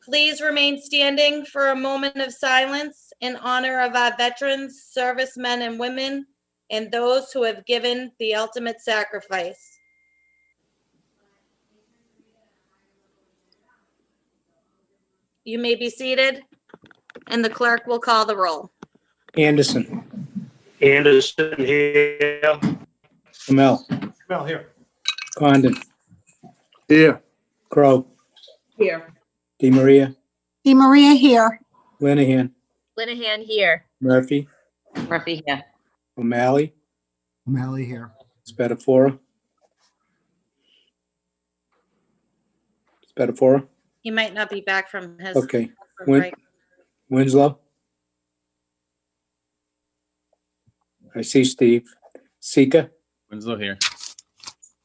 Please remain standing for a moment of silence in honor of our veterans, servicemen and women, and those who have given the ultimate sacrifice. You may be seated, and the clerk will call the roll. Anderson. Anderson here. Hamel. Hamel here. Condon. Here. Crow. Here. DeMaria. DeMaria here. Linehan. Linehan here. Murphy. Murphy here. O'Malley. O'Malley here. Spatafora. Spatafora. He might not be back from his. Okay. break. Winslow. I see Steve. Sika. Winslow here.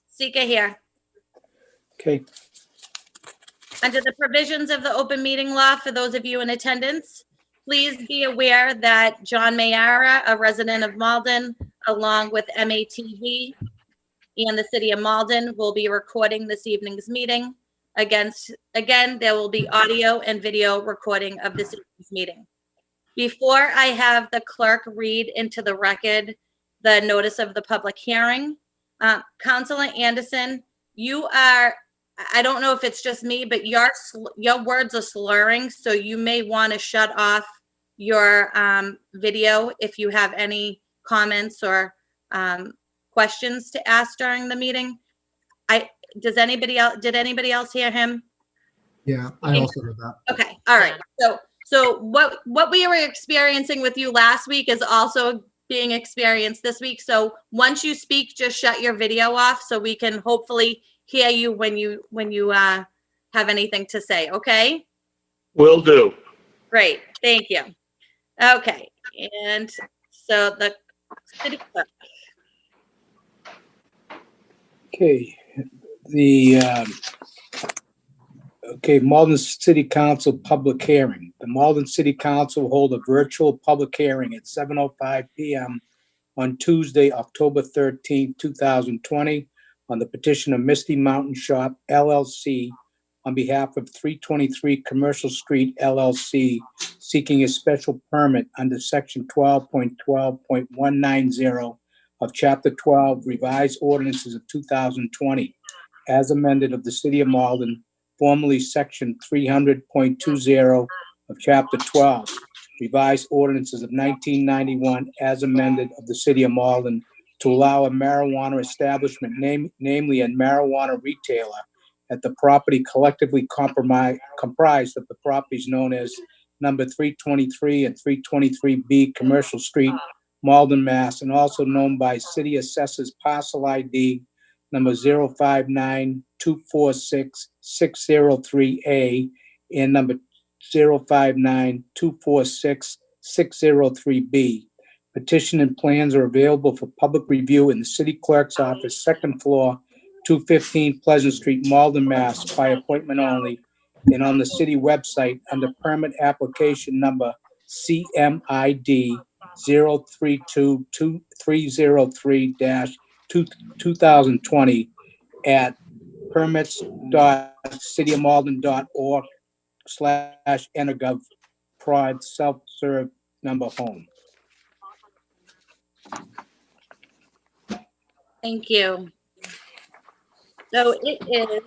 Sika here. Okay. Under the provisions of the open meeting law, for those of you in attendance, please be aware that John Mayara, a resident of Malden, along with MATV and the city of Malden, will be recording this evening's meeting. Again, there will be audio and video recording of this evening's meeting. Before I have the clerk read into the record the notice of the public hearing, Councilor Anderson, you are, I don't know if it's just me, but your words are slurring, so you may want to shut off your video if you have any comments or questions to ask during the meeting. Did anybody else hear him? Yeah, I also heard that. Okay, all right. So what we were experiencing with you last week is also being experienced this week. So once you speak, just shut your video off so we can hopefully hear you when you have anything to say. Okay. Will do. Great. Thank you. Okay. And so the city clerk. Okay. Malden City Council public hearing. The Malden City Council will hold a virtual public hearing at 7:05 p.m. on Tuesday, October 13, 2020, on the petition of Misty Mountain Shop, LLC, on behalf of 323 Commercial Street LLC, seeking a special permit under Section 12.12.190 of Chapter 12 Revised Ordinances of 2020, as amended, of the City of Malden, formerly Section 300.20 of Chapter 12 Revised Ordinances of 1991, as amended, of the City of Malden, to allow a marijuana establishment, namely a marijuana retailer, at the property collectively comprised of the properties known as number 323 and 323B Commercial Street, Malden, Mass., and also known by City Assessors Parcel ID number 059246603A and number 059246603B. Petition and plans are available for public review in the city clerk's office, second floor, 215 Pleasant Street, Malden, Mass., by appointment only, and on the city website under permit application number CMID 032303-2020 at permits.cityofmalden.org/energov-prod self-serve number home. Thank you. So it is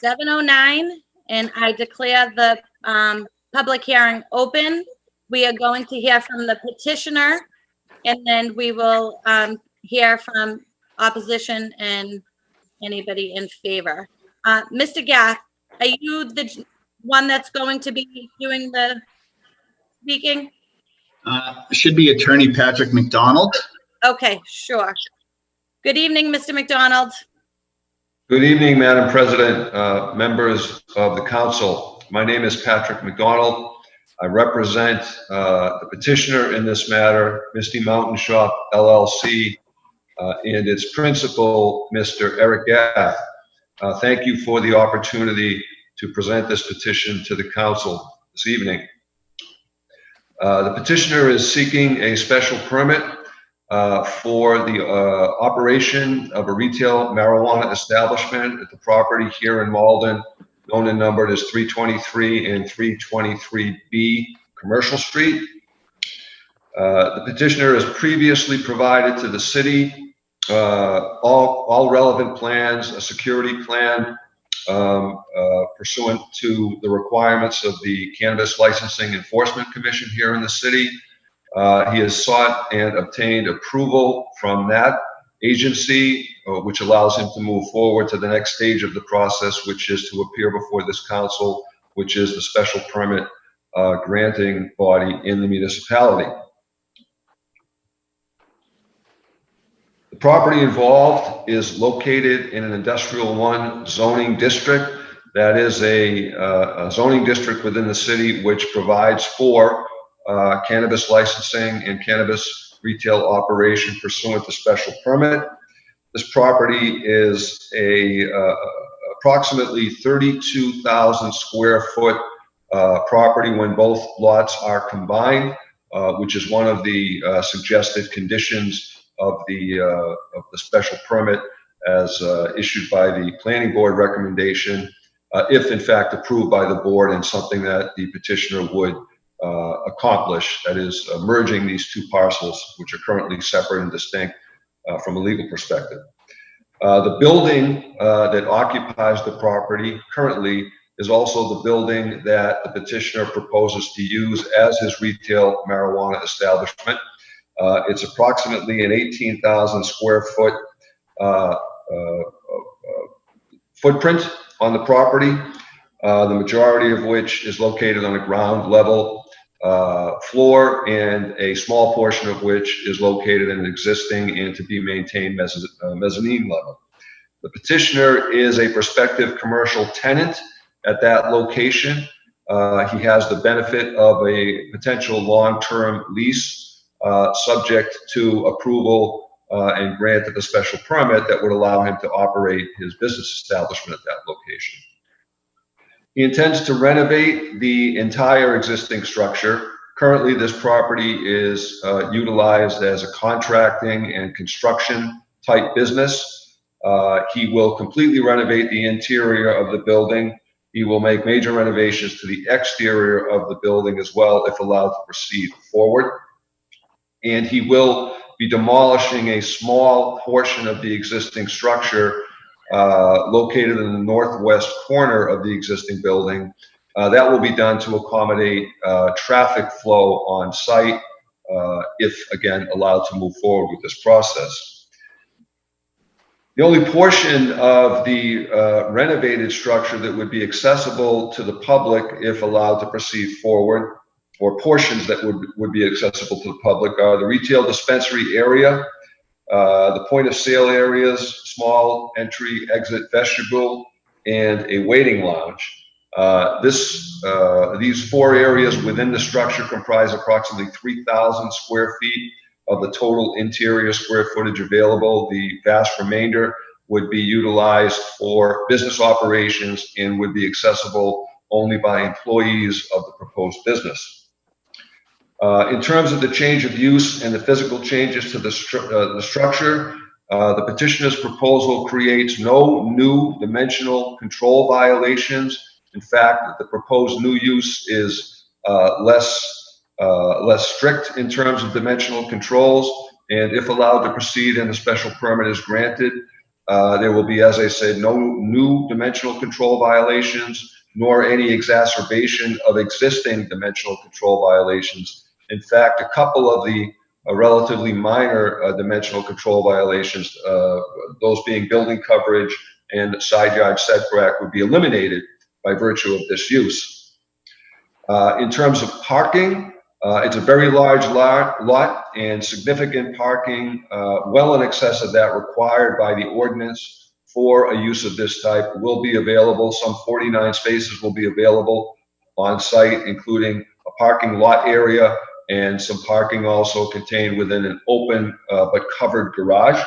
7:09, and I declare the public hearing open. We are going to hear from the petitioner, and then we will hear from opposition and anybody in favor. Mr. Gath, are you the one that's going to be doing the speaking? Should be Attorney Patrick McDonald. Okay, sure. Good evening, Mr. McDonald. Good evening, Madam President, members of the council. My name is Patrick McDonald. I represent the petitioner in this matter, Misty Mountain Shop, LLC, and its principal, Mr. Eric Gath. Thank you for the opportunity to present this petition to the council this evening. The petitioner is seeking a special permit for the operation of a retail marijuana establishment at the property here in Malden known and numbered as 323 and 323B Commercial Street. The petitioner has previously provided to the city all relevant plans, a security plan pursuant to the requirements of the Cannabis Licensing Enforcement Commission here in the city. He has sought and obtained approval from that agency, which allows him to move forward to the next stage of the process, which is to appear before this council, which is the special permit granting body in the municipality. The property involved is located in an Industrial 1 zoning district. That is a zoning district within the city which provides for cannabis licensing and cannabis retail operation pursuant to special permit. This property is approximately 32,000 square foot property when both lots are combined, which is one of the suggested conditions of the special permit as issued by the planning board recommendation, if in fact approved by the board, and something that the petitioner would accomplish, that is merging these two parcels, which are currently separate and distinct from a legal perspective. The building that occupies the property currently is also the building that the petitioner proposes to use as his retail marijuana establishment. It's approximately an 18,000 square foot footprint on the property, the majority of which is located on a ground level floor, and a small portion of which is located in an existing and to be maintained mezzanine level. The petitioner is a prospective commercial tenant at that location. He has the benefit of a potential long-term lease subject to approval and grant of a special permit that would allow him to operate his business establishment at that location. He intends to renovate the entire existing structure. Currently, this property is utilized as a contracting and construction type business. He will completely renovate the interior of the building. He will make major renovations to the exterior of the building as well, if allowed to proceed forward. And he will be demolishing a small portion of the existing structure located in the northwest corner of the existing building. That will be done to accommodate traffic flow on site, if again allowed to move forward with this process. The only portion of the renovated structure that would be accessible to the public if allowed to proceed forward, or portions that would be accessible to the public, are the retail dispensary area, the point of sale areas, small entry exit vestibule, and a waiting lounge. These four areas within the structure comprise approximately 3,000 square feet of the total interior square footage available. The vast remainder would be utilized for business operations and would be accessible only by employees of the proposed business. In terms of the change of use and the physical changes to the structure, the petitioner's proposal creates no new dimensional control violations. In fact, the proposed new use is less strict in terms of dimensional controls, and if allowed to proceed and a special permit is granted, there will be, as I said, no new dimensional control violations, nor any exacerbation of existing dimensional control violations. In fact, a couple of the relatively minor dimensional control violations, those being building coverage and side yard setback, would be eliminated by virtue of this use. In terms of parking, it's a very large lot, and significant parking, well in excess of that required by the ordinance for a use of this type, will be available. Some 49 spaces will be available on site, including a parking lot area and some parking also contained within an open but covered garage.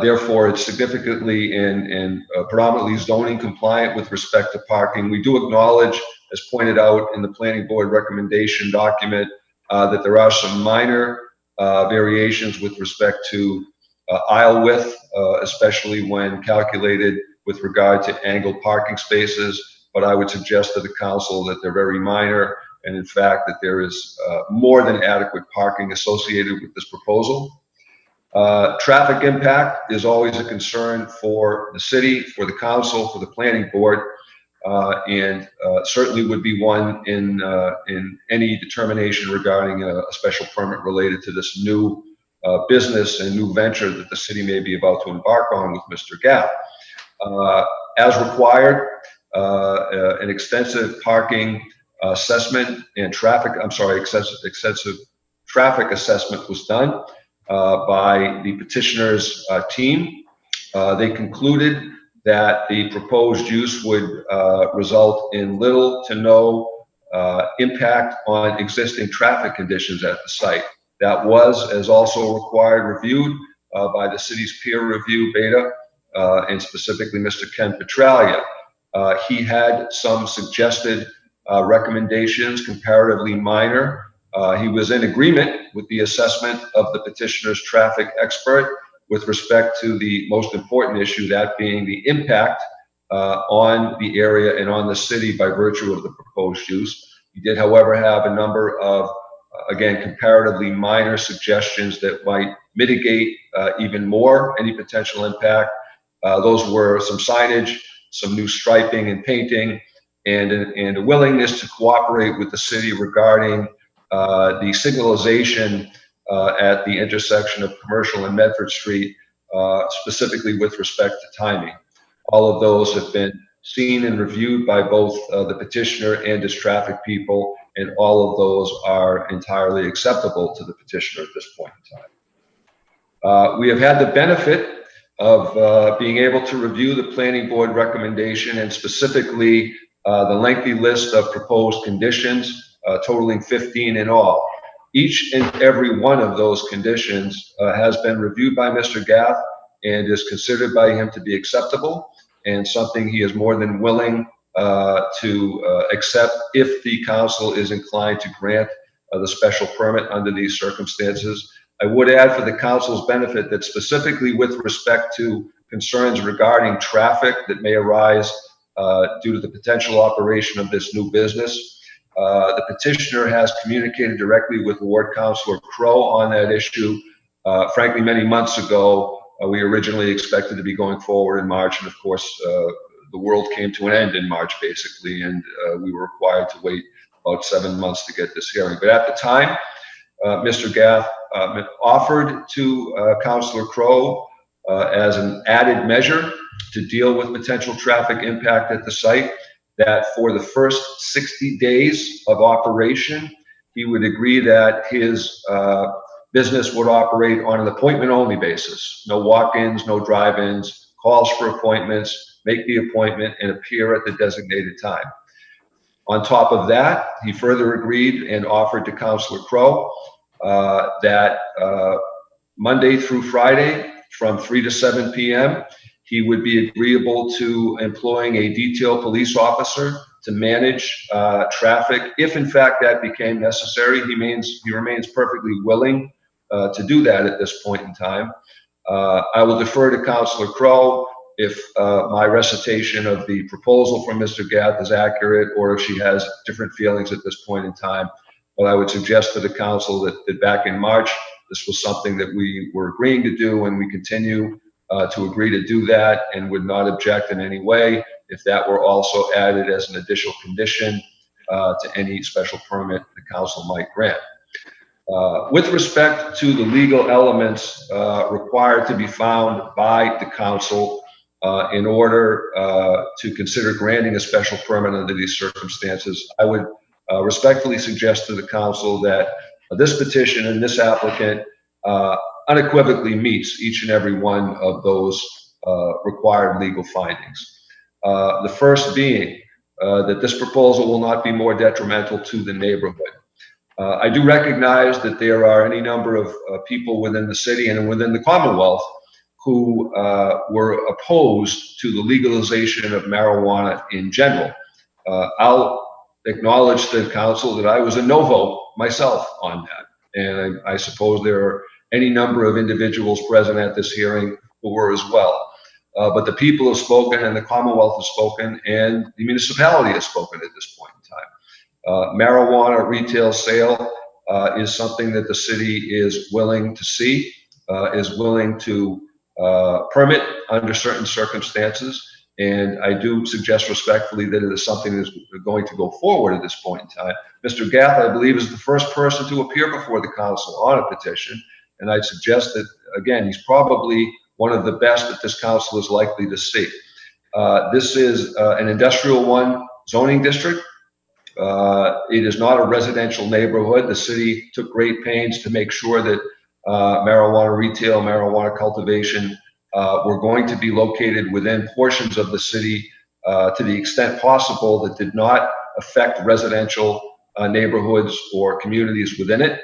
Therefore, it's significantly and predominantly zoning compliant with respect to parking. We do acknowledge, as pointed out in the planning board recommendation document, that there are some minor variations with respect to aisle width, especially when calculated with regard to angled parking spaces, but I would suggest to the council that they're very minor, and in fact that there is more than adequate parking associated with this proposal. Traffic impact is always a concern for the city, for the council, for the planning board, and certainly would be one in any determination regarding a special permit related to this new business and new venture that the city may be about to embark on with Mr. Gaff. As required, an extensive parking assessment and extensive traffic assessment was done by the petitioner's team. They concluded that the proposed use would result in little to no impact on existing traffic conditions at the site. That was, as also required, reviewed by the city's peer review beta, and specifically Mr. Ken Petralia. He had some suggested recommendations, comparatively minor. He was in agreement with the assessment of the petitioner's traffic expert with respect to the most important issue, that being the impact on the area and on the city by virtue of the proposed use. He did, however, have a number of, again, comparatively minor suggestions that might mitigate even more any potential impact. Those were some signage, some new striping and painting, and a willingness to cooperate with the city regarding the signalization at the intersection of Commercial and Medford Street, specifically with respect to timing. All of those have been seen and reviewed by both the petitioner and his traffic people, and all of those are entirely acceptable to the petitioner at this point in time. We have had the benefit of being able to review the planning board recommendation, and specifically the lengthy list of proposed conditions, totaling 15 in all. Each and every one of those conditions has been reviewed by Mr. Gaff and is considered by him to be acceptable, and something he is more than willing to accept if the council is inclined to grant the special permit under these circumstances. I would add, for the council's benefit, that specifically with respect to concerns regarding traffic that may arise due to the potential operation of this new business, the petitioner has communicated directly with Ward Councilor Crow on that issue. Frankly, many months ago, we originally expected to be going forward in March, and of course, the world came to an end in March, basically, and we were required to wait about 7 months to get this hearing. But at the time, Mr. Gaff offered to Councilor Crow as an added measure to deal with potential traffic impact at the site, that for the first 60 days of operation, he would agree that his business would operate on an appointment-only basis. No walk-ins, no drive-ins, calls for appointments, make the appointment, and appear at the designated time. On top of that, he further agreed and offered to Councilor Crow that Monday through Friday from 3 to 7 p.m., he would be agreeable to employing a detail police officer to manage traffic. If in fact that became necessary, he remains perfectly willing to do that at this point in time. I will defer to Councilor Crow if my recitation of the proposal from Mr. Gaff is accurate, or if she has different feelings at this point in time. But I would suggest to the council that back in March, this was something that we were agreeing to do, and we continue to agree to do that, and would not object in any way if that were also added as an additional condition to any special permit the council might grant. With respect to the legal elements required to be found by the council in order to consider granting a special permit under these circumstances, I would respectfully suggest to the council that this petition and this applicant unequivocally meets each and every one of those required legal findings. The first being that this proposal will not be more detrimental to the neighborhood. I do recognize that there are any number of people within the city and within the Commonwealth who were opposed to the legalization of marijuana in general. I'll acknowledge to the council that I was a no vote myself on that. And I suppose there are any number of individuals present at this hearing who were as well. but the people have spoken and the Commonwealth has spoken and the municipality has spoken at this point in time. Marijuana retail sale is something that the city is willing to see, is willing to permit under certain circumstances. And I do suggest respectfully that it is something that is going to go forward at this point in time. Mr. Gath, I believe, is the first person to appear before the council on a petition. And I'd suggest that, again, he's probably one of the best that this council is likely to see. This is an industrial one zoning district. It is not a residential neighborhood. The city took great pains to make sure that marijuana retail, marijuana cultivation were going to be located within portions of the city to the extent possible that did not affect residential neighborhoods or communities within it.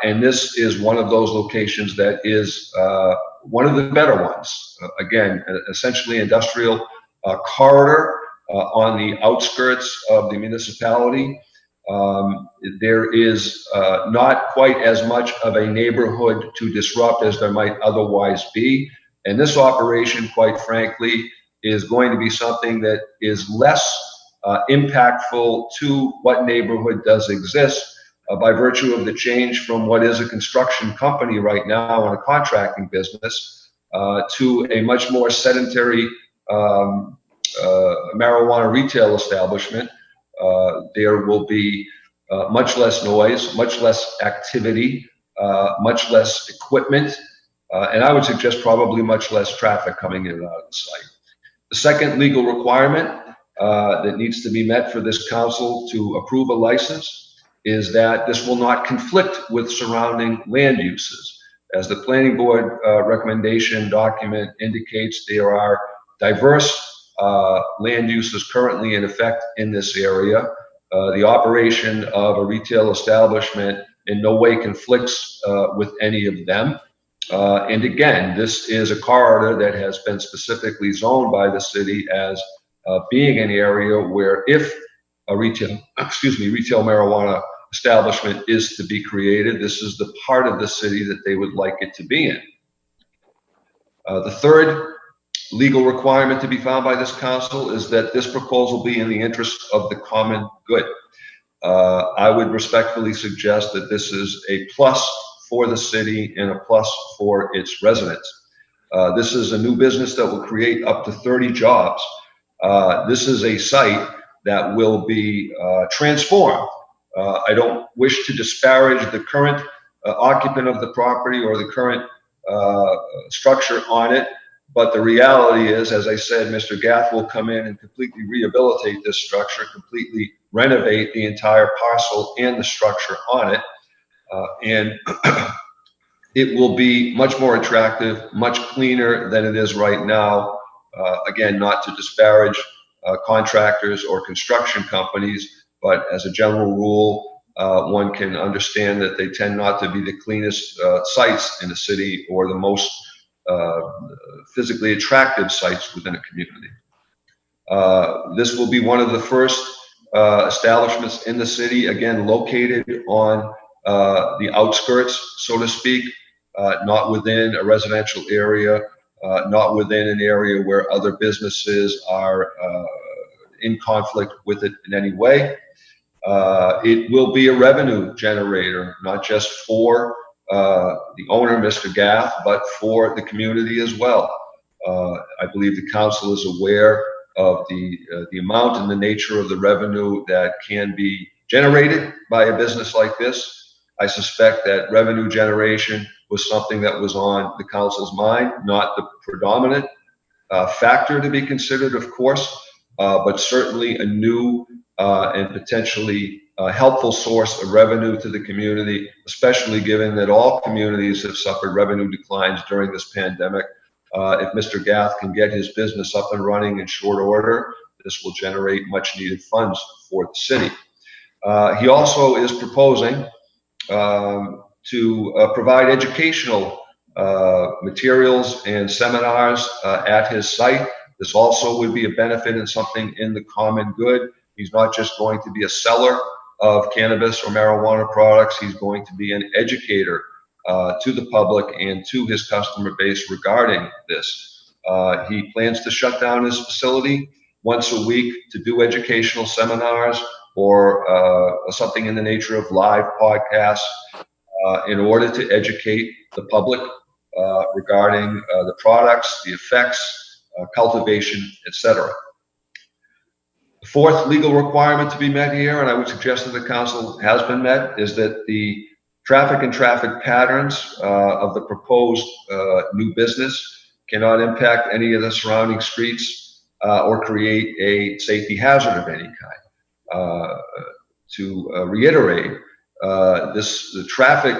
And this is one of those locations that is one of the better ones. Again, essentially industrial corridor on the outskirts of the municipality. There is not quite as much of a neighborhood to disrupt as there might otherwise be. And this operation, quite frankly, is going to be something that is less impactful to what neighborhood does exist by virtue of the change from what is a construction company right now and a contracting business to a much more sedentary marijuana retail establishment. There will be much less noise, much less activity, much less equipment, and I would suggest probably much less traffic coming in and out of the site. The second legal requirement that needs to be met for this council to approve a license is that this will not conflict with surrounding land uses. As the planning board recommendation document indicates, there are diverse land uses currently in effect in this area. The operation of a retail establishment in no way conflicts with any of them. And again, this is a corridor that has been specifically zoned by the city as being an area where if a retail marijuana establishment is to be created, this is the part of the city that they would like it to be in. The third legal requirement to be found by this council is that this proposal be in the interest of the common good. I would respectfully suggest that this is a plus for the city and a plus for its residents. This is a new business that will create up to 30 jobs. This is a site that will be transformed. I don't wish to disparage the current occupant of the property or the current structure on it, but the reality is, as I said, Mr. Gath will come in and completely rehabilitate this structure, completely renovate the entire parcel and the structure on it. And it will be much more attractive, much cleaner than it is right now. Again, not to disparage contractors or construction companies, but as a general rule, one can understand that they tend not to be the cleanest sites in the city or the most physically attractive sites within a community. This will be one of the first establishments in the city, again, located on the outskirts, so to speak, not within a residential area, not within an area where other businesses are in conflict with it in any way. It will be a revenue generator, not just for the owner, Mr. Gath, but for the community as well. I believe the council is aware of the amount and the nature of the revenue that can be generated by a business like this. I suspect that revenue generation was something that was on the council's mind, not the predominant factor to be considered, of course, but certainly a new and potentially helpful source of revenue to the community, especially given that all communities have suffered revenue declines during this pandemic. If Mr. Gath can get his business up and running in short order, this will generate much needed funds for the city. He also is proposing to provide educational materials and seminars at his site. This also would be a benefit and something in the common good. He's not just going to be a seller of cannabis or marijuana products. He's going to be an educator to the public and to his customer base regarding this. He plans to shut down his facility once a week to do educational seminars or something in the nature of live podcasts in order to educate the public regarding the products, the effects, cultivation, etc. The fourth legal requirement to be met here, and I would suggest that the council has been met, is that the traffic and traffic patterns of the proposed new business cannot impact any of the surrounding streets or create a safety hazard of any kind. To reiterate, the traffic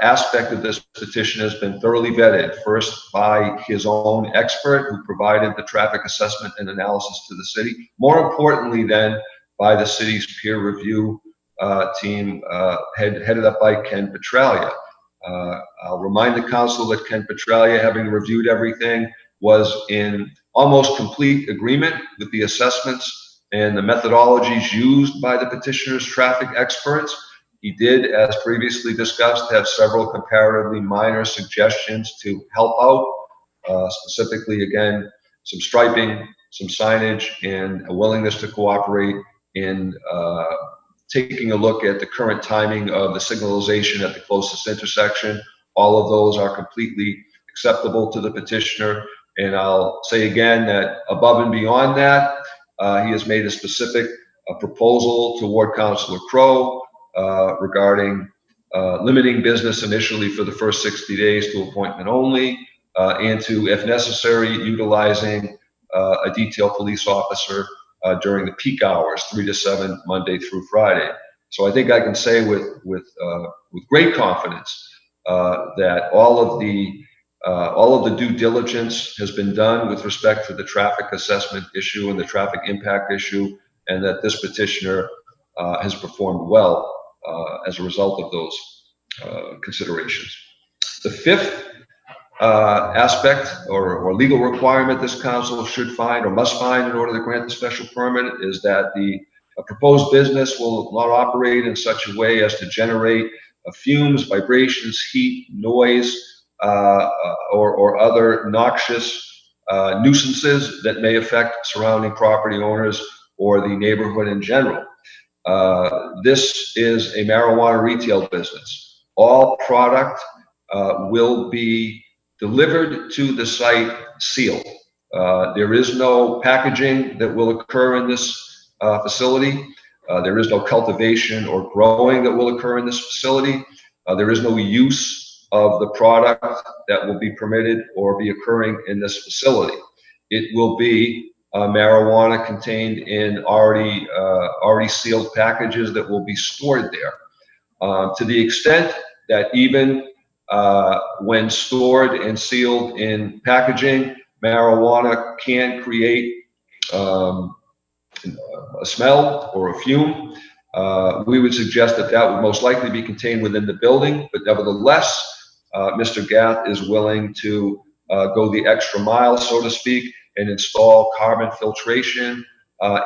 aspect of this petition has been thoroughly vetted, first by his own expert who provided the traffic assessment and analysis to the city, more importantly then by the city's peer review team headed up by Ken Petralia. I'll remind the council that Ken Petralia, having reviewed everything, was in almost complete agreement with the assessments and the methodologies used by the petitioner's traffic experts. He did, as previously discussed, have several comparatively minor suggestions to help out, specifically, again, some striping, some signage, and a willingness to cooperate in taking a look at the current timing of the signalization at the closest intersection. All of those are completely acceptable to the petitioner. And I'll say again that above and beyond that, he has made a specific proposal toward Councilor Crowe regarding limiting business initially for the first 60 days to appointment only, and to, if necessary, utilizing a detailed police officer during the peak hours, 3 to 7, Monday through Friday. So I think I can say with great confidence that all of the due diligence has been done with respect to the traffic assessment issue and the traffic impact issue, and that this petitioner has performed well as a result of those considerations. The fifth aspect or legal requirement this council should find or must find in order to grant the special permit is that the proposed business will not operate in such a way as to generate fumes, vibrations, heat, noise, or other noxious nuisances that may affect surrounding property owners or the neighborhood in general. This is a marijuana retail business. All product will be delivered to the site sealed. There is no packaging that will occur in this facility. There is no cultivation or growing that will occur in this facility. There is no use of the product that will be permitted or be occurring in this facility. It will be marijuana contained in already sealed packages that will be stored there. To the extent that even when stored and sealed in packaging, marijuana can create a smell or a fume, we would suggest that that would most likely be contained within the building, but nevertheless, Mr. Gath is willing to go the extra mile, so to speak, and install carbon filtration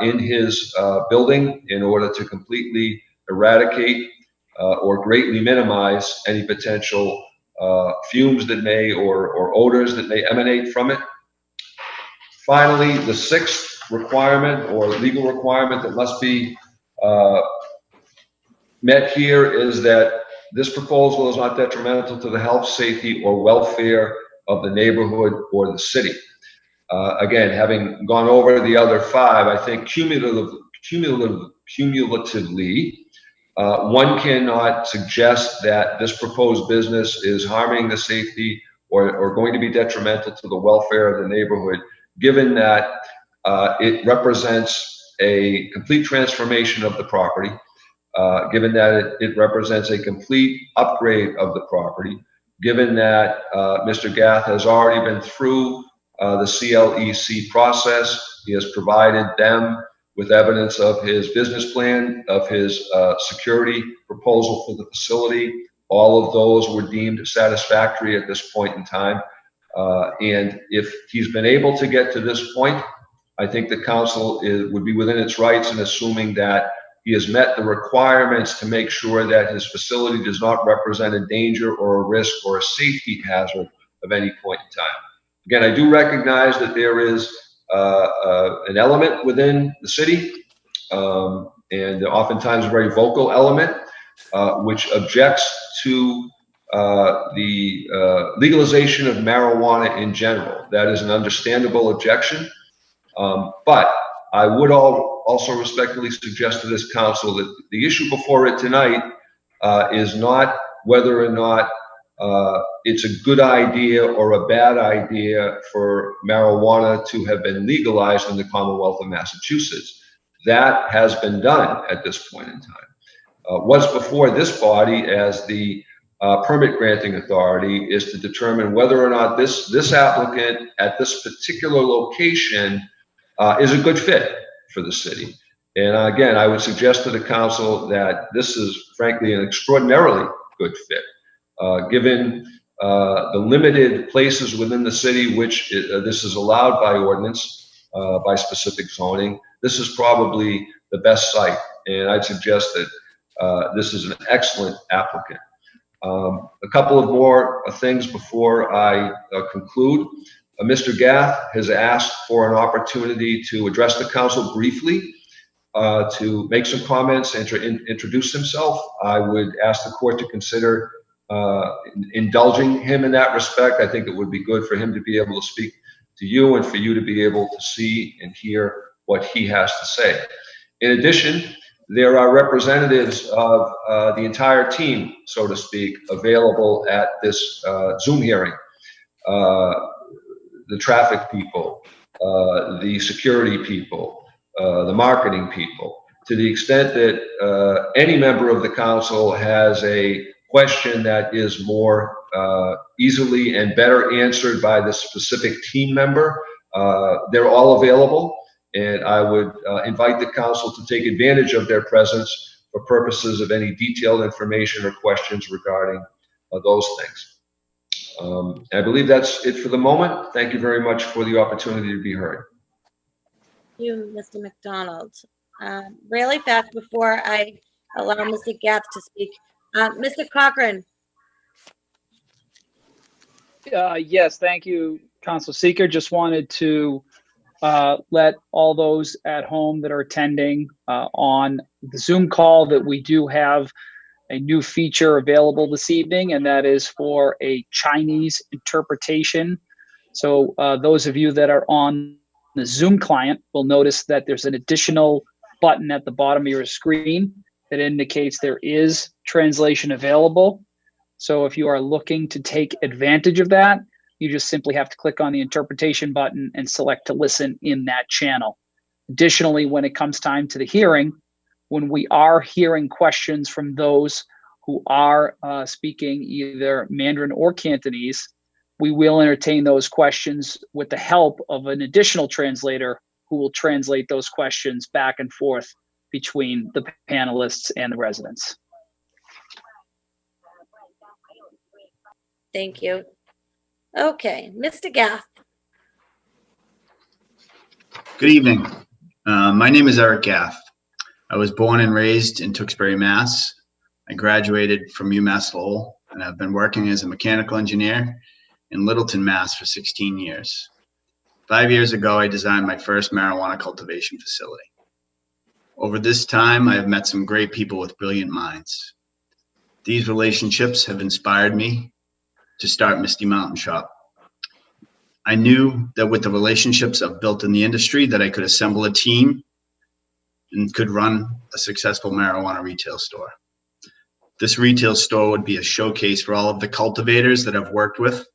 in his building in order to completely eradicate or greatly minimize any potential fumes that may or odors that may emanate from it. Finally, the sixth requirement or legal requirement that must be met here is that this proposal is not detrimental to the health, safety, or welfare of the neighborhood or the city. Again, having gone over the other five, I think cumulatively, one cannot suggest that this proposed business is harming the safety or going to be detrimental to the welfare of the neighborhood, given that it represents a complete transformation of the property, given that it represents a complete upgrade of the property, given that Mr. Gath has already been through the CLEC process. He has provided them with evidence of his business plan, of his security proposal for the facility. All of those were deemed satisfactory at this point in time. And if he's been able to get to this point, I think the council would be within its rights in assuming that he has met the requirements to make sure that his facility does not represent a danger or a risk or a safety hazard of any point in time. Again, I do recognize that there is an element within the city, and oftentimes a very vocal element, which objects to the legalization of marijuana in general. That is an understandable objection. But I would also respectfully suggest to this council that the issue before it tonight is not whether or not it's a good idea or a bad idea for marijuana to have been legalized in the Commonwealth of Massachusetts. That has been done at this point in time. What's before this body as the permit granting authority is to determine whether or not this applicant at this particular location is a good fit for the city. And again, I would suggest to the council that this is frankly an extraordinarily good fit, given the limited places within the city which this is allowed by ordinance, by specific zoning. This is probably the best site, and I'd suggest that this is an excellent applicant. A couple of more things before I conclude. Mr. Gath has asked for an opportunity to address the council briefly, to make some comments and to introduce himself. I would ask the court to consider indulging him in that respect. I think it would be good for him to be able to speak to you and for you to be able to see and hear what he has to say. In addition, there are representatives of the entire team, so to speak, available at this Zoom hearing. The traffic people, the security people, the marketing people. To the extent that any member of the council has a question that is more easily and better answered by the specific team member, they're all available. And I would invite the council to take advantage of their presence for purposes of any detailed information or questions regarding those things. I believe that's it for the moment. Thank you very much for the opportunity to be heard. Thank you, Mr. McDonald. Really fast before I allow Mr. Gath to speak. Mr. Cochran. Yes, thank you, Council Seeker. Just wanted to let all those at home that are attending on the Zoom call that we do have a new feature available this evening, and that is for a Chinese interpretation. So those of you that are on the Zoom client will notice that there's an additional button at the bottom of your screen that indicates there is translation available. So if you are looking to take advantage of that, you just simply have to click on the interpretation button and select to listen in that channel. Additionally, when it comes time to the hearing, when we are hearing questions from those who are speaking either Mandarin or Cantonese, we will entertain those questions with the help of an additional translator who will translate those questions back and forth between the panelists and the residents. Thank you. Okay, Mr. Gath. Good evening. My name is Eric Gath. I was born and raised in Tewksbury, Mass. I graduated from UMass Lowell, and I've been working as a mechanical engineer in Littleton, Mass. for 16 years. 5 years ago, I designed my first marijuana cultivation facility. Over this time, I have met some great people with brilliant minds. These relationships have inspired me to start Misty Mountain Shop. I knew that with the relationships I've built in the industry that I could assemble a team and could run a successful marijuana retail store. This retail store would be a showcase for all of the cultivators that I've worked with,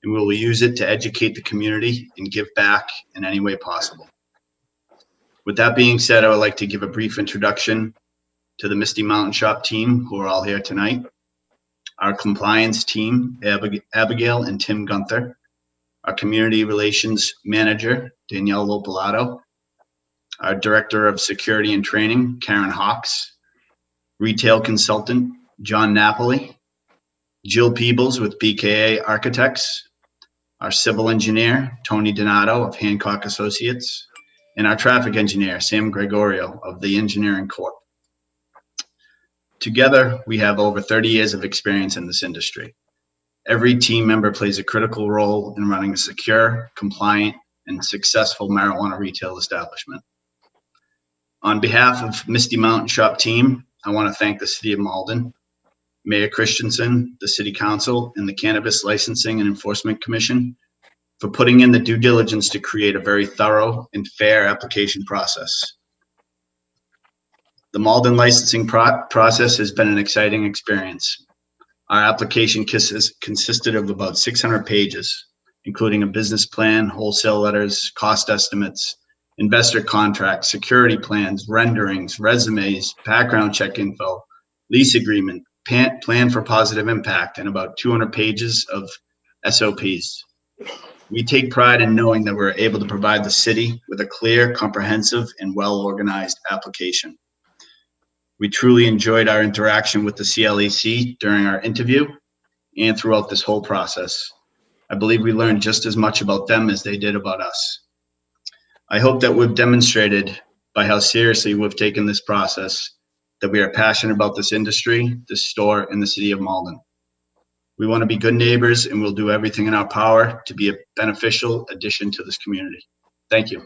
and we will use it to educate the community and give back in any way possible. With that being said, I would like to give a brief introduction to the Misty Mountain Shop team who are all here tonight. Our compliance team, Abigail and Tim Gunther. Our community relations manager, Danielle Lopalato. Our director of security and training, Karen Hawks. Retail consultant, John Napoli. Jill Peebles with BKA Architects. Our civil engineer, Tony Donato of Hancock Associates. And our traffic engineer, Sam Gregorio of the Engineering Corp. Together, we have over 30 years of experience in this industry. Every team member plays a critical role in running a secure, compliant, and successful marijuana retail establishment. On behalf of Misty Mountain Shop team, I want to thank the City of Malden, Mayor Christensen, the City Council, and the Cannabis Licensing and Enforcement Commission for putting in the due diligence to create a very thorough and fair application process. The Malden licensing process has been an exciting experience. Our application consisted of about 600 pages, including a business plan, wholesale letters, cost estimates, investor contracts, security plans, renderings, resumes, background check info, lease agreement, plan for positive impact, and about 200 pages of SOPs. We take pride in knowing that we're able to provide the city with a clear, comprehensive, and well-organized application. We truly enjoyed our interaction with the CLEC during our interview and throughout this whole process. I believe we learned just as much about them as they did about us. I hope that we've demonstrated by how seriously we've taken this process that we are passionate about this industry, this store, and the City of Malden. We want to be good neighbors, and we'll do everything in our power to be a beneficial addition to this community. Thank you.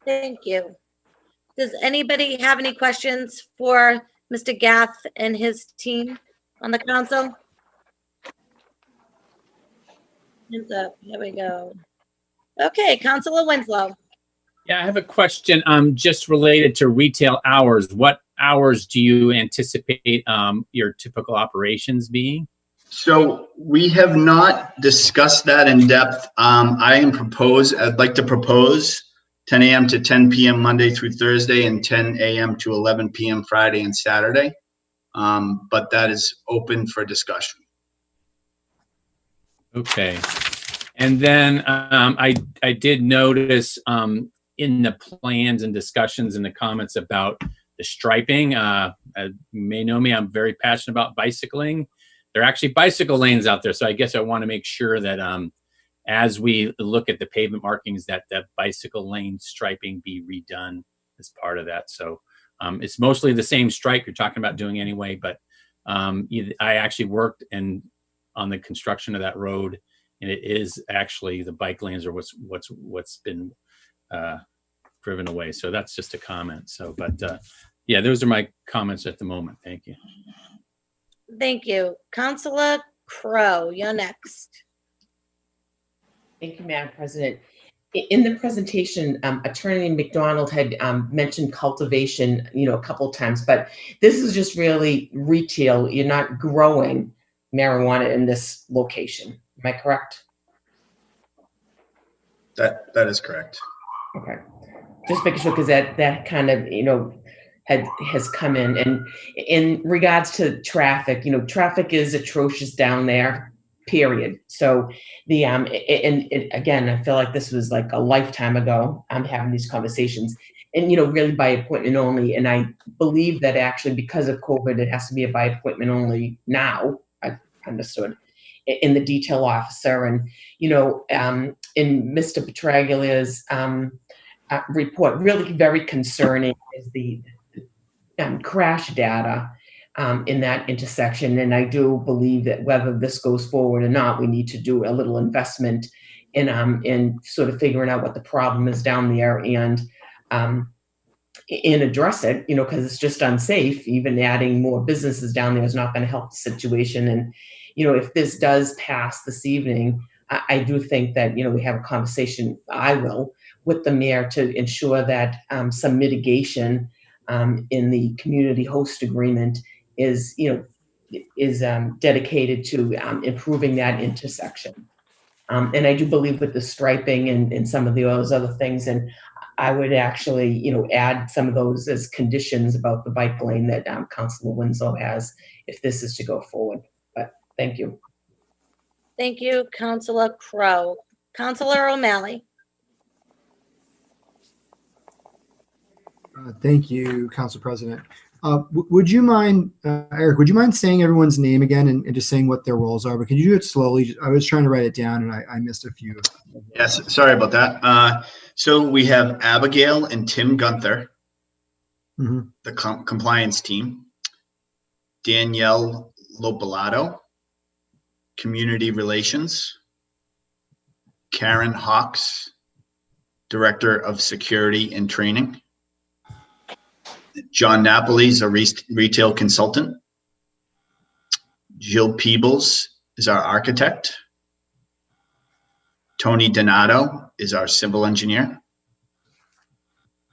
Thank you. Does anybody have any questions for Mr. Gath and his team on the council? Hands up. Here we go. Okay, Councilor Winslow. Yeah, I have a question just related to retail hours. What hours do you anticipate your typical operations being? We have not discussed that in depth. I'd like to propose 10 a.m. to 10 p.m. Monday through Thursday and 10 a.m. to 11 p.m. Friday and Saturday. But that is open for discussion. Okay. And then I did notice in the plans and discussions and the comments about the striping. You may know me, I'm very passionate about bicycling. There are actually bicycle lanes out there. So I guess I want to make sure that as we look at the pavement markings, that bicycle lane striping be redone as part of that. So it's mostly the same stripe you're talking about doing anyway, but I actually worked on the construction of that road, and it is actually the bike lanes are what's been driven away. So that's just a comment. So, but yeah, those are my comments at the moment. Thank you. Thank you. Councilor Crowe, you're next. Thank you, Madam President. In the presentation, Attorney McDonald had mentioned cultivation, a couple of times, but this is just really retail. You're not growing marijuana in this location. Am I correct? That is correct. Okay. Just making sure, because that kind of, has come in. And in regards to traffic, traffic is atrocious down there. Period. So and again, I feel like this was like a lifetime ago. I'm having these conversations, and really by appointment only. And I believe that actually because of COVID, it has to be a by appointment only now. I understood in the detail officer, and in Mr. Petraglia's report, really very concerning is the crash data. In that intersection. And I do believe that whether this goes forward or not, we need to do a little investment in sort of figuring out what the problem is down there and address it, because it's just unsafe. Even adding more businesses down there is not going to help the situation. And, if this does pass this evening, I do think that, we have a conversation, I will, with the mayor to ensure that some mitigation in the community host agreement is dedicated to improving that intersection. And I do believe with the striping and some of those other things, and I would actually, add some of those as conditions about the bike lane that Councilor Winslow has if this is to go forward. But thank you. Thank you, Councilor Crowe. Councilor O'Malley. Thank you, Council President. Would you mind, Eric, would you mind saying everyone's name again and just saying what their roles are? But can you do it slowly? I was trying to write it down and I missed a few. Yes, sorry about that. So we have Abigail and Tim Gunther, the compliance team, Danielle Lopalato, Community Relations. Karen Hawks, Director of Security and Training. John Napoli is a retail consultant. Jill Peebles is our architect. Tony Donato is our civil engineer.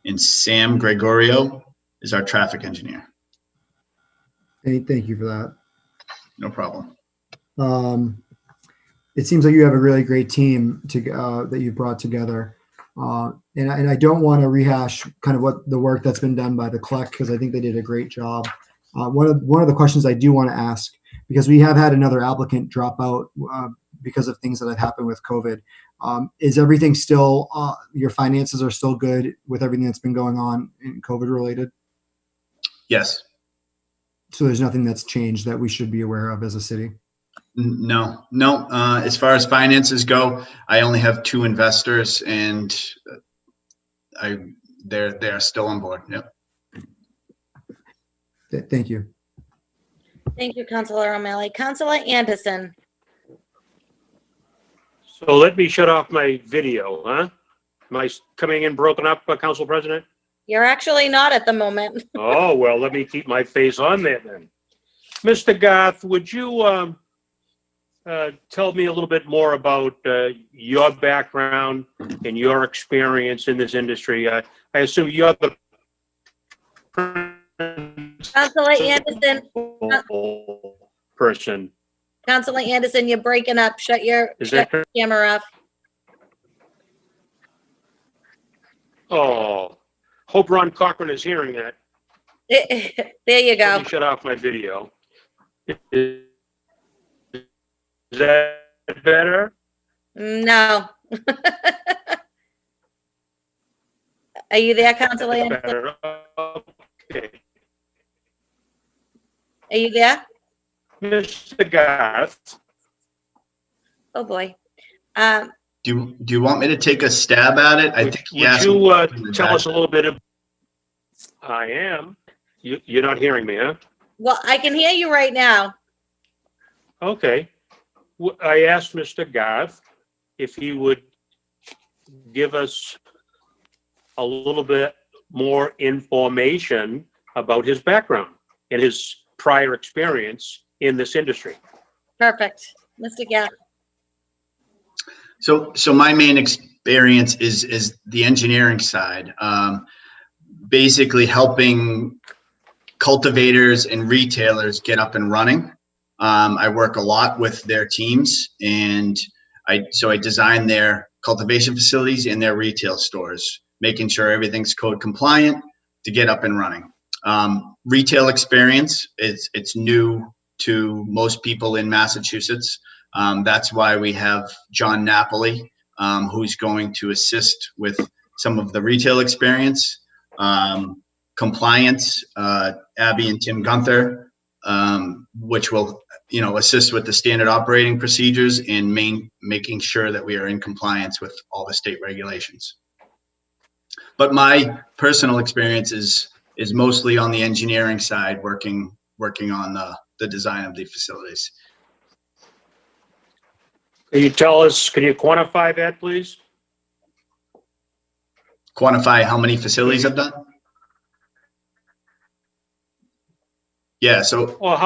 And Sam Gregorio is our traffic engineer. Hey, thank you for that. No problem. It seems like you have a really great team that you brought together. And I don't want to rehash kind of what the work that's been done by the CLEC, because I think they did a great job. One of the questions I do want to ask, because we have had another applicant drop out because of things that have happened with COVID, is everything still, your finances are still good with everything that's been going on in COVID related? Yes. So there's nothing that's changed that we should be aware of as a city? No. As far as finances go, I only have 2 investors, and they're still on board. Yep. Thank you. Thank you, Councilor O'Malley. Councilor Anderson. So let me shut off my video, huh? Am I coming in broken up, Council President? You're actually not at the moment. Oh, well, let me keep my face on there then. Mr. Garth, would you tell me a little bit more about your background and your experience in this industry? I assume you're the Councilor Anderson. person. Councilor Anderson, you're breaking up. Shut your camera off. Oh, hope Ron Cochran is hearing that. There you go. Let me shut off my video. Is that better? No. Are you there, Councilor Anderson? Better. Okay. Are you there? Mr. Garth. Oh, boy. Do you want me to take a stab at it? I think yes. Would you tell us a little bit of? I am. You're not hearing me, huh? Well, I can hear you right now. Okay. I asked Mr. Garth if he would give us a little bit more information about his background and his prior experience in this industry. Perfect. Mr. Gaff. So my main experience is the engineering side, basically helping cultivators and retailers get up and running. I work a lot with their teams, and I design their cultivation facilities and their retail stores, making sure everything's code compliant to get up and running. Retail experience, it's new to most people in Massachusetts. That's why we have John Napoli, who's going to assist with some of the retail experience. Compliance, Abby and Tim Gunther, which will assist with the standard operating procedures and making sure that we are in compliance with all the state regulations. But my personal experience is mostly on the engineering side, working on the design of the facilities. Can you quantify that, please? Quantify how many facilities I've done? Yeah, so. Well,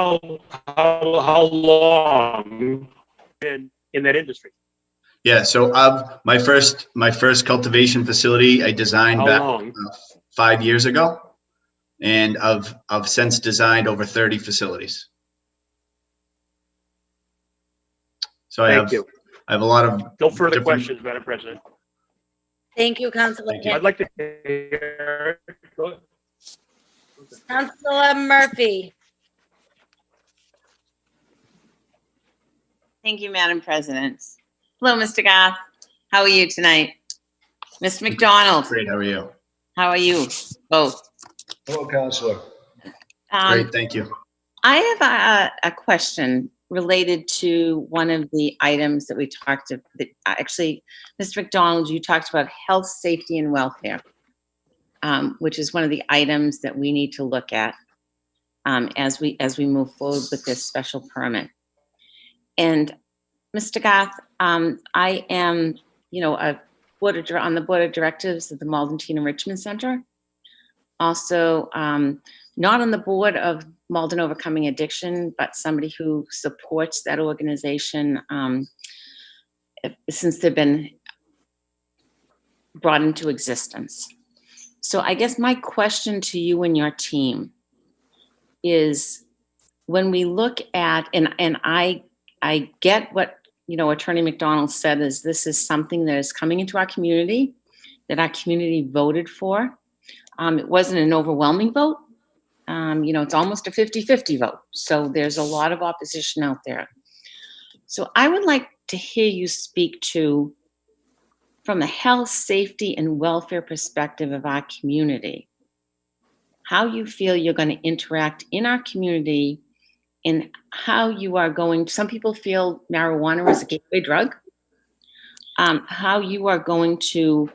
how long been in that industry? Yeah, so my first cultivation facility I designed How back long? 5 years ago, and I've since designed over 30 facilities. So I have a lot of no further questions, Madam President. Thank you, Councilor. I'd like to hear. Go ahead. Councilor Murphy. Thank you, Madam President. Hello, Mr. Goff. How are you tonight? Mr. McDonald. Great, how are you? How are you both? Hello, Counselor. Great, thank you. I have a question related to one of the items that we talked about. Actually, Mr. McDonald, you talked about health, safety, and welfare, which is one of the items that we need to look at as we move forward with this special permit. And Mr. Garth, I am, on the board of directors of the Malden Teen Enrichment Center. Also, not on the board of Malden Overcoming Addiction, but somebody who supports that organization since they've been brought into existence. So I guess my question to you and your team is, when we look at, and I get what, Attorney McDonald said, is this is something that is coming into our community, that our community voted for. It wasn't an overwhelming vote. It's almost a 50-50 vote. So there's a lot of opposition out there. So I would like to hear you speak to, from the health, safety, and welfare perspective of our community, how you feel you're going to interact in our community, and how you are going, some people feel marijuana is a gateway drug, how you are going to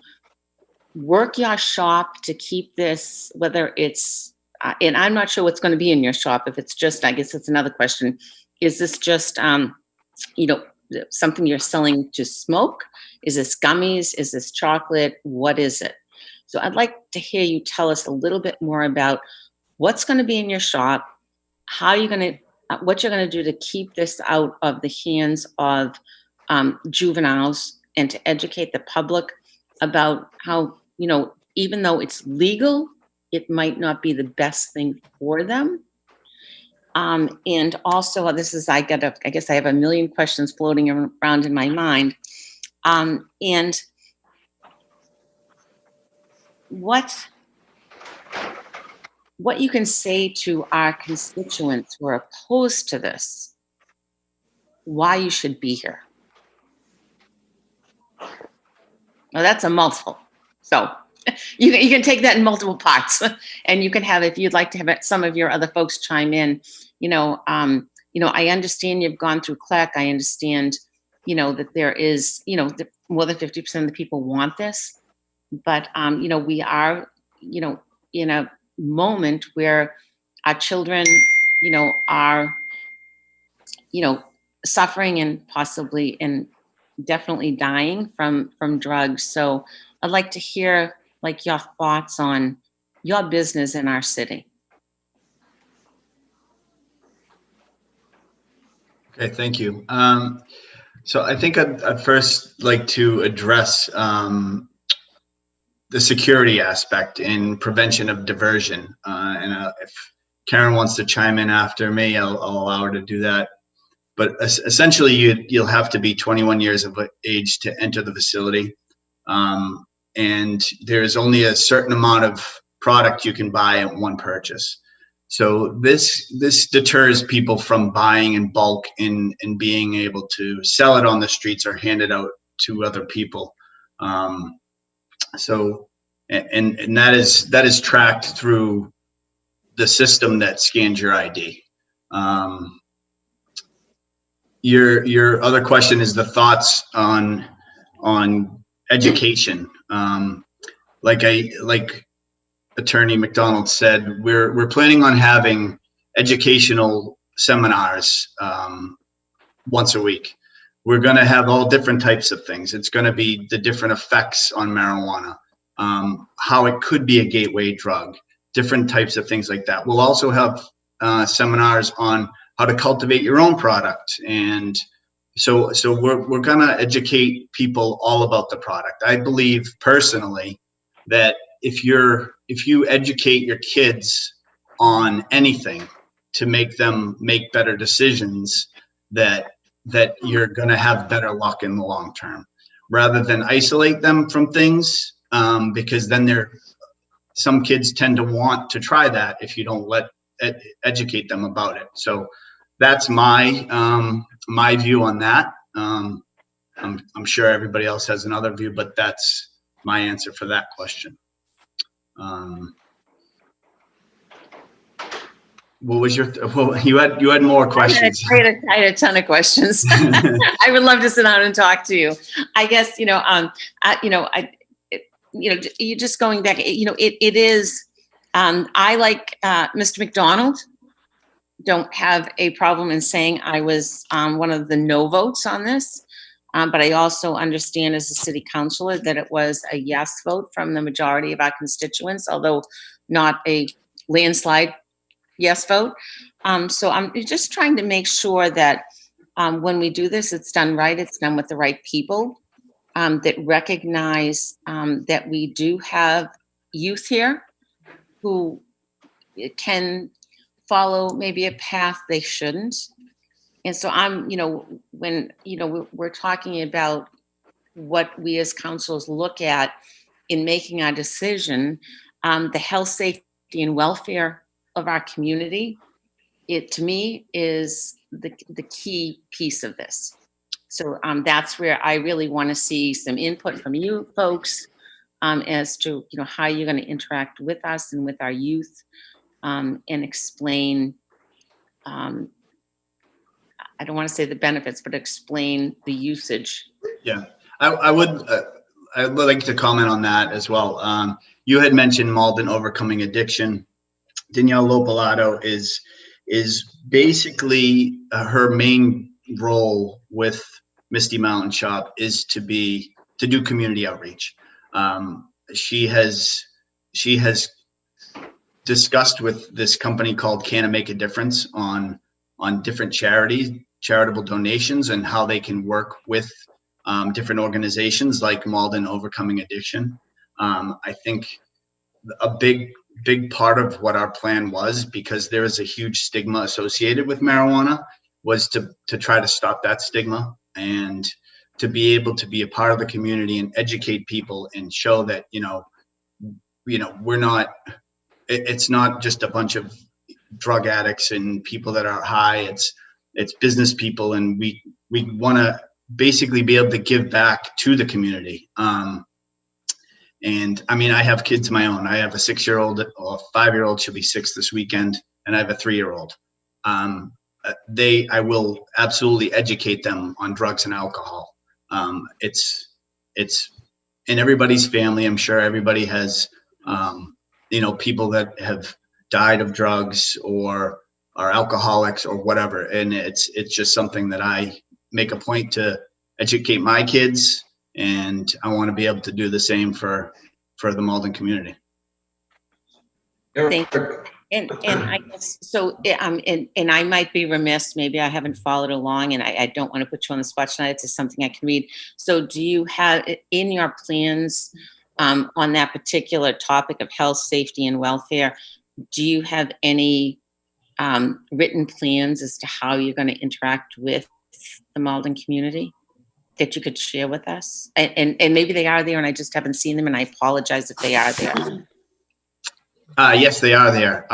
work your shop to keep this, whether it's, and I'm not sure what's going to be in your shop, if it's just, I guess it's another question, is this just, something you're selling to smoke? Is this gummies? Is this chocolate? What is it? So I'd like to hear you tell us a little bit more about what's going to be in your shop, how you're going to, what you're going to do to keep this out of the hands of juveniles, and to educate the public about how, even though it's legal, it might not be the best thing for them. And also, this is, I guess I have a million questions floating around in my mind. And what you can say to our constituents who are opposed to this, why you should be here. Now that's a mouthful. So you can take that in multiple parts, and you can have, if you'd like to have some of your other folks chime in, I understand you've gone through CLEC. I understand, that there is, more than 50% of the people want this, but, we are, in a moment where our children, are, suffering and possibly and definitely dying from drugs. So I'd like to hear your thoughts on your business in our city. Okay, thank you. So I think I'd first like to address the security aspect in prevention of diversion. And if Karen wants to chime in after me, I'll allow her to do that. But essentially, you'll have to be 21 years of age to enter the facility. And there's only a certain amount of product you can buy at one purchase. So this deters people from buying in bulk and being able to sell it on the streets or hand it out to other people. So that is tracked through the system that scans your ID. Your other question is the thoughts on education. Like Attorney McDonald said, we're planning on having educational seminars once a week. We're going to have all different types of things. It's going to be the different effects on marijuana, how it could be a gateway drug, different types of things like that. We'll also have seminars on how to cultivate your own product. And so we're going to educate people all about the product. I believe personally that if you educate your kids on anything to make them make better decisions, that you're going to have better luck in the long term, rather than isolate them from things, because then some kids tend to want to try that if you don't educate them about it. So that's my view on that. I'm sure everybody else has another view, but that's my answer for that question. What was you had more questions. I had a ton of questions. I would love to sit down and talk to you. I guess, you just going back, it is, I like Mr. McDonald, don't have a problem in saying I was one of the no votes on this. But I also understand as a city councilor that it was a yes vote from the majority of our constituents, although not a landslide yes vote. So I'm just trying to make sure that when we do this, it's done right, it's done with the right people, that recognize that we do have youth here who can follow maybe a path they shouldn't. And so I'm, when, we're talking about what we as councils look at in making our decision, the health, safety, and welfare of our community, it to me is the key piece of this. So that's where I really want to see some input from you folks as to, how you're going to interact with us and with our youth, and explain, I don't want to say the benefits, but explain the usage. Yeah, I would like to comment on that as well. You had mentioned Malden overcoming addiction. Danielle Lopalato is basically her main role with Misty Mountain Shop is to do community outreach. She has discussed with this company called Can It Make a Difference on different charitable donations and how they can work with different organizations like Malden Overcoming Addiction. I think a big part of what our plan was, because there is a huge stigma associated with marijuana, was to try to stop that stigma and to be able to be a part of the community and educate people and show that, we're not, it's not just a bunch of drug addicts and people that are high. It's business people, and we want to basically be able to give back to the community. And I mean, I have kids of my own. I have a 6-year-old or 5-year-old. She'll be 6 this weekend, and I have a 3-year-old. I will absolutely educate them on drugs and alcohol. It's in everybody's family. I'm sure everybody has, people that have died of drugs or are alcoholics or whatever. And it's just something that I make a point to educate my kids, and I want to be able to do the same for the Malden community. Thank you. And I guess, so, and I might be remiss, maybe I haven't followed along, and I don't want to put you on the spot tonight. It's just something I can read. So do you have in your plans on that particular topic of health, safety, and welfare, do you have any written plans as to how you're going to interact with the Malden community that you could share with us? And maybe they are there and I just haven't seen them, and I apologize if they are there. Yes, they are there.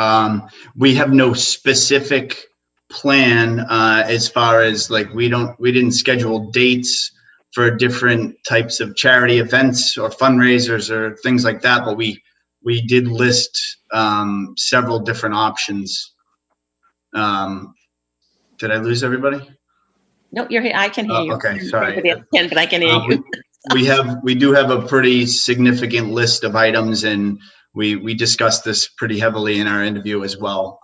We have no specific plan as far as like we didn't schedule dates for different types of charity events or fundraisers or things like that, but we did list several different options. Did I lose everybody? No, you're here. I can hear you. Okay, sorry. But I can hear you. We do have a pretty significant list of items, and we discussed this pretty heavily in our interview as well.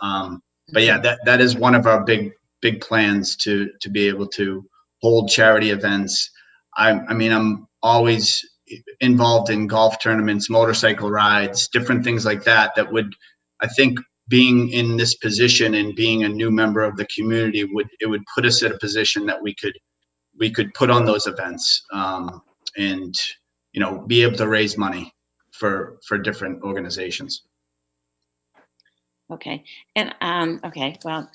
But yeah, that is one of our big plans to be able to hold charity events. I mean, I'm always involved in golf tournaments, motorcycle rides, different things like that would, I think, being in this position and being a new member of the community would put us at a position that we could put on those events, and be able to raise money for different organizations. Okay. And okay, well,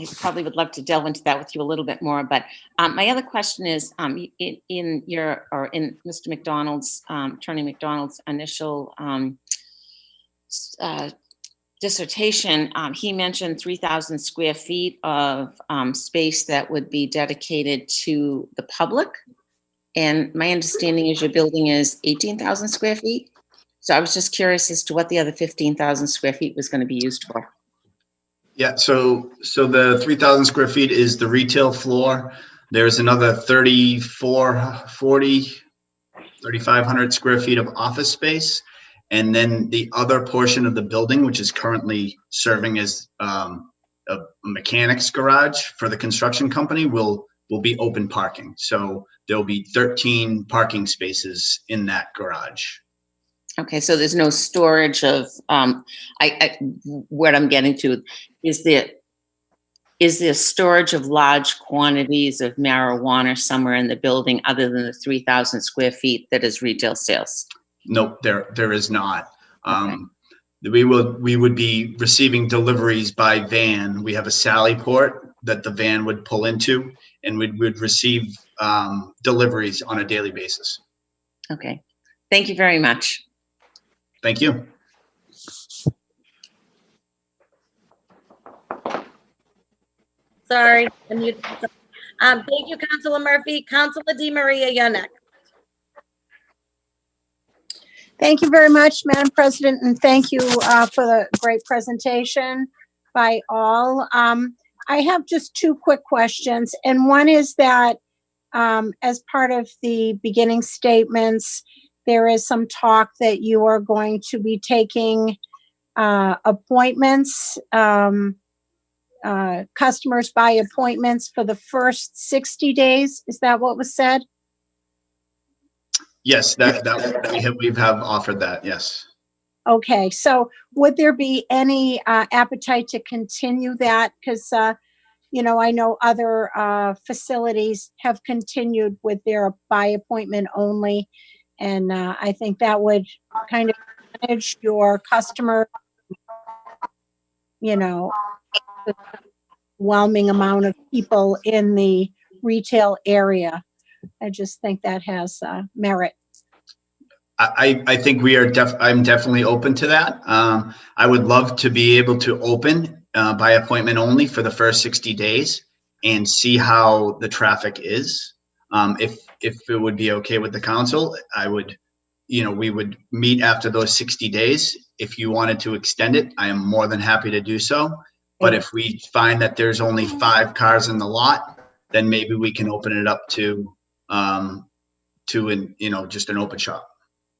I probably would love to delve into that with you a little bit more, but my other question is, in Mr. McDonald's, Attorney McDonald's initial dissertation, he mentioned 3,000 square feet of space that would be dedicated to the public. And my understanding is your building is 18,000 square feet. So I was just curious as to what the other 15,000 square feet was going to be used for. Yeah, so the 3,000 square feet is the retail floor. There's another 3,500 square feet of office space. And then the other portion of the building, which is currently serving as a mechanic's garage for the construction company will be open parking. So there'll be 13 parking spaces in that garage. Okay, so there's no storage of, what I'm getting to, is there storage of large quantities of marijuana somewhere in the building other than the 3,000 square feet that is retail sales? Nope, there is not. We would be receiving deliveries by van. We have a Sally port that the van would pull into, and we would receive deliveries on a daily basis. Okay, thank you very much. Thank you. Sorry. Thank you, Councilor Murphy. Councilor DiMaria, you're next. Thank you very much, Madam President, and thank you for the great presentation by all. I have just two quick questions, and one is that as part of the beginning statements, there is some talk that you are going to be taking appointments, customers by appointments for the first 60 days. Is that what was said? Yes, we have offered that. Yes. Okay, so would there be any appetite to continue that? Because, I know other facilities have continued with their by appointment only. And I think that would kind of manage your customer, the overwhelming amount of people in the retail area. I just think that has merit. I think I'm definitely open to that. I would love to be able to open by appointment only for the first 60 days and see how the traffic is. If it would be okay with the council, we would meet after those 60 days. If you wanted to extend it, I am more than happy to do so. But if we find that there's only 5 cars in the lot, then maybe we can open it up to just an open shop.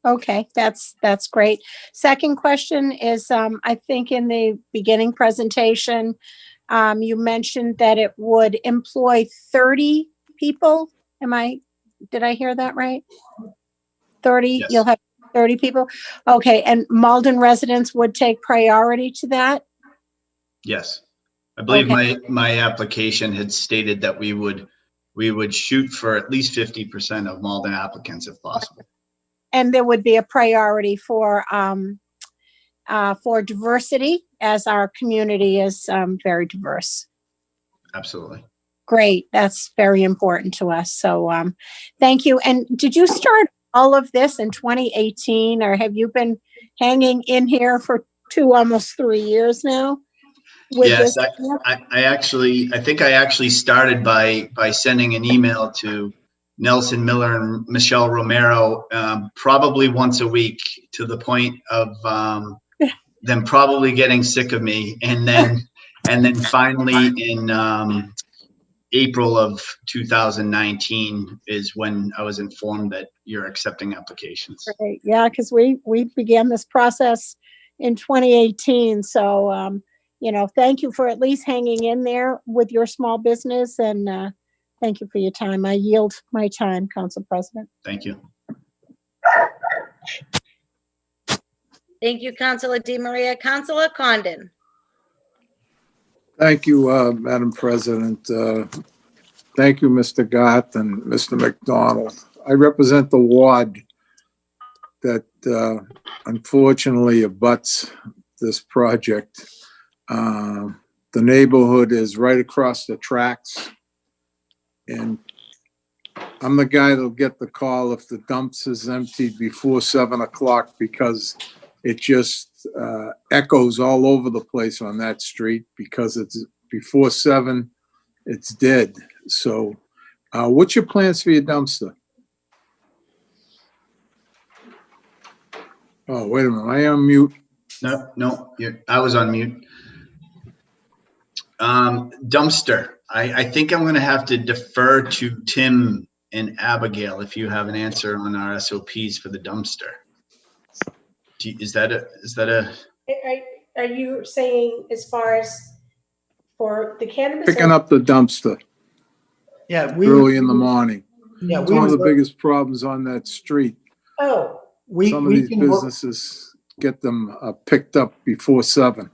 Okay, that's great. Second question is, I think in the beginning presentation, you mentioned that it would employ 30 people. Did I hear that right? 30, Yes. You'll have 30 people. Okay, and Malden residents would take priority to that? Yes. I believe Okay. my application had stated that we would shoot for at least 50% of Malden applicants if possible. And there would be a priority for diversity, as our community is very diverse. Absolutely. Great, that's very important to us. So thank you. And did you start all of this in 2018, or have you been hanging in here for almost 3 years now? Yes, I think I actually started by sending an email to Nelson Miller and Michelle Romero probably once a week, to the point of them probably getting sick of me, and then finally in April of 2019 is when I was informed that you're accepting applications. Right. Yeah, because we began this process in 2018. So thank you for at least hanging in there with your small business, and thank you for your time. I yield my time, Council President. Thank you. Thank you, Councilor DiMaria. Councilor Condon. Thank you, Madam President. Thank you, Mr. Garth and Mr. McDonald. I represent the ward that unfortunately abuts this project. The neighborhood is right across the tracks, and I'm the guy that'll get the call if the dumps is emptied before 7 o'clock, because it just echoes all over the place on that street, because it's before 7, it's dead. So what's your plans for your dumpster? Oh, wait a minute, I am mute. No, I was on mute. Dumpster. I think I'm going to have to defer to Tim and Abigail if you have an answer on our SOPs for the dumpster. Is that a? Are you saying as far as For the cannabis. Picking up the dumpster Yeah, early in the morning. Yeah, It's we one of the would- biggest problems on that street. Oh, Some of these can work- businesses get them picked up before 7.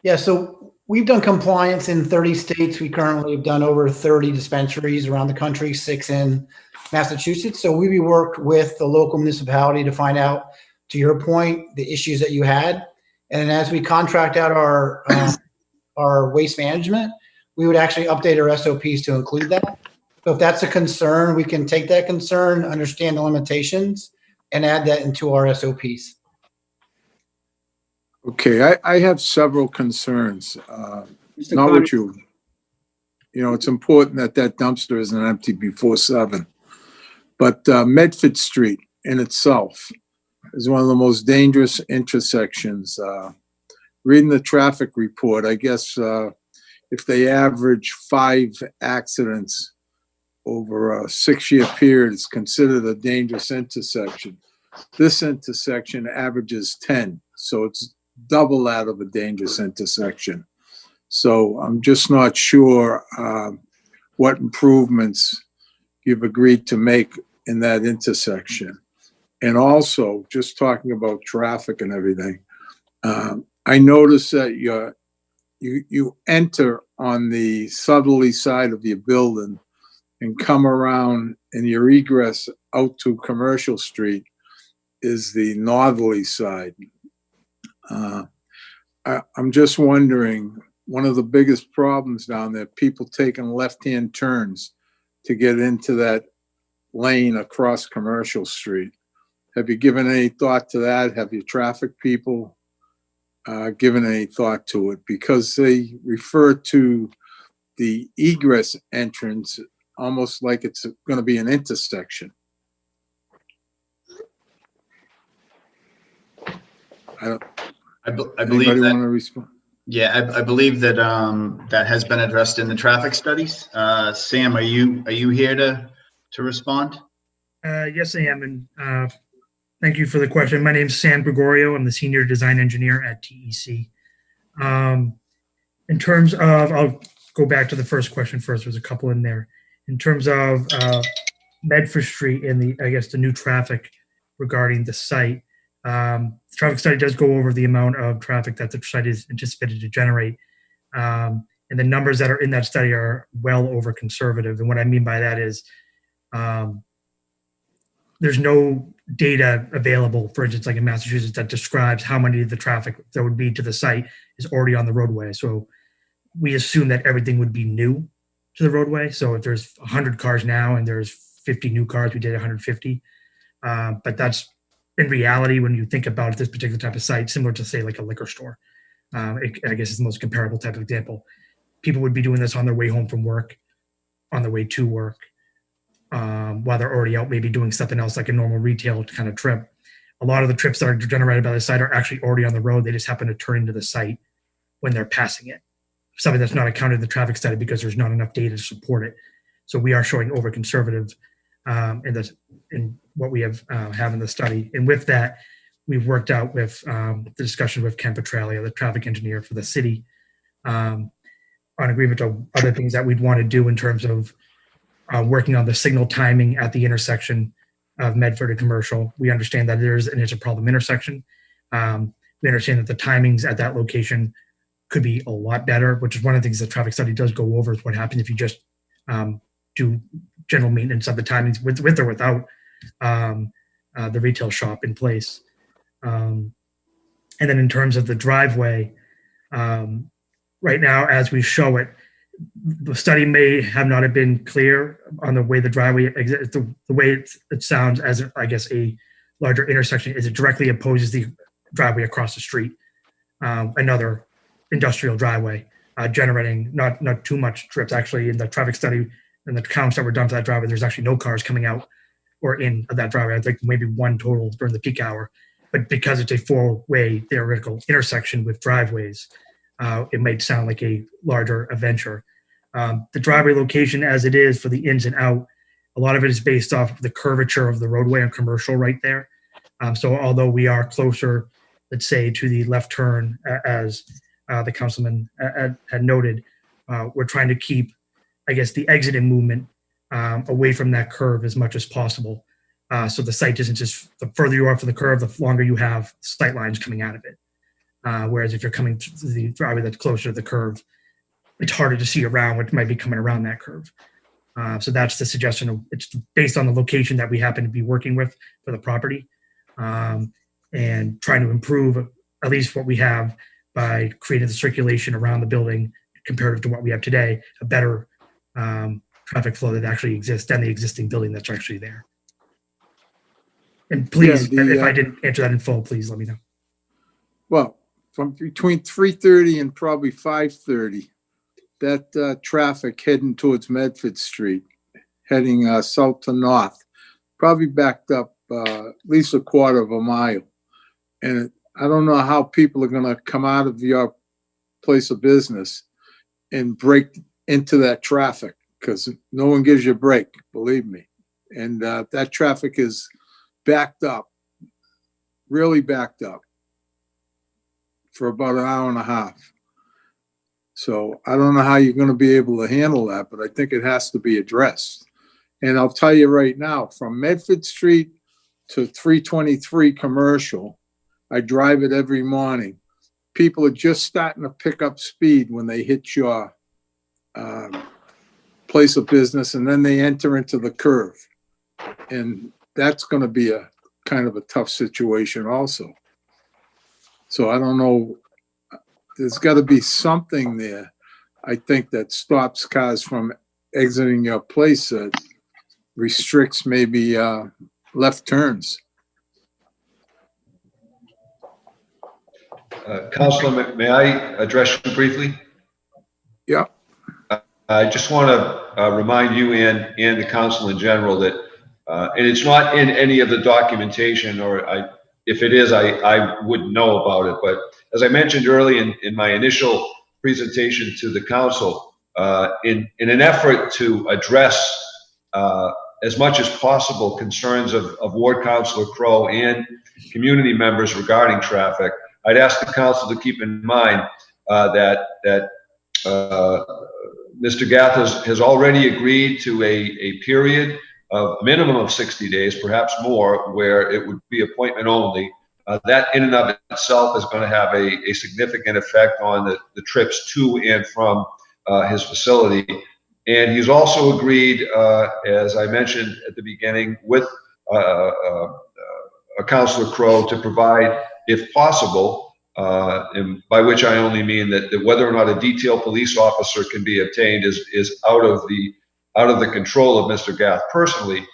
Yeah, so we've done compliance in 30 states. We currently have done over 30 dispensaries around the country, 6 in Massachusetts. So we worked with the local municipality to find out, to your point, the issues that you had. And as we contract out our waste management, we would actually update our SOPs to include that. So if that's a concern, we can take that concern, understand the limitations, and add that into our SOPs. Okay, I have several concerns. Mr. Not Conley, with you. You know, it's important that that dumpster isn't empty before 7. But Medford Street in itself is one of the most dangerous intersections. Reading the traffic report, I guess if they average 5 accidents over a 6-year period, it's considered a dangerous intersection. This intersection averages 10, so it's double that of a dangerous intersection. So I'm just not sure what improvements you've agreed to make in that intersection. And also, just talking about traffic and everything, I noticed that you enter on the southerly side of your building and come around, and your egress out to Commercial Street is the northerly side. I'm just wondering, one of the biggest problems down there, people taking left-hand turns to get into that lane across Commercial Street. Have you given any thought to that? Have your traffic people given any thought to it? Because they refer to the egress entrance almost like it's going to be an intersection. I believe Anybody that. want to respond? Yeah, I believe that that has been addressed in the traffic studies. Sam, are you here to respond? Yes, I am, and thank you for the question. My name is Sam Gregorio. I'm the senior design engineer at TEC. In terms of, I'll go back to the first question first. There's a couple in there. In terms of Medford Street and the new traffic regarding the site, the traffic study does go over the amount of traffic that the site is anticipated to generate. And the numbers that are in that study are well over conservative. And what I mean by that is there's no data available, for instance, like in Massachusetts, that describes how many of the traffic that would be to the site is already on the roadway. So we assume that everything would be new to the roadway. So if there's 100 cars now and there's 50 new cars, we did 150. But that's, in reality, when you think about this particular type of site, similar to, say, like a liquor store, I guess it's the most comparable type of example. People would be doing this on their way home from work, on their way to work, while they're already out maybe doing something else like a normal retail kind of trip. A lot of the trips that are generated by the site are actually already on the road. They just happen to turn into the site when they're passing it. Something that's not accounted in the traffic study because there's not enough data to support it. So we are showing over conservative in what we have in the study. And with that, we've worked out with the discussion with Ken Petralia, the traffic engineer for the city, on agreement of other things that we'd want to do in terms of working on the signal timing at the intersection of Medford and Commercial. We understand that it's a problem intersection. We understand that the timings at that location could be a lot better, which is one of the things the traffic study does go over, is what happens if you just do general maintenance of the timings with or without the retail shop in place. And then in terms of the driveway, right now, as we show it, the study may have not have been clear on the way the driveway exists. The way it sounds as, I guess, a larger intersection is it directly opposes the driveway across the street, another industrial driveway, generating not too much trips. Actually, in the traffic study and the counts that were done for that driveway, there's actually no cars coming out or in of that driveway. I think maybe one total during the peak hour. But because it's a 4-way theoretical intersection with driveways, it might sound like a larger adventure. The driveway location as it is for the ins and out, a lot of it is based off the curvature of the roadway on Commercial right there. So although we are closer, let's say, to the left turn, as the councilman had noted, we're trying to keep, I guess, the exit and movement away from that curve as much as possible. So the sight distance is, the further you are from the curve, the longer you have sight lines coming out of it. Whereas if you're coming to the driveway that's closer to the curve, it's harder to see around what might be coming around that curve. So that's the suggestion. It's based on the location that we happen to be working with for the property, and trying to improve at least what we have by creating the circulation around the building comparative to what we have today, a better traffic flow that actually exists than the existing building that's actually there. And please, if I didn't answer that in full, please let me know. Well, from between 3:30 and probably 5:30, that traffic heading towards Medford Street, heading south to north, probably backed up at least a quarter of a mile. And I don't know how people are going to come out of your place of business and break into that traffic, because no one gives you a break, believe me. And that traffic is backed up, really backed up for about an hour and a half. So I don't know how you're going to be able to handle that, but I think it has to be addressed. And I'll tell you right now, from Medford Street to 323 Commercial, I drive it every morning. People are just starting to pick up speed when they hit your place of business, and then they enter into the curve. And that's going to be a kind of a tough situation also. So I don't know. There's got to be something there, I think, that stops cars from exiting your place, that restricts maybe left turns. Councilor, may I address you briefly? Yeah. I just want to remind you and the council in general that, and it's not in any of the documentation, or if it is, I wouldn't know about it. But as I mentioned early in my initial presentation to the council, in an effort to address as much as possible concerns of Ward Councilor Crowe and community members regarding traffic, I'd ask the council to keep in mind that Mr. Gath has already agreed to a period of a minimum of 60 days, perhaps more, where it would be appointment only. That in and of itself is going to have a significant effect on the trips to and from his facility. And he's also agreed, as I mentioned at the beginning, with Councilor Crowe to provide, if possible, and by which I only mean that whether or not a detailed police officer can be obtained is out of the control of Mr. Gath personally,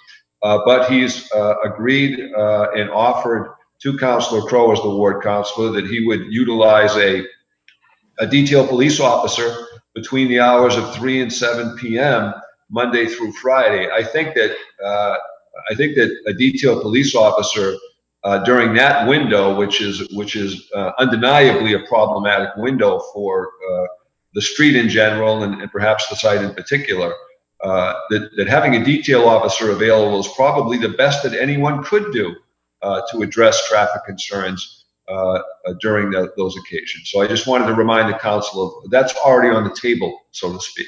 but he's agreed and offered to Councilor Crowe as the ward councilor that he would utilize a detailed police officer between the hours of 3 and 7 p.m. Monday through Friday. I think that a detailed police officer during that window, which is undeniably a problematic window for the street in general and perhaps the site in particular, that having a detail officer available is probably the best that anyone could do to address traffic concerns during those occasions. So I just wanted to remind the council of that's already on the table, so to speak.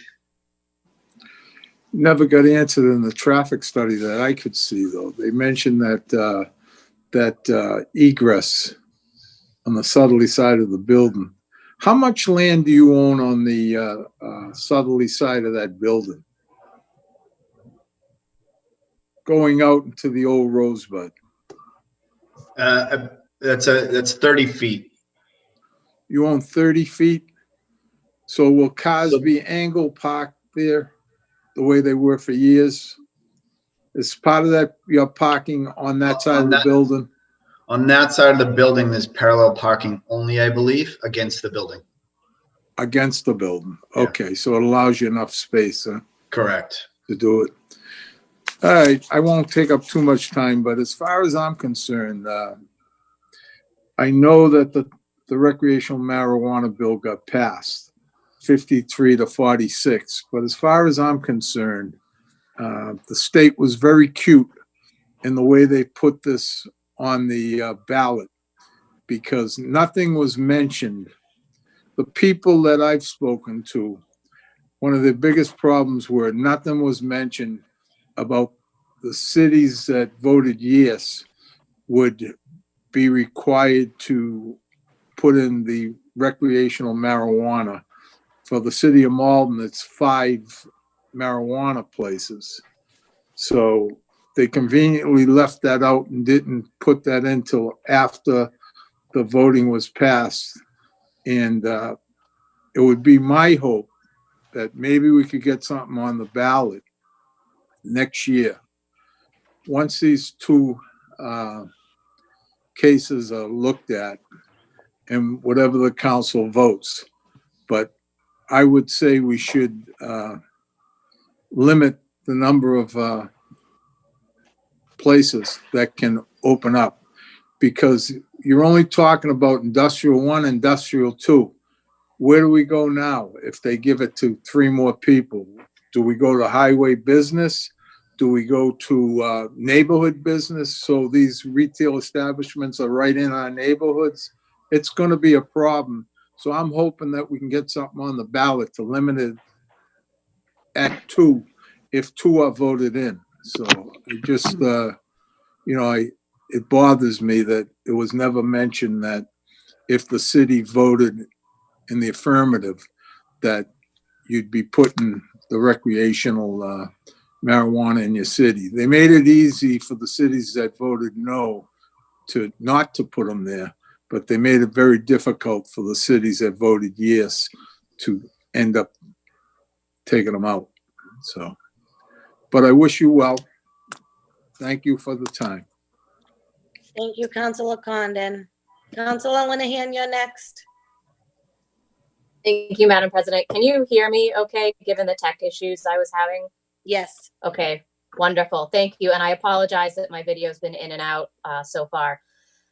Never got answered in the traffic study that I could see, though. They mentioned that egress on the southerly side of the building. How much land do you own on the southerly side of that building? Going out into the old Rosebud. That's 30 feet. You own 30 feet? So will cars be angle parked there the way they were for years? Is part of that your parking on that side of the building? On that side of the building, there's parallel parking only, I believe, against the building. Against the building. Yeah. Okay, so it allows you enough space, huh? Correct. To do it. All right, I won't take up too much time, but as far as I'm concerned, I know that the recreational marijuana bill got passed, 53 to 46. But as far as I'm concerned, the state was very cute in the way they put this on the ballot, because nothing was mentioned. The people that I've spoken to one of the biggest problems were nothing was mentioned about the cities that voted yes would be required to put in the recreational marijuana. For the city of Malden, it's 5 marijuana places. So they conveniently left that out and didn't put that in till after the voting was passed. And it would be my hope that maybe we could get something on the ballot next year. Once these 2 cases are looked at and whatever the council votes. But I would say we should limit the number of places that can open up, because you're only talking about industrial 1, industrial 2. Where do we go now if they give it to 3 more people? Do we go to highway business? Do we go to neighborhood business? So these retail establishments are right in our neighborhoods. It's going to be a problem. So I'm hoping that we can get something on the ballot to limit it at 2, if 2 are voted in. So it just, it bothers me that it was never mentioned that if the city voted in the affirmative, that you'd be putting the recreational marijuana in your city. They made it easy for the cities that voted no to not to put them there, but they made it very difficult for the cities that voted yes to end up taking them out. So, but I wish you well. Thank you for the time. Thank you, Councilor Condon. Councilor Linehan, you're next. Thank you, Madam President. Can you hear me okay, given the tech issues I was having? Yes. Okay, wonderful. Thank you. And I apologize that my video's been in and out so far.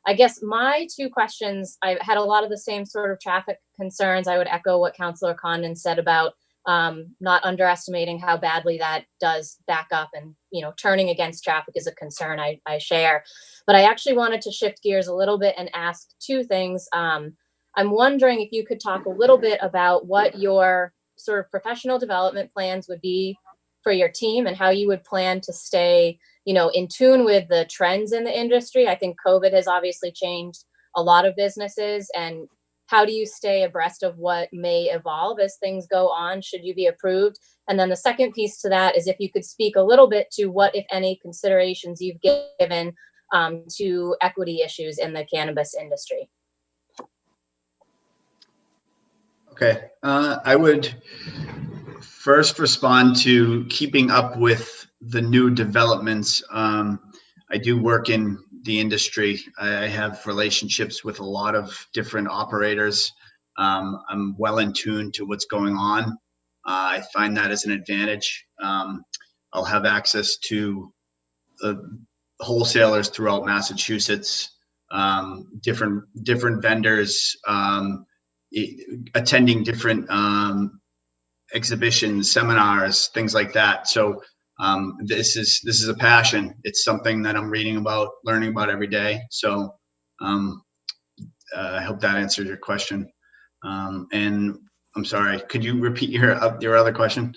I guess my 2 questions, I've had a lot of the same sort of traffic concerns. I would echo what Councilor Condon said about not underestimating how badly that does back up, and, turning against traffic is a concern I share. But I actually wanted to shift gears a little bit and ask 2 things. I'm wondering if you could talk a little bit about what your sort of professional development plans would be for your team, and how you would plan to stay, in tune with the trends in the industry. I think COVID has obviously changed a lot of businesses, and how do you stay abreast of what may evolve as things go on, should you be approved? And then the second piece to that is if you could speak a little bit to what, if any, considerations you've given to equity issues in the cannabis industry. Okay, I would first respond to keeping up with the new developments. I do work in the industry. I have relationships with a lot of different operators. I'm well in tune to what's going on. I find that as an advantage. I'll have access to wholesalers throughout Massachusetts, different vendors, attending different exhibitions, seminars, things like that. So this is a passion. It's something that I'm reading about, learning about every day. So I hope that answers your question. And I'm sorry, could you repeat your other question?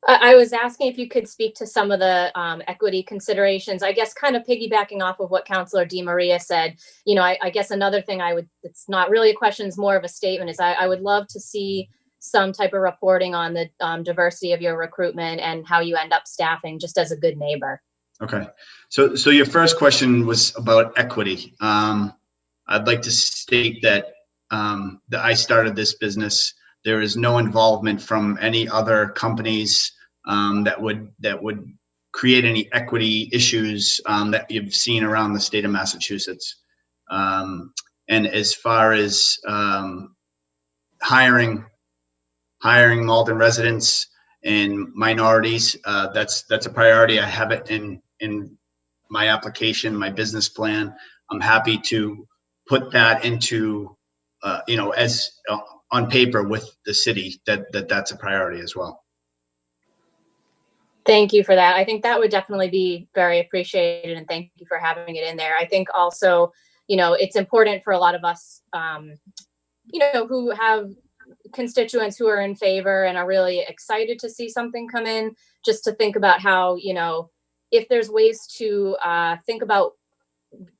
I was asking if you could speak to some of the equity considerations. I guess kind of piggybacking off of what Councilor Di Maria said, I guess another thing it's not really a question, it's more of a statement, is I would love to see some type of reporting on the diversity of your recruitment and how you end up staffing, just as a good neighbor. Okay. So your first question was about equity. I'd like to state that I started this business. There is no involvement from any other companies that would create any equity issues that you've seen around the state of Massachusetts. And as far as hiring Malden residents and minorities, that's a priority. I have it in my application, my business plan. I'm happy to put that into as on paper with the city, that's a priority as well. Thank you for that. I think that would definitely be very appreciated, and thank you for having it in there. I think also, it's important for a lot of us, who have constituents who are in favor and are really excited to see something come in, just to think about how, you know, if there's ways to think about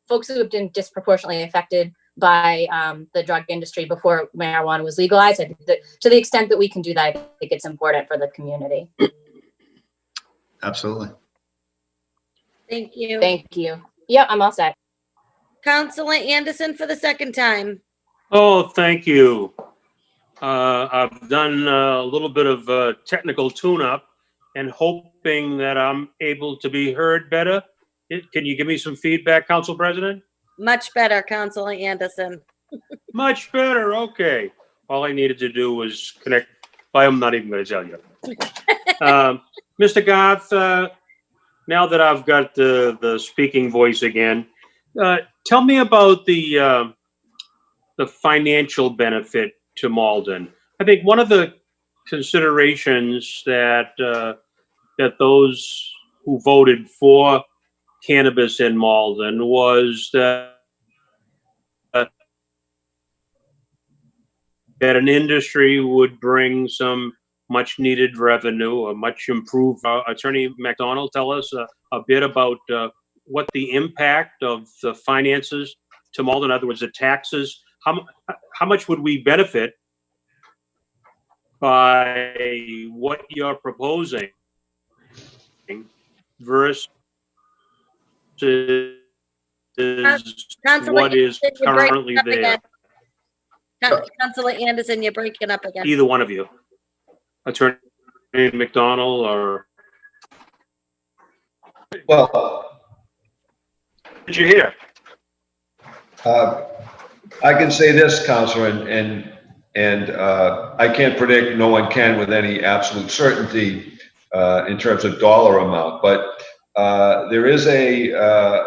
folks who have been disproportionately affected by the drug industry before marijuana was legalized. I think that to the extent that we can do that, I think it's important for the community. Absolutely. Thank you. Thank you. Yep, I'm all set. Councilor Anderson for the second time. Oh, thank you. I've done a little bit of technical tune-up and hoping that I'm able to be heard better. Can you give me some feedback, Council President? Much better, Councilor Anderson. Much better, okay. All I needed to do was connect. I'm not even going to tell you. Mr. Garth, now that I've got the speaking voice again, tell me about the financial benefit to Malden. I think one of the considerations that that those who voted for cannabis in Malden was that an industry would bring some much needed revenue, a much improved. Attorney McDonald, tell us a bit about what the impact of the finances to Malden, in other words, the taxes, how much would we benefit by what you're proposing versus what is currently there? Councilor Anderson, you're breaking up again. Either one of you, Attorney McDonald or. Well, Did you hear? I can say this, Counselor, and I can't predict, no one can with any absolute certainty in terms of dollar amount, but there is the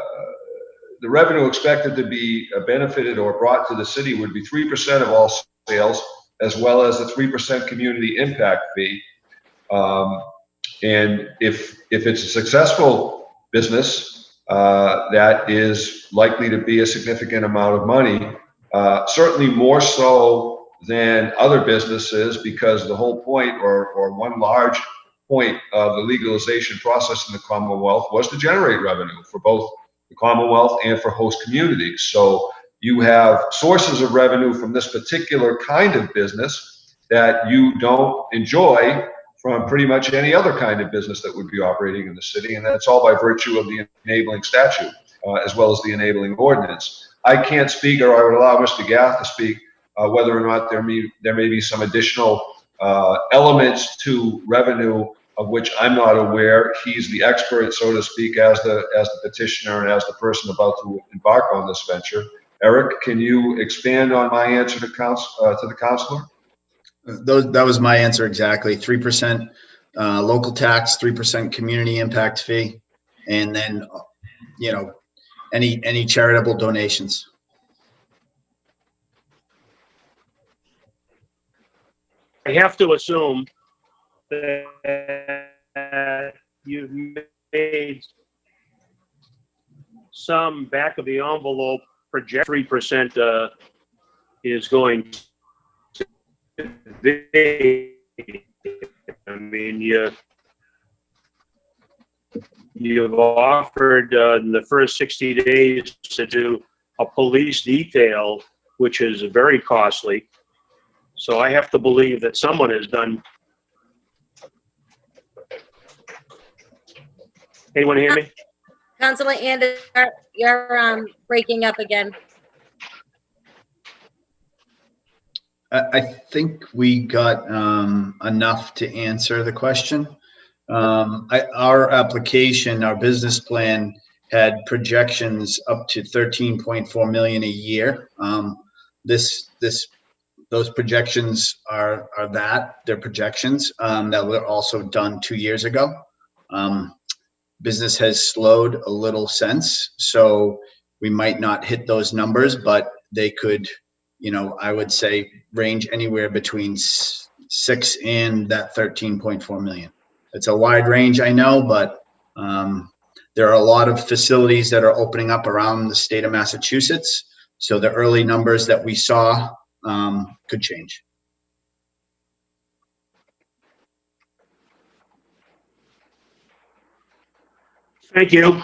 revenue expected to be benefited or brought to the city would be 3% of all sales, as well as a 3% community impact fee. And if it's a successful business, that is likely to be a significant amount of money, certainly more so than other businesses, because the whole point or one large point of the legalization process in the Commonwealth was to generate revenue for both the Commonwealth and for host communities. So you have sources of revenue from this particular kind of business that you don't enjoy from pretty much any other kind of business that would be operating in the city, and that's all by virtue of the enabling statute as well as the enabling ordinance. I can't speak, or I would allow Mr. Gath to speak, whether or not there may be some additional elements to revenue of which I'm not aware. He's the expert, so to speak, as the petitioner and as the person about to embark on this venture. Eric, can you expand on my answer to the counselor? That was my answer exactly. 3% local tax, 3% community impact fee, and then any charitable donations. I have to assume that you've made some back of the envelope project. 3% is going to be. I mean, you've offered in the first 60 days to do a police detail, which is very costly. So I have to believe that someone has done. Anyone hear me? Councilor Anderson, you're breaking up again. I think we got enough to answer the question. Our application, our business plan had projections up to 13.4 million a year. Those projections are they're projections that were also done 2 years ago. Business has slowed a little since, so we might not hit those numbers, but they could, I would say range anywhere between 6 and that 13.4 million. It's a wide range, I know, but there are a lot of facilities that are opening up around the state of Massachusetts. So the early numbers that we saw could change. Thank you.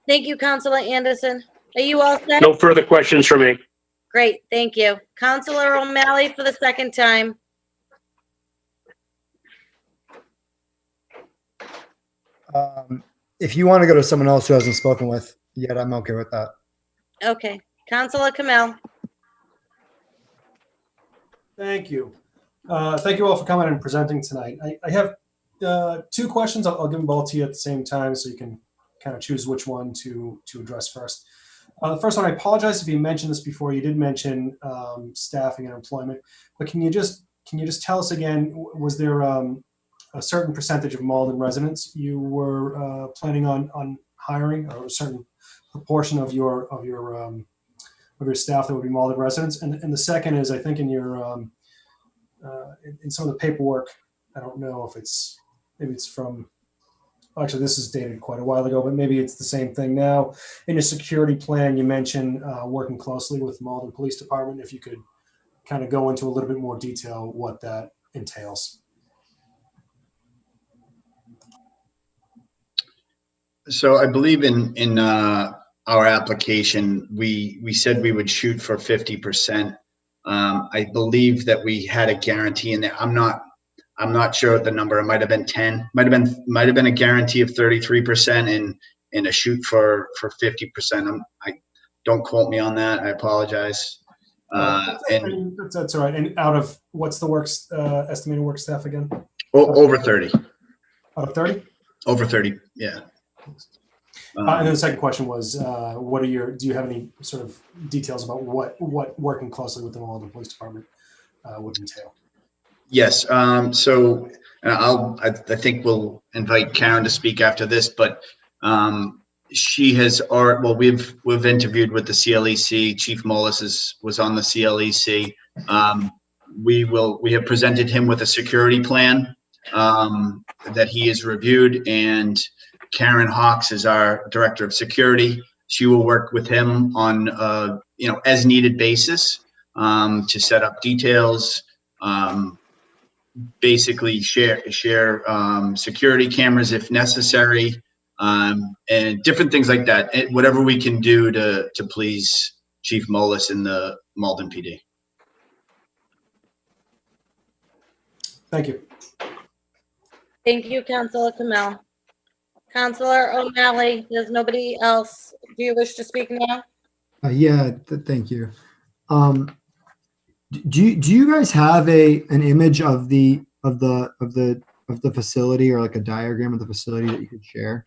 Thank you, Counselor Anderson. Are you all set? No further questions from me. Great, thank you. Counselor O'Malley for the second time. If you want to go to someone else who hasn't spoken with yet, I'm okay with that. Okay, Counselor Kamel. Thank you. Thank you all for coming and presenting tonight. I have two questions. I'll give them both to you at the same time so you can kind of choose which one to address first. The first one, I apologize if you mentioned this before. You did mention staffing and employment, but can you just tell us again, was there a certain percentage of Malden residents you were planning on hiring, or a certain proportion of your staff that would be Malden residents? And the second is, I think in your in some of the paperwork, I don't know if maybe it's from, actually this is dated quite a while ago, but maybe it's the same thing now. In your security plan, you mentioned working closely with the Malden Police Department. If you could kind of go into a little bit more detail what that entails. So I believe in our application, we said we would shoot for 50%. I believe that we had a guarantee in there. I'm not sure what the number. It might have been 10. Might have been a guarantee of 33% and a shoot for 50%. I don't quote me on that. I apologize. And that's all right. And out of what's the estimated work staff again? Over 30. Out of 30? Over 30. Yeah. And then the second question was, do you have any sort of details about what working closely with the Malden Police Department would entail? Yes. So I think we'll invite Karen to speak after this, but she has, we've interviewed with the CLEC. Chief Mullis was on the CLEC. We have presented him with a security plan that he has reviewed, and Karen Hawks is our director of security. She will work with him on as needed basis to set up details, basically share security cameras if necessary, and different things like that. Whatever we can do to please Chief Mullis in the Malden PD. Thank you. Thank you, Counselor Kamel. Counselor O'Malley, there's nobody else. Do you wish to speak now? Thank you. Do you guys have an image of the facility, or like a diagram of the facility that you could share?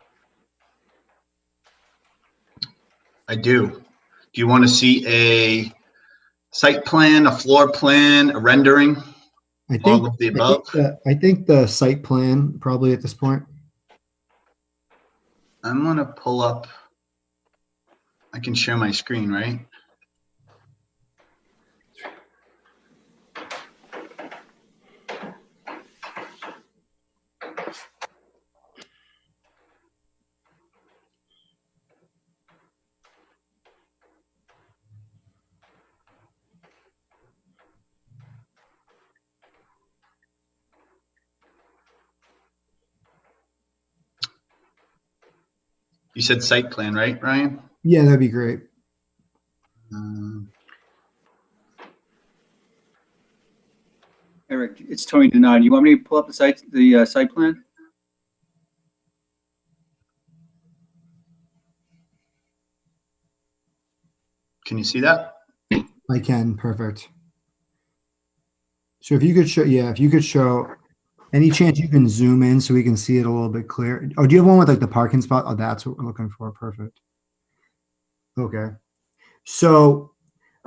I do. Do you want to see a site plan, a floor plan, a rendering? All of the above? I think the site plan probably at this point. I'm going to pull up. I can share my screen, right? You said site plan, right, Ryan? Yeah, that'd be great. Eric, it's Tony Denard. You want me to pull up the site plan? Can you see that? I can. Perfect. So if you could show, any chance you can zoom in so we can see it a little bit clear? Oh, do you have one with like the parking spot? Oh, that's what we're looking for. Perfect. Okay. So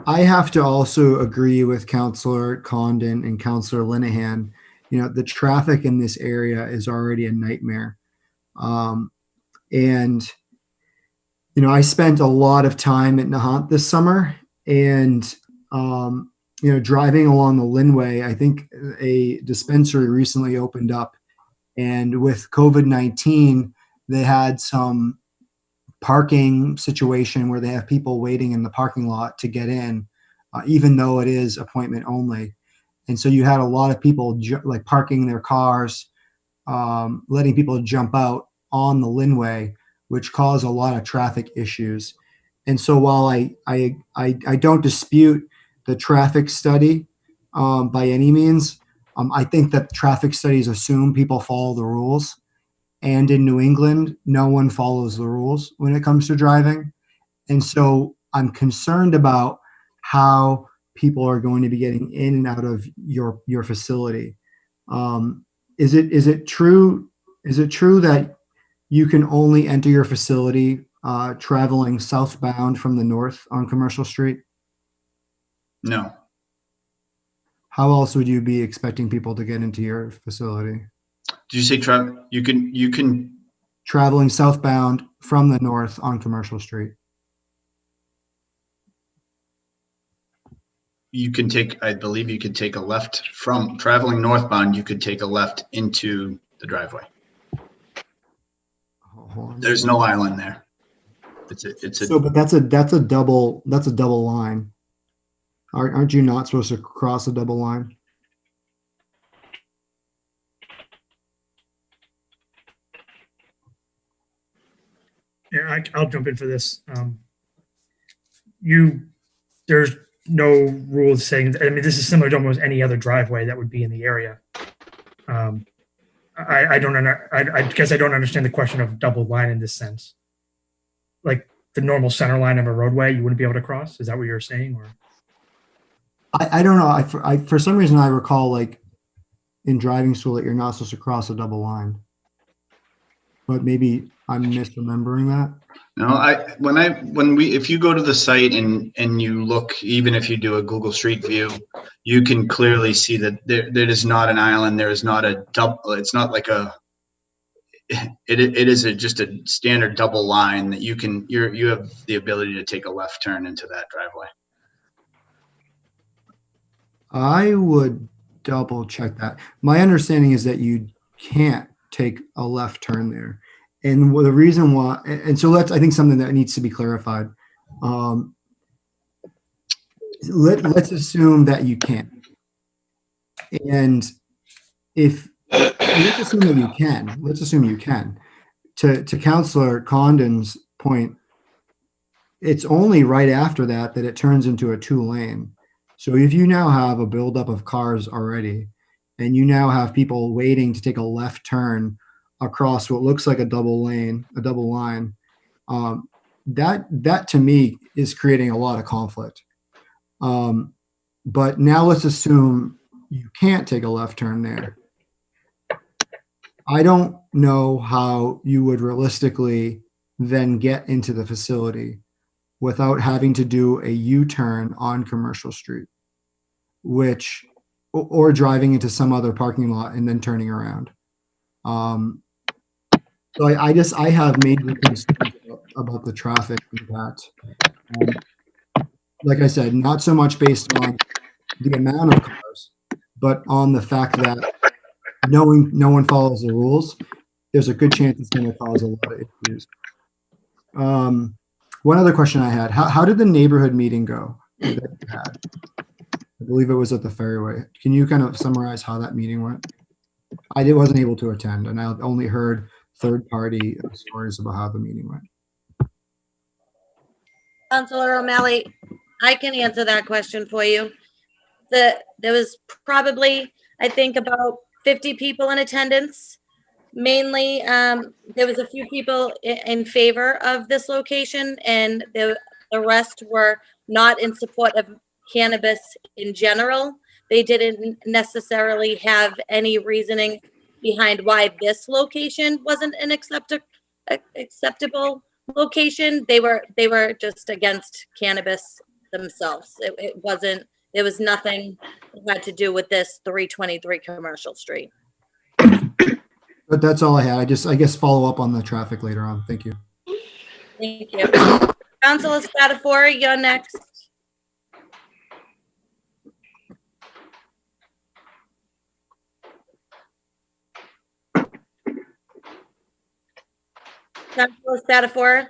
I have to also agree with Councilor Condon and Councilor Linehan. The traffic in this area is already a nightmare. And I spent a lot of time at Nahant this summer, and driving along the Linway, I think a dispensary recently opened up, and with COVID-19, they had some parking situation where they have people waiting in the parking lot to get in, even though it is appointment only. And so you had a lot of people like parking their cars letting people jump out on the Linway, which cause a lot of traffic issues. And so while I don't dispute the traffic study by any means, I think that traffic studies assume people follow the rules. And in New England, no one follows the rules when it comes to driving. And so I'm concerned about how people are going to be getting in and out of your facility. Is it true that you can only enter your facility traveling southbound from the north on Commercial Street? No. How else would you be expecting people to get into your facility? Did you say you can Traveling southbound from the north on Commercial Street. I believe you could take a left from traveling northbound. You could take a left into the driveway. There's no island there. But that's a double line. Aren't you not supposed to cross a double line? Yeah, I'll jump in for this. There's no rules saying. I mean, this is similar to almost any other driveway that would be in the area. I guess I don't understand the question of double line in this sense. Like the normal center line of a roadway, you wouldn't be able to cross. Is that what you're saying? Or I don't know. I for some reason I recall like in driving school that you're not supposed to cross a double line. But maybe I'm misremembering that. No, if you go to the site and you look, even if you do a Google Street View, you can clearly see that there is not an island. There is not a double. It's not like it is just a standard double line that you have the ability to take a left turn into that driveway. I would double check that. My understanding is that you can't take a left turn there. And the reason why, and so I think something that needs to be clarified. Let's assume that you can. And let's assume that you can. To Councilor Condon's point, it's only right after that it turns into a 2-lane. So if you now have a buildup of cars already, and you now have people waiting to take a left turn across what looks like a double line, that to me is creating a lot of conflict. But now let's assume you can't take a left turn there. I don't know how you would realistically then get into the facility without having to do a U-turn on Commercial Street, or driving into some other parking lot and then turning around. So I have major concerns about the traffic impact. Like I said, not so much based on the amount of cars, but on the fact that knowing no one follows the rules, there's a good chance it's going to cause a lot of issues. One other question I had, how did the neighborhood meeting go that you had? I believe it was at the Ferryway. Can you kind of summarize how that meeting went? I wasn't able to attend, and I only heard third-party stories about how the meeting went. Councilor O'Malley, I can answer that question for you. There was probably, I think, about 50 people in attendance. Mainly, there was a few people in favor of this location, and the rest were not in support of cannabis in general. They didn't necessarily have any reasoning behind why this location wasn't an acceptable location. They were just against cannabis themselves. There was nothing that had to do with this 323 Commercial Street. But that's all I had. I guess follow up on the traffic later on. Thank you. Thank you. Councilor Spatafora, you're next. Councilor Spatafora.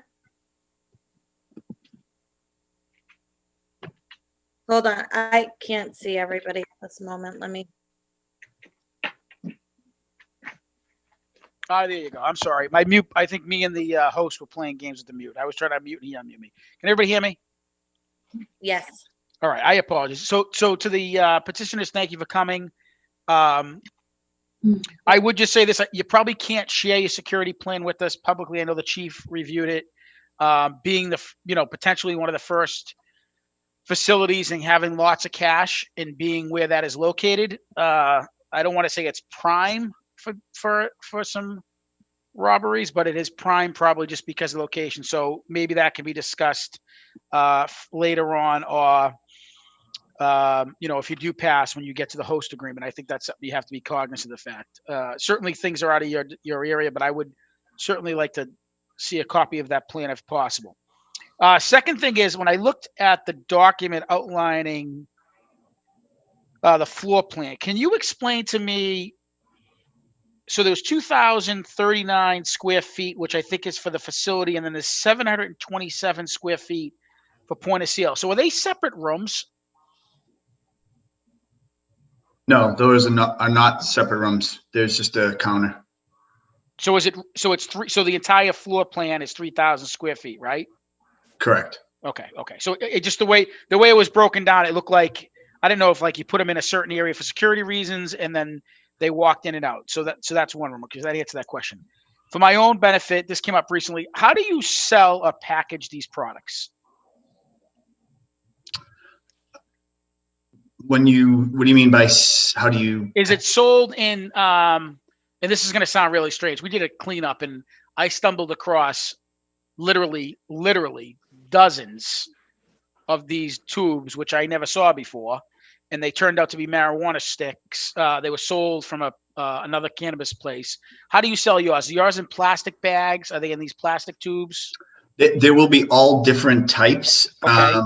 Hold on, I can't see everybody at this moment. Let me. There you go. I'm sorry. My mute, I think me and the host were playing games with the mute. I was trying to mute and he unmuted me. Can everybody hear me? Yes. All right. I apologize. So to the petitioners, thank you for coming. I would just say this, you probably can't share your security plan with us publicly. I know the chief reviewed it. Being potentially one of the first facilities and having lots of cash and being where that is located. I don't want to say it's prime for some robberies, but it is prime probably just because of location. So maybe that can be discussed later on, or if you do pass when you get to the host agreement. I think that's something you have to be cognizant of the fact. Certainly things are out of your area, but I would certainly like to see a copy of that plan if possible. Second thing is, when I looked at the document outlining the floor plan, can you explain to me, so there's 2,039 square feet, which I think is for the facility, and then there's 727 square feet for point of sale. So are they separate rooms? No, those are not separate rooms. There's just a counter. So it's three, so the entire floor plan is 3,000 square feet, right? Correct. Okay. So it just the way it was broken down, it looked like, I didn't know if like you put them in a certain area for security reasons and then they walked in and out. So that's one room, because that answered that question. For my own benefit, this came up recently. How do you sell or package these products? What do you mean by how do you? Is it sold in? And this is going to sound really strange. We did a cleanup and I stumbled across literally dozens of these tubes, which I never saw before. And they turned out to be marijuana sticks. They were sold from another cannabis place. How do you sell yours? Are yours in plastic bags? Are they in these plastic tubes? There will be all different types, Okay.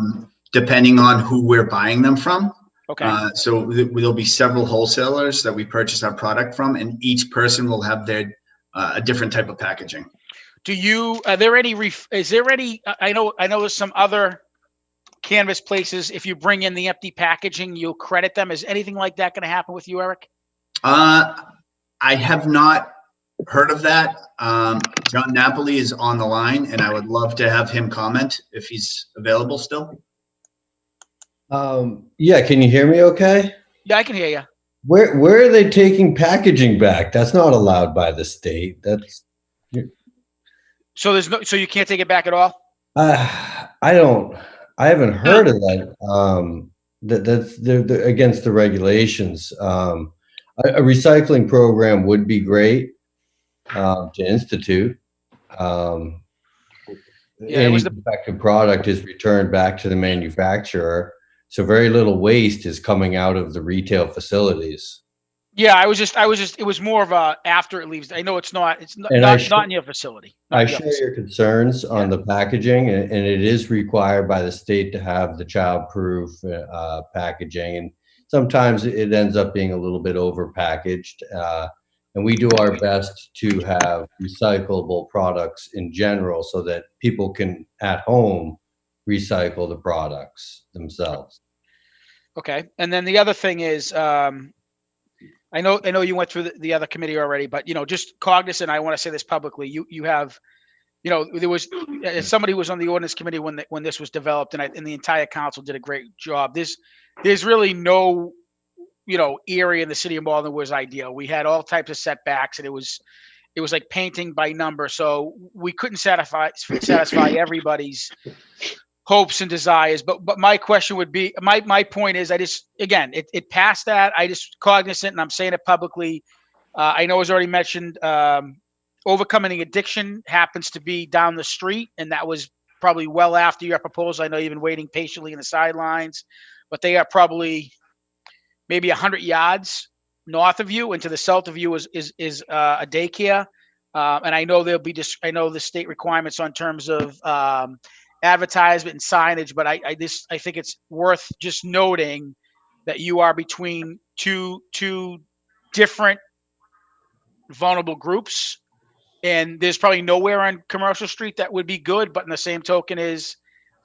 Depending on who we're buying them from. Okay. So there'll be several wholesalers that we purchase our product from, and each person will have their a different type of packaging. Are there any? Is there any? I know there's some other cannabis places. If you bring in the empty packaging, you'll credit them. Is anything like that going to happen with you, Eric? I have not heard of that. John Napoli is on the line, and I would love to have him comment if he's available still. Yeah, can you hear me okay? Yeah, I can hear you. Where are they taking packaging back? That's not allowed by the state. So so you can't take it back at all? I haven't heard of that. They're against the regulations. A recycling program would be great to institute. Any defective product is returned back to the manufacturer. So very little waste is coming out of the retail facilities. Yeah, it was more of a after it leaves. I know it's not not in your facility. I share your concerns on the packaging, and it is required by the state to have the child-proof packaging. And sometimes it ends up being a little bit over-packaged. And we do our best to have recyclable products in general so that people can, at home, recycle the products themselves. Okay. And then the other thing is, I know you went through the other committee already, but just cognizant, I want to say this publicly. You have, there was somebody who was on the ordinance committee when this was developed, and the entire council did a great job. There's really no, area in the city of Malden was ideal. We had all types of setbacks, and it was like painting by number. So we couldn't satisfy everybody's hopes and desires. But my question would be, my point is, it passed that. I just cognizant, and I'm saying it publicly. I know it was already mentioned, overcoming addiction happens to be down the street, and that was probably well after your proposal. I know you've been waiting patiently in the sidelines, but they are probably maybe 100 yards north of you, and to the south of you is a daycare. And I know I know the state requirements on terms of advertisement and signage, but I think it's worth just noting that you are between two different vulnerable groups, and there's probably nowhere on Commercial Street that would be good. But in the same token is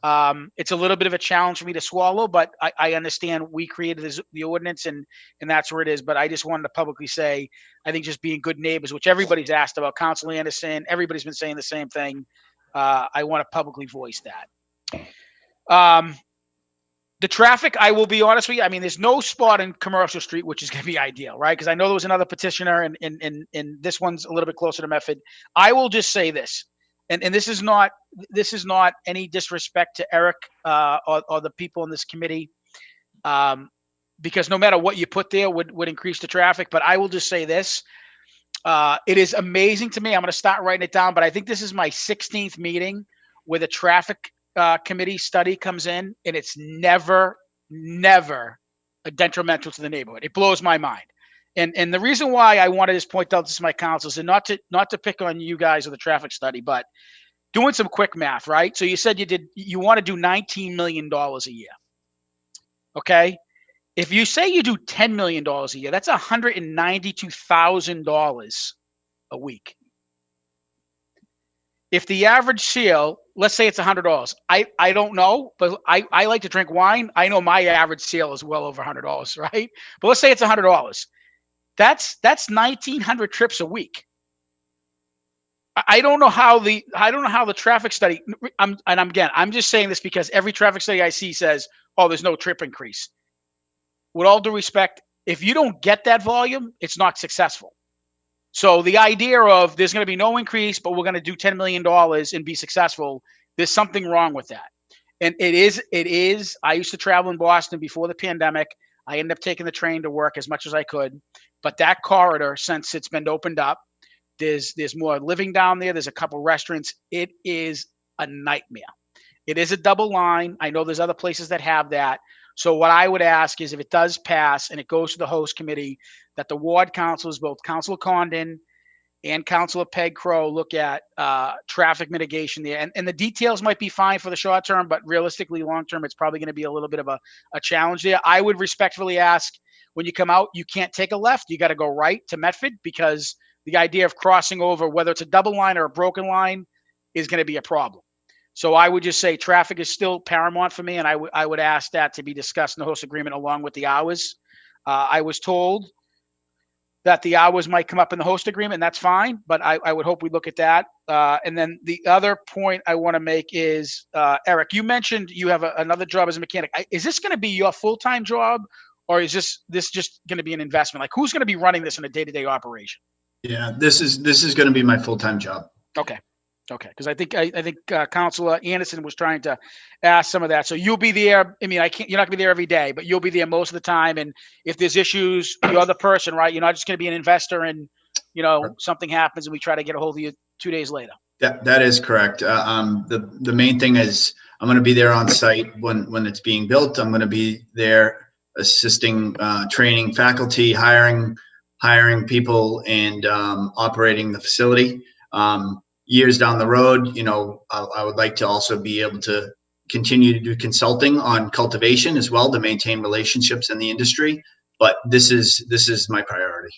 It's a little bit of a challenge for me to swallow, but I understand we created the ordinance and that's where it is. But I just wanted to publicly say, I think just being good neighbors, which everybody's asked about, Council Anderson, everybody's been saying the same thing. I want to publicly voice that. The traffic, I will be honest with you. I mean, there's no spot in Commercial Street, which is going to be ideal, right? Because I know there was another petitioner and this one's a little bit closer to Medford. I will just say this. And this is not any disrespect to Eric or the people in this committee, because no matter what you put there would increase the traffic. But I will just say this: it is amazing to me. I'm going to start writing it down, but I think this is my 16th meeting where the traffic committee study comes in, and it's never a detrimental to the neighborhood. It blows my mind. And the reason why I wanted to just point out this to my councils, and not to pick on you guys or the traffic study, but doing some quick math, right? So you said you want to do $19 million a year. Okay. If you say you do $10 million a year, that's $192,000 a week. If the average sale, let's say it's $100. I don't know, but I like to drink wine. I know my average sale is well over $100, right? But let's say it's $100. That's 1,900 trips a week. I don't know how the traffic study. I'm just saying this because every traffic study I see says, "Oh, there's no trip increase." With all due respect, if you don't get that volume, it's not successful. So the idea of there's going to be no increase, but we're going to do $10 million and be successful, there's something wrong with that. And it is. I used to travel in Boston before the pandemic. I ended up taking the train to work as much as I could. But that corridor, since it's been opened up, there's more living down there. There's a couple restaurants. It is a nightmare. It is a double line. I know there's other places that have that. So what I would ask is if it does pass and it goes to the host committee, that the ward councils, both Councilor Condon and Councilor Peg Crow, look at traffic mitigation there. And the details might be fine for the short term, but realistically, long term, it's probably going to be a little bit of a challenge there. I would respectfully ask, when you come out, you can't take a left. You got to go right to Medford, because the idea of crossing over, whether it's a double line or a broken line, is going to be a problem. So I would just say traffic is still paramount for me, and I would ask that to be discussed in the host agreement along with the hours. I was told that the hours might come up in the host agreement, and that's fine, but I would hope we look at that. And then the other point I want to make is, Eric, you mentioned you have another job as a mechanic. Is this going to be your full-time job, or is this just going to be an investment? Like, who's going to be running this in a day-to-day operation? Yeah, this is going to be my full-time job. Okay. Because I think Councilor Anderson was trying to ask some of that. So you'll be there. I mean, you're not gonna be there every day, but you'll be there most of the time. And if there's issues, you're the person, right? You're not just gonna be an investor and, something happens and we try to get a hold of you 2 days later. That is correct. The main thing is I'm going to be there on site when it's being built. I'm going to be there assisting, training faculty, hiring people, and operating the facility. Years down the road, I would like to also be able to continue to do consulting on cultivation as well to maintain relationships in the industry. But this is my priority.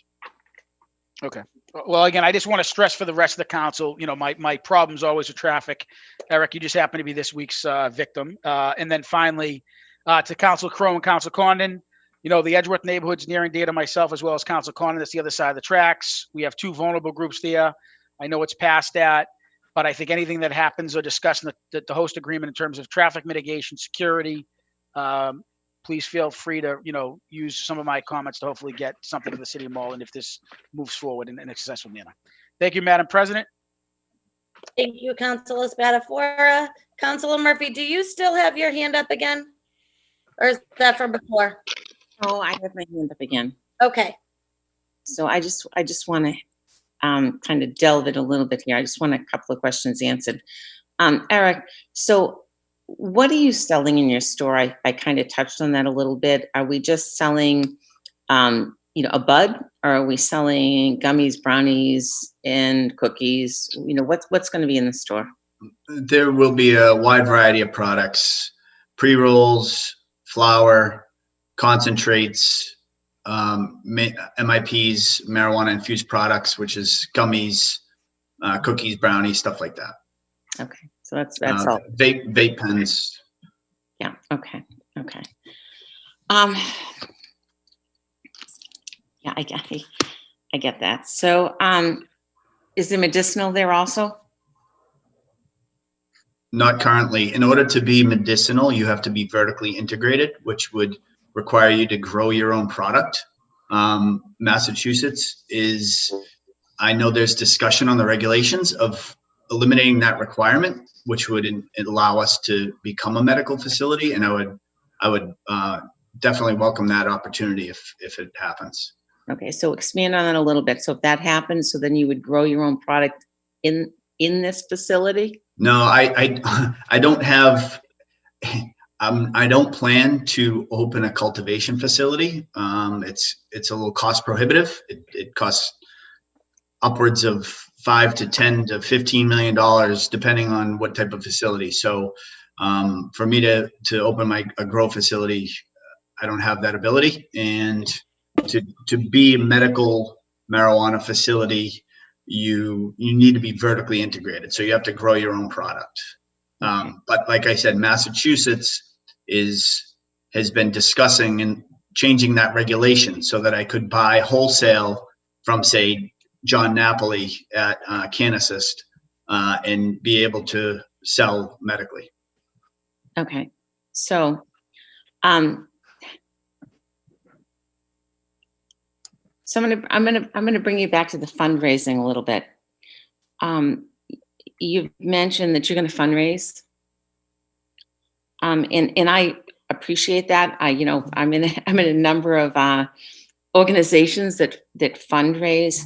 Okay. Well, again, I just want to stress for the rest of the council, my problem's always with traffic. Eric, you just happen to be this week's victim. And then finally, to Councilor Crow and Councilor Condon, the Edgeworth neighborhood's near and dear to myself as well as Councilor Condon. That's the other side of the tracks. We have 2 vulnerable groups there. I know it's past that, but I think anything that happens or discussed in the host agreement in terms of traffic mitigation, security, please feel free to, use some of my comments to hopefully get something to the city of Malden if this moves forward in a successful manner. Thank you, Madam President. Thank you, Councilor Spatafora. Councilor Murphy, do you still have your hand up again? Or is that from before? Oh, I have my hand up again. Okay. So I just want to kind of delve it a little bit here. I just want a couple of questions answered. Eric, so what are you selling in your store? I kind of touched on that a little bit. Are we just selling, a bud, or are we selling gummies, brownies, and cookies? What's going to be in the store? There will be a wide variety of products: pre-rolls, flour, concentrates, MIPs, marijuana infused products, which is gummies, cookies, brownies, stuff like that. Okay. So that's all. Vape pens. Yeah. Okay. Okay. Yeah, I get that. So, is there medicinal there also? Not currently. In order to be medicinal, you have to be vertically integrated, which would require you to grow your own product. Massachusetts I know there's discussion on the regulations of eliminating that requirement, which would allow us to become a medical facility. And I would definitely welcome that opportunity if it happens. Okay, so expand on that a little bit. So if that happens, so then you would grow your own product in this facility? No, I don't have. I don't plan to open a cultivation facility. It's a little cost prohibitive. It costs upwards of $5 to $10 to $15 million, depending on what type of facility. So, for me to open a grow facility, I don't have that ability. And to be a medical marijuana facility, you need to be vertically integrated. So you have to grow your own product. But like I said, Massachusetts has been discussing and changing that regulation so that I could buy wholesale from, say, John Napoli at Canasist and be able to sell medically. Okay, so I'm gonna bring you back to the fundraising a little bit. You've mentioned that you're going to fundraise, and I appreciate that. I'm in a number of organizations that fundraise.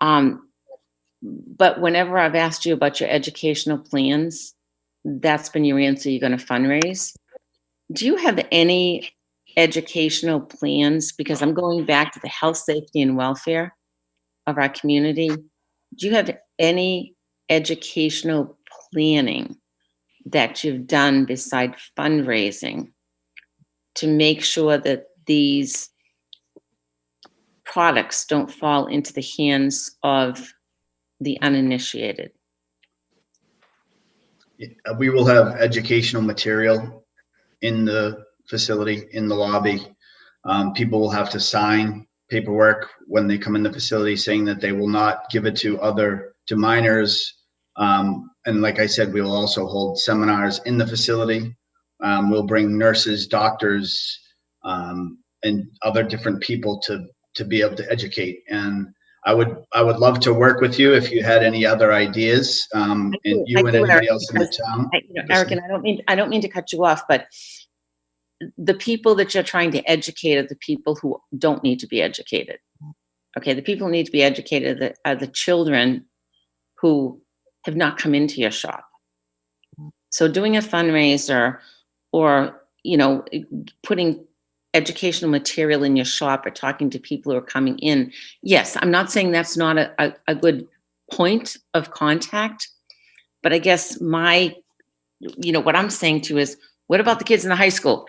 But whenever I've asked you about your educational plans, that's been your answer. You're going to fundraise. Do you have any educational plans? Because I'm going back to the health, safety, and welfare of our community. Do you have any educational planning that you've done beside fundraising to make sure that these products don't fall into the hands of the uninitiated? We will have educational material in the facility, in the lobby. People will have to sign paperwork when they come in the facility saying that they will not give it to minors. And like I said, we will also hold seminars in the facility. We'll bring nurses, doctors, and other different people to be able to educate. And I would love to work with you if you had any other ideas, and anybody else in the town. Eric, and I don't mean to cut you off, but the people that you're trying to educate are the people who don't need to be educated. Okay, the people who need to be educated are the children who have not come into your shop. So doing a fundraiser or, putting educational material in your shop or talking to people who are coming in. Yes, I'm not saying that's not a good point of contact, but I guess what I'm saying to is, what about the kids in the high school?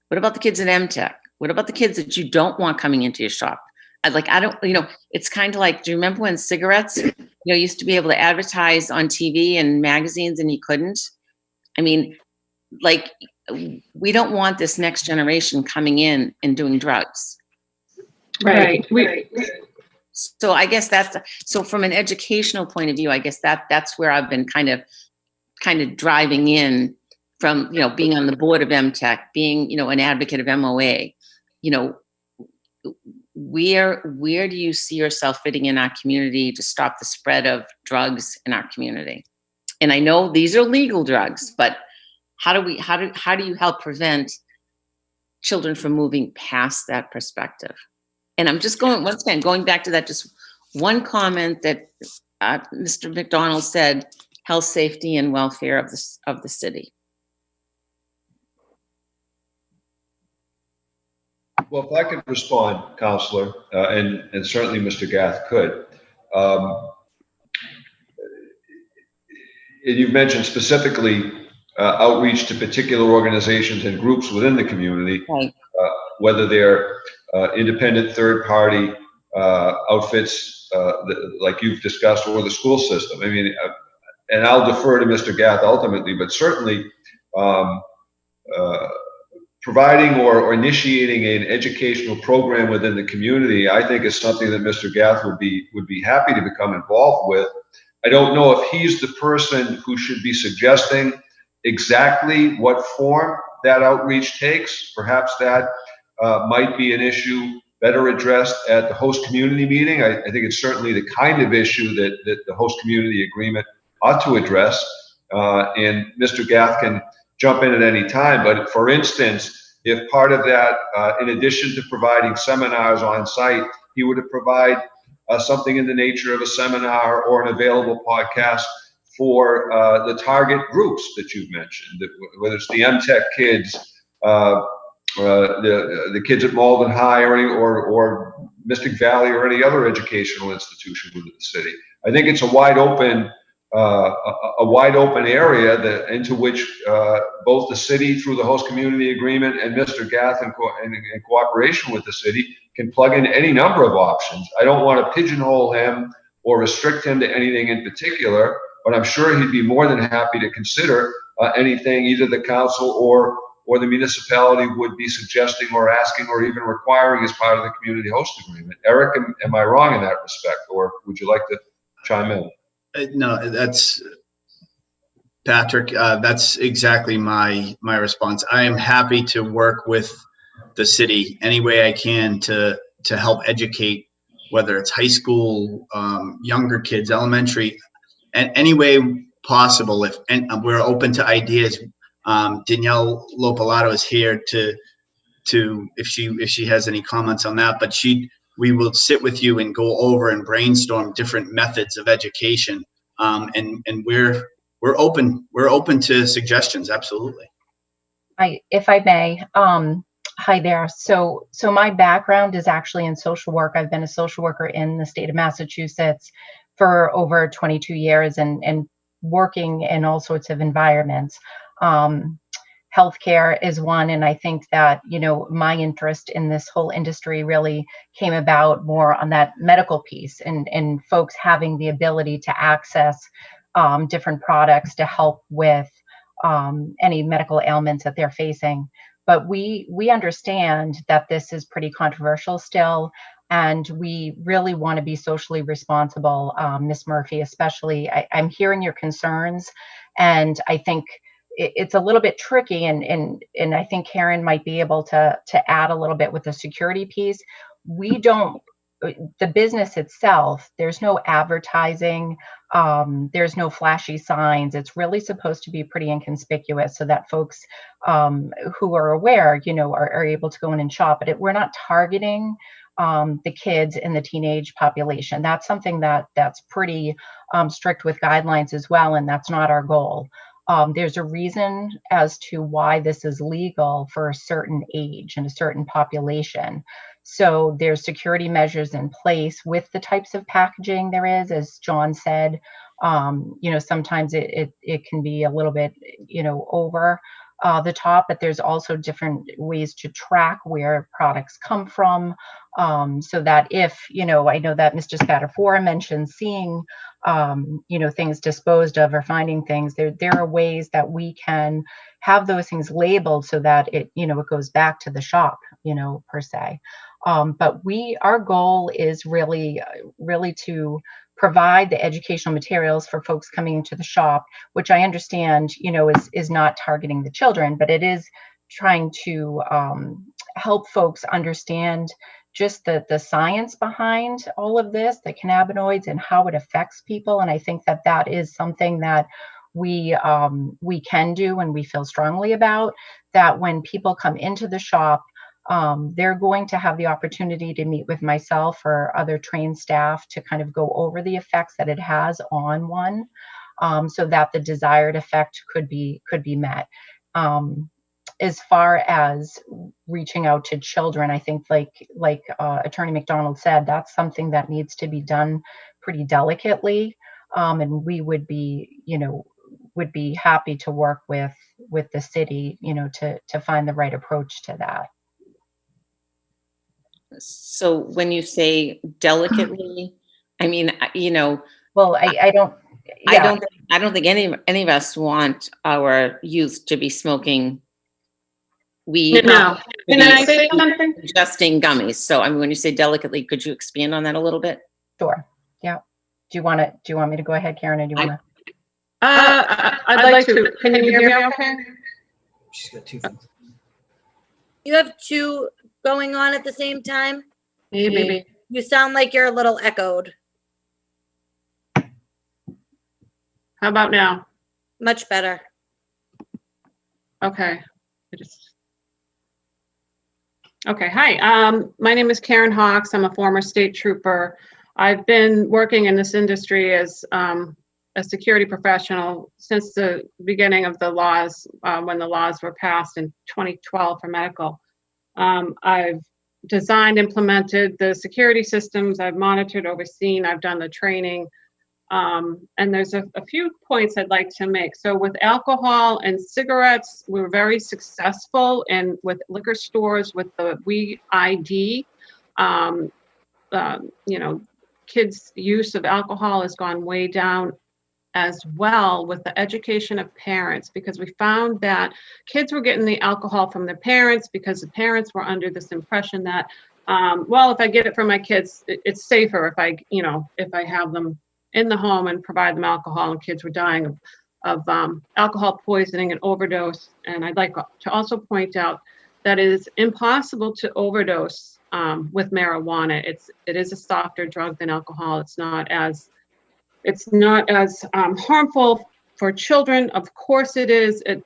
What about the kids in MTech? What about the kids that you don't want coming into your shop? It's kind of like, do you remember when cigarettes, used to be able to advertise on TV and magazines and you couldn't? I mean, we don't want this next generation coming in and doing drugs. Right. So I guess so from an educational point of view, I guess that's where I've been kind of driving in from, being on the board of MTech, being, an advocate of MOA, where do you see yourself fitting in our community to stop the spread of drugs in our community? And I know these are legal drugs, but how do you help prevent children from moving past that perspective? And I'm just going back to that, just one comment that Mr. McDonald said, health, safety, and welfare of the city. Well, if I could respond, Counselor, and certainly Mr. Gath could. You mentioned specifically outreach to particular organizations and groups within the community, right. Whether they're independent third-party outfits like you've discussed, or the school system. I mean, and I'll defer to Mr. Gath ultimately, but certainly providing or initiating an educational program within the community, I think, is something that Mr. Gath would be happy to become involved with. I don't know if he's the person who should be suggesting exactly what form that outreach takes. Perhaps that might be an issue better addressed at the host community meeting. I think it's certainly the kind of issue that the host community agreement ought to address. And Mr. Gath can jump in at any time. But for instance, if part of that, in addition to providing seminars on site, he were to provide something in the nature of a seminar or an available podcast for the target groups that you've mentioned, whether it's the MTech kids, the kids at Malden High or Mystic Valley or any other educational institution within the city. I think it's a wide open area into which both the city through the host community agreement and Mr. Gath in cooperation with the city can plug in any number of options. I don't want to pigeonhole him or restrict him to anything in particular, but I'm sure he'd be more than happy to consider anything either the council or the municipality would be suggesting or asking or even requiring as part of the community host agreement. Eric, am I wrong in that respect, or would you like to chime in? No, that's Patrick. That's exactly my response. I am happy to work with the city any way I can to help educate, whether it's high school, younger kids, elementary, and any way possible. And we're open to ideas. Danielle Lopalato is here to if she has any comments on that, but we will sit with you and go over and brainstorm different methods of education. And we're open to suggestions. Absolutely. If I may, hi there. So my background is actually in social work. I've been a social worker in the state of Massachusetts for over 22 years and working in all sorts of environments. Healthcare is one, and I think that, my interest in this whole industry really came about more on that medical piece and folks having the ability to access different products to help with any medical ailments that they're facing. But we understand that this is pretty controversial still, and we really want to be socially responsible. Ms. Murphy, especially, I'm hearing your concerns, and I think it's a little bit tricky, and I think Karen might be able to add a little bit with the security piece. The business itself, there's no advertising, there's no flashy signs. It's really supposed to be pretty inconspicuous so that folks who are aware, are able to go in and shop. But we're not targeting the kids and the teenage population. That's something that's pretty strict with guidelines as well, and that's not our goal. There's a reason as to why this is legal for a certain age and a certain population. So there's security measures in place with the types of packaging there is, as John said. Sometimes it can be a little bit, over the top, but there's also different ways to track where products come from. So that if, I know that Mr. Spatafora mentioned seeing, things disposed of or finding things, there are ways that we can have those things labeled so that it goes back to the shop, per se. But our goal is really to provide the educational materials for folks coming into the shop, which I understand, is not targeting the children, but it is trying to help folks understand just the science behind all of this, the cannabinoids and how it affects people. And I think that is something that we can do and we feel strongly about, that when people come into the shop, they're going to have the opportunity to meet with myself or other trained staff to kind of go over the effects that it has on one, so that the desired effect could be met. As far as reaching out to children, I think like Attorney McDonald said, that's something that needs to be done pretty delicately, and we would be happy to work with the city, to find the right approach to that. So when you say delicately, I mean, Well, I don't. Yeah. I don't think any of us want our youth to be smoking weed. No. Can I say something? Ingesting gummies. So, I mean, when you say delicately, could you expand on that a little bit? Sure. Yeah. Do you want me to go ahead, Karen, or do you want to? I'd like to. Can you hear me okay? She's got two things. You have two going on at the same time? Maybe. You sound like you're a little echoed. How about now? Much better. Okay. Okay. Hi. My name is Karen Hawks. I'm a former state trooper. I've been working in this industry as a security professional since the beginning of the laws, when the laws were passed in 2012 for medical. I've designed, implemented the security systems. I've monitored, overseen. I've done the training. And there's a few points I'd like to make. So with alcohol and cigarettes, we were very successful, and with liquor stores, with the WeID, kids' use of alcohol has gone way down as well with the education of parents, because we found that kids were getting the alcohol from their parents because the parents were under this impression that, well, if I get it from my kids, it's safer if I have them in the home and provide them alcohol, and kids were dying of alcohol poisoning and overdose. And I'd like to also point out that it is impossible to overdose with marijuana. It is a softer drug than alcohol. It's not as harmful for children. Of course it is. It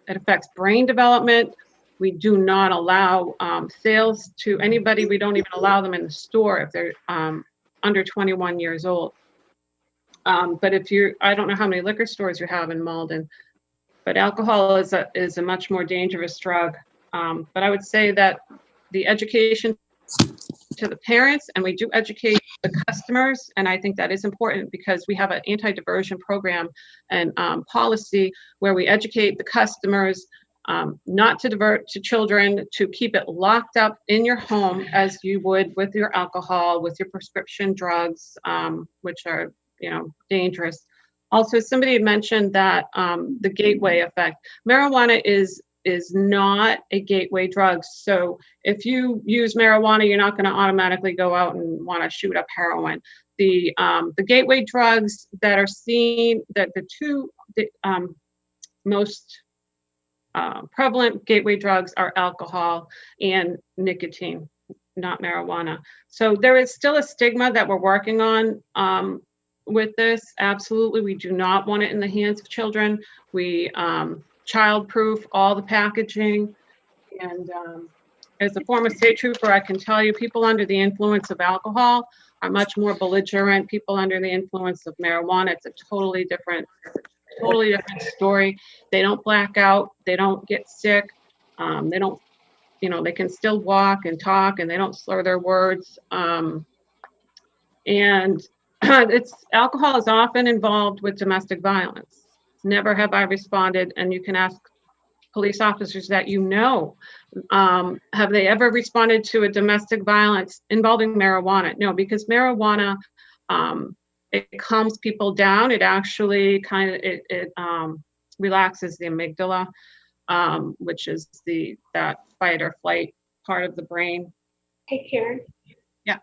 affects brain development. We do not allow sales to anybody. We don't even allow them in the store if they're under 21 years old. But I don't know how many liquor stores you have in Malden, but alcohol is a much more dangerous drug. But I would say that the education to the parents, and we do educate the customers, and I think that is important because we have an anti-diversion program and policy where we educate the customers not to divert to children, to keep it locked up in your home as you would with your alcohol, with your prescription drugs, which are dangerous. Also, somebody had mentioned that the gateway effect. Marijuana is not a gateway drug. So if you use marijuana, you're not going to automatically go out and want to shoot up heroin. The gateway drugs that are seen, that the two most prevalent gateway drugs are alcohol and nicotine, not marijuana. So there is still a stigma that we're working on with this. Absolutely, we do not want it in the hands of children. We child-proof all the packaging. And as a former state trooper, I can tell you people under the influence of alcohol are much more belligerent. People under the influence of marijuana, it's a totally different story. They don't black out. They don't get sick. They don't, they can still walk and talk, and they don't slur their words. And alcohol is often involved with domestic violence. Never have I responded, and you can ask police officers that have they ever responded to a domestic violence involving marijuana? No, because marijuana, it calms people down. It actually relaxes the amygdala, which is that fight or flight part of the brain. Hey, Karen. Yeah.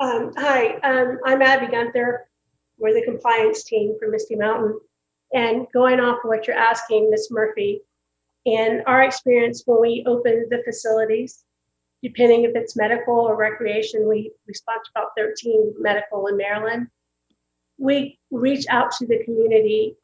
Hi, I'm Abby Gunther. We're the compliance team for Misty Mountain. And going off of what you're asking, Ms. Murphy, in our experience when we open the facilities, depending if it's medical or recreation, we respond to about 13 medical in Maryland. We reach out to the community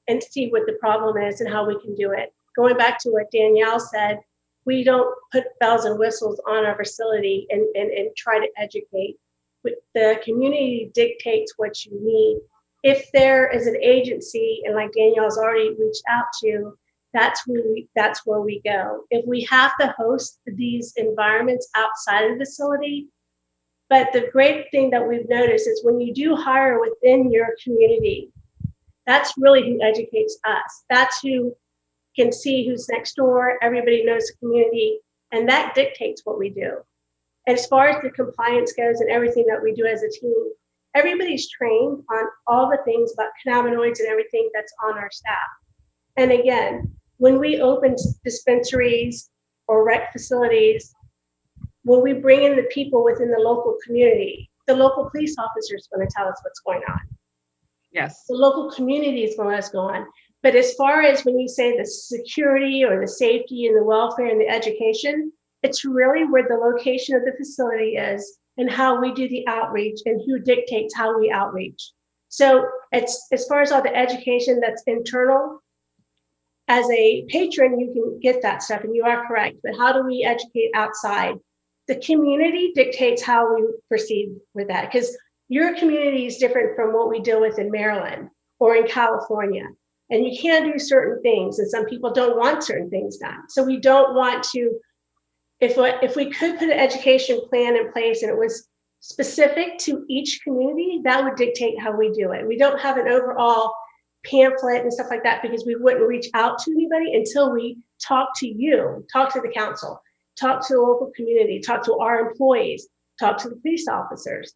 and see what the problem is and how we can do it. Going back to what Danielle said, we don't put bells and whistles on our facility and try to educate. But the community dictates what you need. If there is an agency, and like Danielle's already reached out to, that's where we go. If we have to host these environments outside of the facility, but the great thing that we've noticed is when you do hire within your community, that's really who educates us. That's who can see who's next door. Everybody knows the community, and that dictates what we do. As far as the compliance goes and everything that we do as a team, everybody's trained on all the things about cannabinoids and everything that's on our staff. And again, when we open dispensaries or rec facilities, when we bring in the people within the local community, the local police officer is going to tell us what's going on. Yes. The local community is going to let us go on. But as far as when you say the security or the safety and the welfare and the education, it's really where the location of the facility is and how we do the outreach and who dictates how we outreach. So it's as far as all the education that's internal, as a patron, you can get that stuff and you are correct. But how do we educate outside? The community dictates how we proceed with that, because your community is different from what we deal with in Maryland or in California. And you can't do certain things, and some people don't want certain things done. So we don't want to, if we could put an education plan in place and it was specific to each community, that would dictate how we do it. We don't have an overall pamphlet and stuff like that because we wouldn't reach out to anybody until we talk to you, talk to the council, talk to the local community, talk to our employees, talk to the police officers.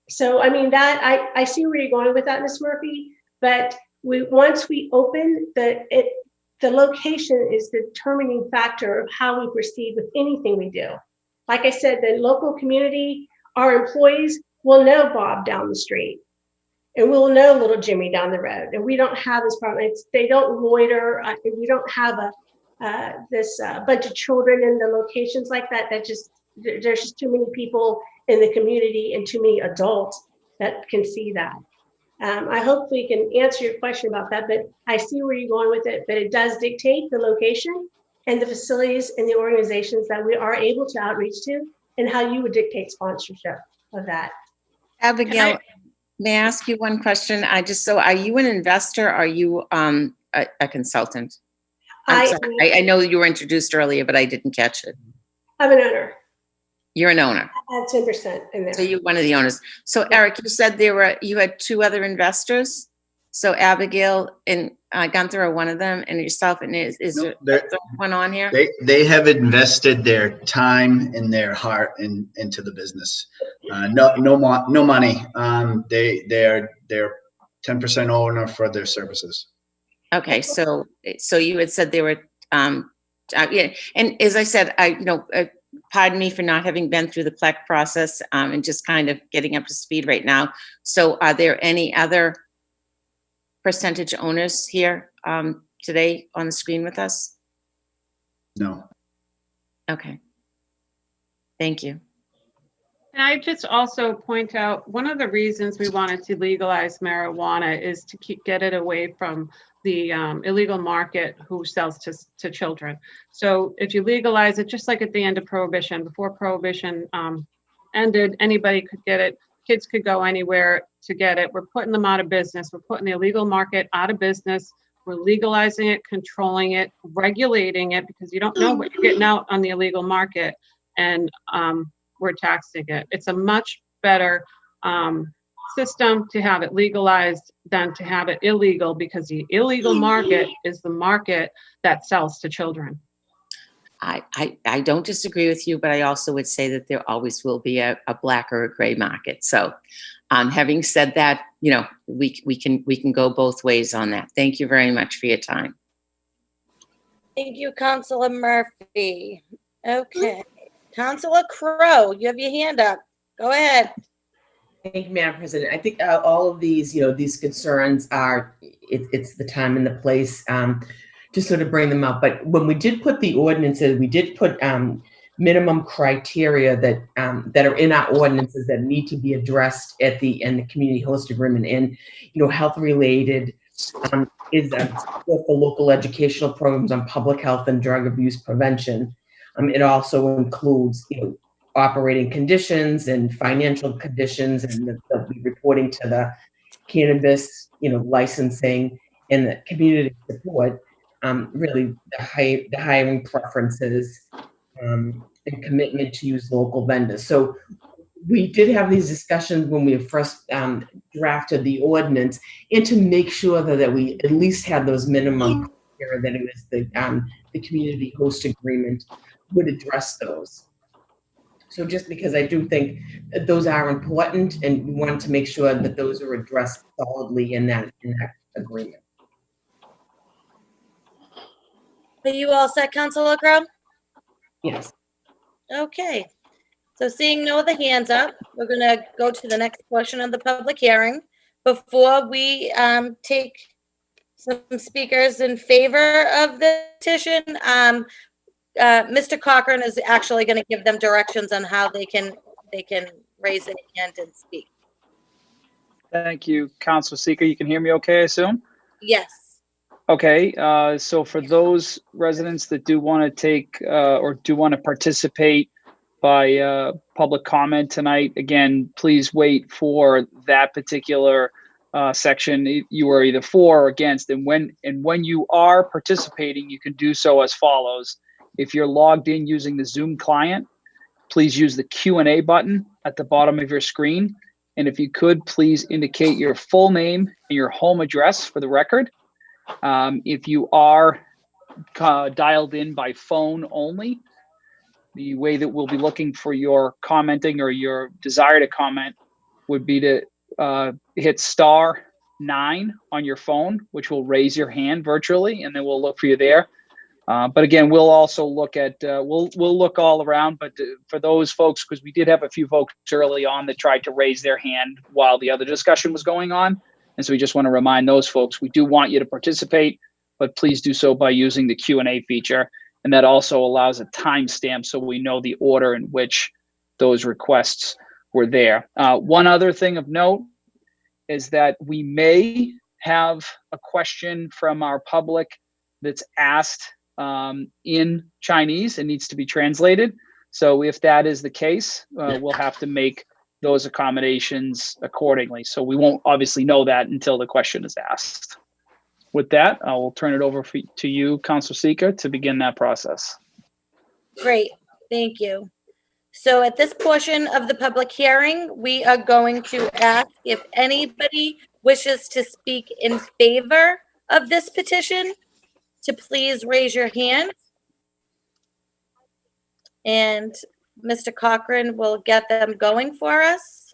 So, I mean, that I see where you're going with that, Ms. Murphy, but once we open, the location is the determining factor of how we proceed with anything we do. Like I said, the local community, our employees will know Bob down the street, and we'll know little Jimmy down the road, and we don't have this problem. They don't loiter. We don't have this bunch of children in the locations like that. There's just too many people in the community and too many adults that can see that. I hope we can answer your question about that, but I see where you're going with it, but it does dictate the location and the facilities and the organizations that we are able to outreach to and how you would dictate sponsorship of that. Abigail, may I ask you one question? So are you an investor? Or are you a consultant? I know you were introduced earlier, but I didn't catch it. I'm an owner. You're an owner. I had 10% in there. So you're one of the owners. So Eric, you said you had two other investors. So Abigail and Gunther are one of them, and yourself, and is there one on here? They have invested their time and their heart into the business. No money. They're 10% owner for their services. Okay, so you had said they were yeah, and as I said, pardon me for not having been through the PLEC process and just kind of getting up to speed right now. So are there any other percentage owners here today on the screen with us? No. Okay. Thank you. And I just also point out, one of the reasons we wanted to legalize marijuana is to get it away from the illegal market who sells to children. So if you legalize it, just like at the end of Prohibition, before Prohibition ended, anybody could get it. Kids could go anywhere to get it. We're putting them out of business. We're putting the illegal market out of business. We're legalizing it, controlling it, regulating it, because you don't know what you're getting out on the illegal market, and we're taxing it. It's a much better system to have it legalized than to have it illegal, because the illegal market is the market that sells to children. I don't disagree with you, but I also would say that there always will be a black or a gray market. So having said that, we can go both ways on that. Thank you very much for your time. Thank you, Councilor Murphy. Okay. Councilor Crowe, you have your hand up. Go ahead. Thank you, Madam President. I think all of these, these concerns are, it's the time and the place to sort of bring them up. But when we did put the ordinances, we did put minimum criteria that are in our ordinances that need to be addressed at the community host agreement. And health related is the local educational programs on public health and drug abuse prevention. It also includes operating conditions and financial conditions, and they'll be reporting to the cannabis licensing and the community support. Really the hiring preferences and commitment to use local vendors. So we did have these discussions when we first drafted the ordinance, and to make sure that we at least had those minimum criteria, that it was the community host agreement would address those. So just because I do think that those are important and we want to make sure that those are addressed solidly in that agreement. Are you all set, Councilor Crowe? Yes. Okay. So seeing no other hands up, we're gonna go to the next portion of the public hearing. Before we take some speakers in favor of the petition, Mr. Cochran is actually gonna give them directions on how they can raise their hand and speak. Thank you, Councilor Seeker. You can hear me okay, I assume? Yes. Okay, so for those residents that do want to take or do want to participate by public comment tonight, again, please wait for that particular section. You are either for or against, and when you are participating, you can do so as follows. If you're logged in using the Zoom client, please use the Q&A button at the bottom of your screen. And if you could, please indicate your full name and your home address for the record. If you are dialed in by phone only, the way that we'll be looking for your commenting or your desire to comment would be to hit *9 on your phone, which will raise your hand virtually, and then we'll look for you there. But again, we'll also look at, we'll look all around, but for those folks, because we did have a few folks early on that tried to raise their hand while the other discussion was going on. And so we just want to remind those folks, we do want you to participate, but please do so by using the Q&A feature. And that also allows a timestamp so we know the order in which those requests were there. One other thing of note is that we may have a question from our public that's asked in Chinese and needs to be translated. So if that is the case, we'll have to make those accommodations accordingly. So we won't obviously know that until the question is asked. With that, I will turn it over to you, Councilor Seeker, to begin that process. Great, thank you. So at this portion of the public hearing, we are going to ask if anybody wishes to speak in favor of this petition to please raise your hand. And Mr. Cochran will get them going for us.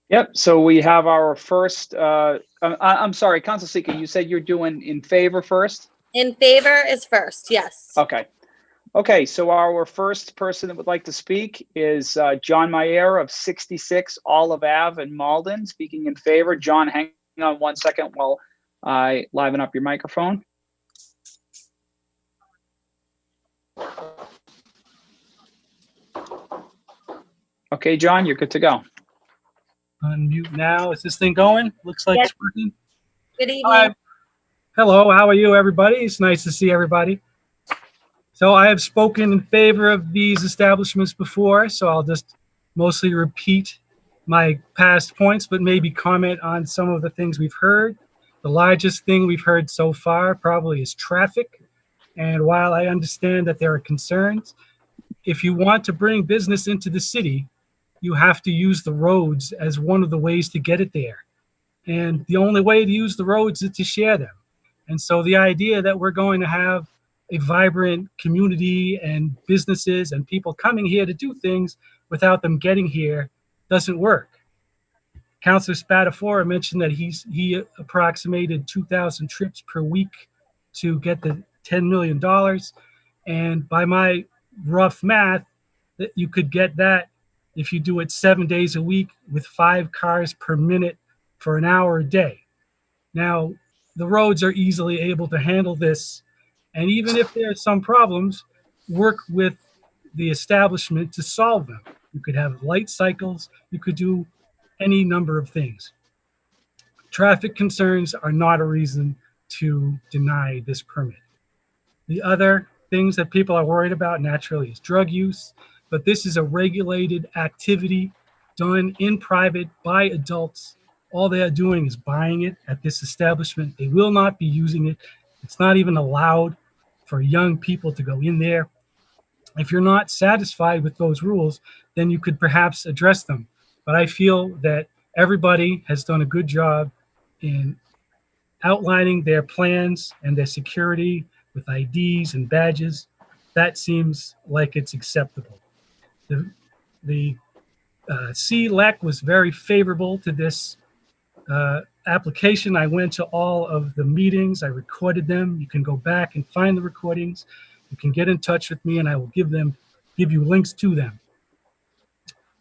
Yep, so we have our first, I'm sorry, Councilor Seeker, you said you're doing in favor first? In favor is first, yes. Okay. Okay, so our first person that would like to speak is John Mayer of 66 Olive Ave in Malden, speaking in favor. John, hang on 1 second while I liven up your microphone. Okay, John, you're good to go. Unmute now. Is this thing going? Looks like Yes. it's working. Good evening. Hi. Hello, how are you, everybody? It's nice to see everybody. So I have spoken in favor of these establishments before, so I'll just mostly repeat my past points, but maybe comment on some of the things we've heard. The largest thing we've heard so far probably is traffic. And while I understand that there are concerns, if you want to bring business into the city, you have to use the roads as one of the ways to get it there. And the only way to use the roads is to share them. And so the idea that we're going to have a vibrant community and businesses and people coming here to do things without them getting here doesn't work. Councilor Spatafora mentioned that he approximated 2,000 trips per week to get the $10 million. And by my rough math, that you could get that if you do it 7 days a week with 5 cars per minute for an hour a day. Now, the roads are easily able to handle this. And even if there are some problems, work with the establishment to solve them. You could have light cycles. You could do any number of things. Traffic concerns are not a reason to deny this permit. The other things that people are worried about naturally is drug use, but this is a regulated activity done in private by adults. All they are doing is buying it at this establishment. They will not be using it. It's not even allowed for young people to go in there. If you're not satisfied with those rules, then you could perhaps address them. But I feel that everybody has done a good job in outlining their plans and their security with IDs and badges. That seems like it's acceptable. The CLEC was very favorable to this application. I went to all of the meetings. I recorded them. You can go back and find the recordings. You can get in touch with me, and I will give you links to them.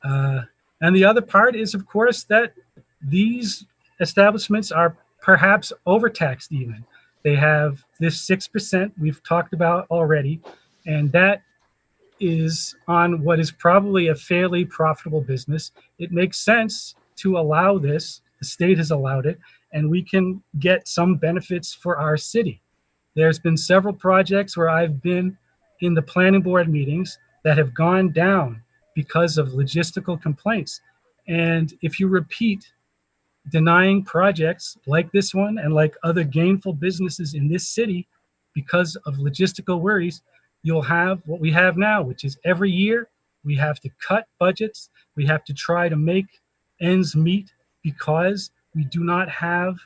And the other part is, of course, that these establishments are perhaps overtaxed even. They have this 6% we've talked about already, and that is on what is probably a fairly profitable business. It makes sense to allow this. The state has allowed it, and we can get some benefits for our city. There's been several projects where I've been in the planning board meetings that have gone down because of logistical complaints. And if you repeat denying projects like this one and like other gainful businesses in this city because of logistical worries, you'll have what we have now, which is every year we have to cut budgets. We have to try to make ends meet because we do not have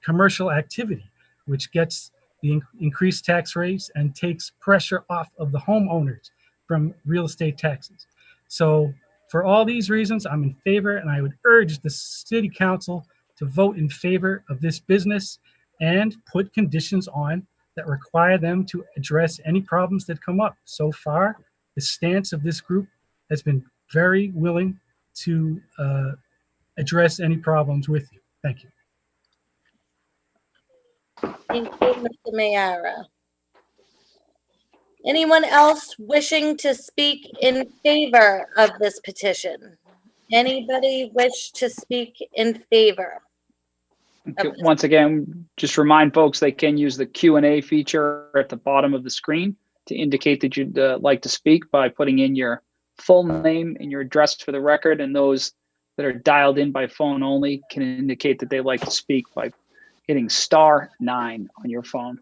commercial activity, which gets the increased tax rates and takes pressure off of the homeowners from real estate taxes. So for all these reasons, I'm in favor, and I would urge the city council to vote in favor of this business and put conditions on that require them to address any problems that come up. So far, the stance of this group has been very willing to address any problems with you. Thank you. Thank you, Mr. Mayara. Anyone else wishing to speak in favor of this petition? Anybody wish to speak in favor? Okay, once again, just remind folks they can use the Q&A feature at the bottom of the screen to indicate that you'd like to speak by putting in your full name and your address for the record, and those that are dialed in by phone only can indicate that they like to speak by hitting *9 on your phone.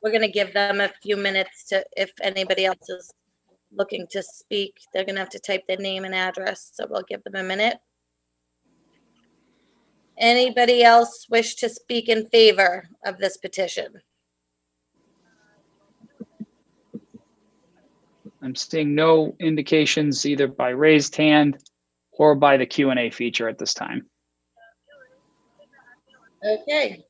We're going to give them a few minutes to, if anybody else is looking to speak, they're going to have to type their name and address. So we'll give them a minute. Anybody else wish to speak in favor of this petition? I'm seeing no indications either by raised hand or by the Q&A feature at this time. Okay.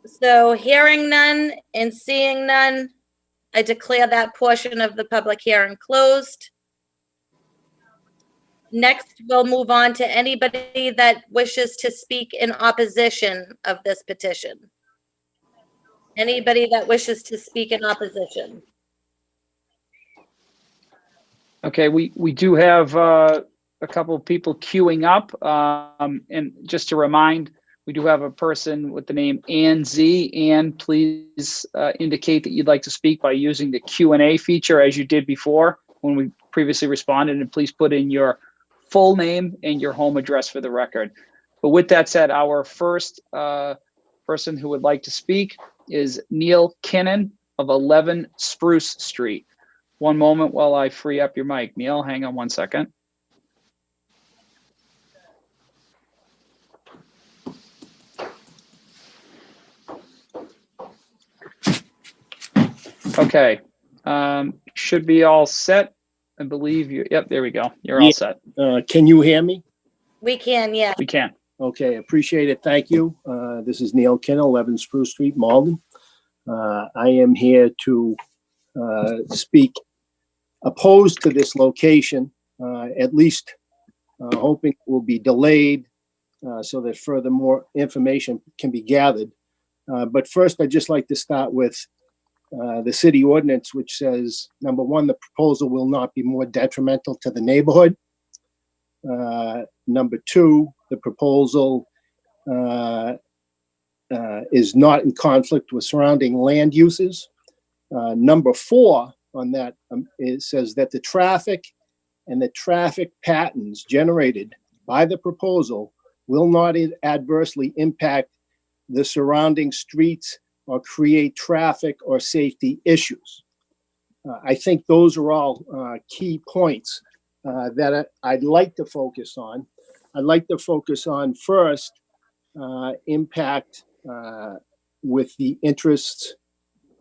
So hearing none and seeing none, I declare that portion of the public hearing closed. Next, we'll move on to anybody that wishes to speak in opposition of this petition. Anybody that wishes to speak in opposition? Okay, we do have a couple of people queuing up. And just to remind, we do have a person with the name Ann Z. Ann, please indicate that you'd like to speak by using the Q&A feature as you did before when we previously responded, and please put in your full name and your home address for the record. But with that said, our first person who would like to speak is Neil Kinnan of 11 Spruce Street. One moment while I free up your mic. Neil, hang on one second. Okay, should be all set. I believe you. Yep, there we go. You're all set. Can you hear me? We can, yeah. We can. Okay, appreciate it. Thank you. This is Neil Kinnan, 11 Spruce Street, Malden. I am here to speak opposed to this location, at least hoping it will be delayed so that further more information can be gathered. But first, I'd just like to start with the city ordinance, which says, number one, the proposal will not be more detrimental to the neighborhood. Number two, the proposal is not in conflict with surrounding land uses. Number four on that, it says that the traffic and the traffic patterns generated by the proposal will not adversely impact the surrounding streets or create traffic or safety issues. I think those are all key points that I'd like to focus on. I'd like to focus on first impact with the interests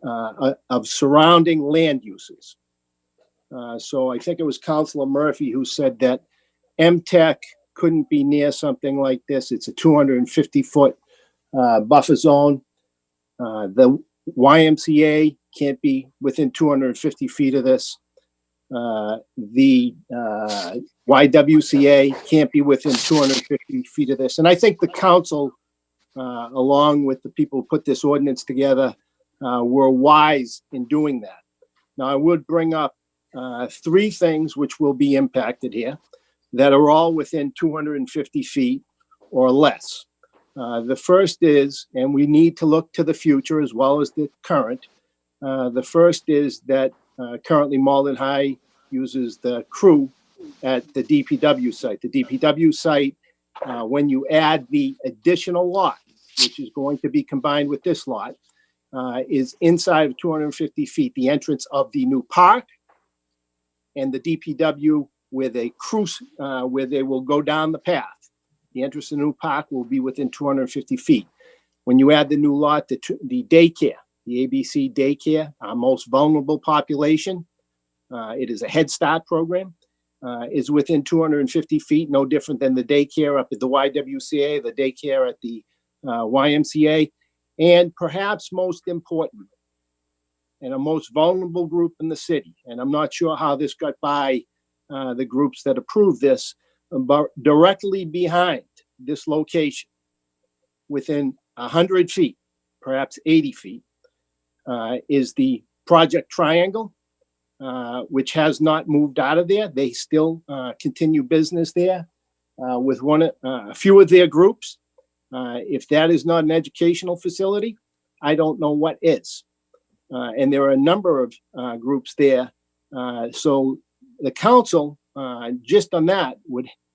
of surrounding land uses. So I think it was Councilor Murphy who said that MTech couldn't be near something like this. It's a 250-foot buffer zone. The YMCA can't be within 250 feet of this. The YWCA can't be within 250 feet of this. And I think the council, along with the people who put this ordinance together, were wise in doing that. Now, I would bring up three things which will be impacted here that are all within 250 feet or less. The first is, and we need to look to the future as well as the current. The first is that currently Malden High uses the crew at the DPW site. The DPW site, when you add the additional lot, which is going to be combined with this lot, is inside of 250 feet, the entrance of the new park and the DPW where they cruise, where they will go down the path. The entrance to the new park will be within 250 feet. When you add the new lot, the daycare, the ABC daycare, our most vulnerable population, it is a Head Start program, is within 250 feet, no different than the daycare up at the YWCA, the daycare at the YMCA, and perhaps most important, and a most vulnerable group in the city, and I'm not sure how this got by the groups that approved this, but directly behind this location, within 100 feet, perhaps 80 feet, is the Project Triangle, which has not moved out of there. They still continue business there with a few of their groups. If that is not an educational facility, I don't know what is. And there are a number of groups there. So the council, just on that,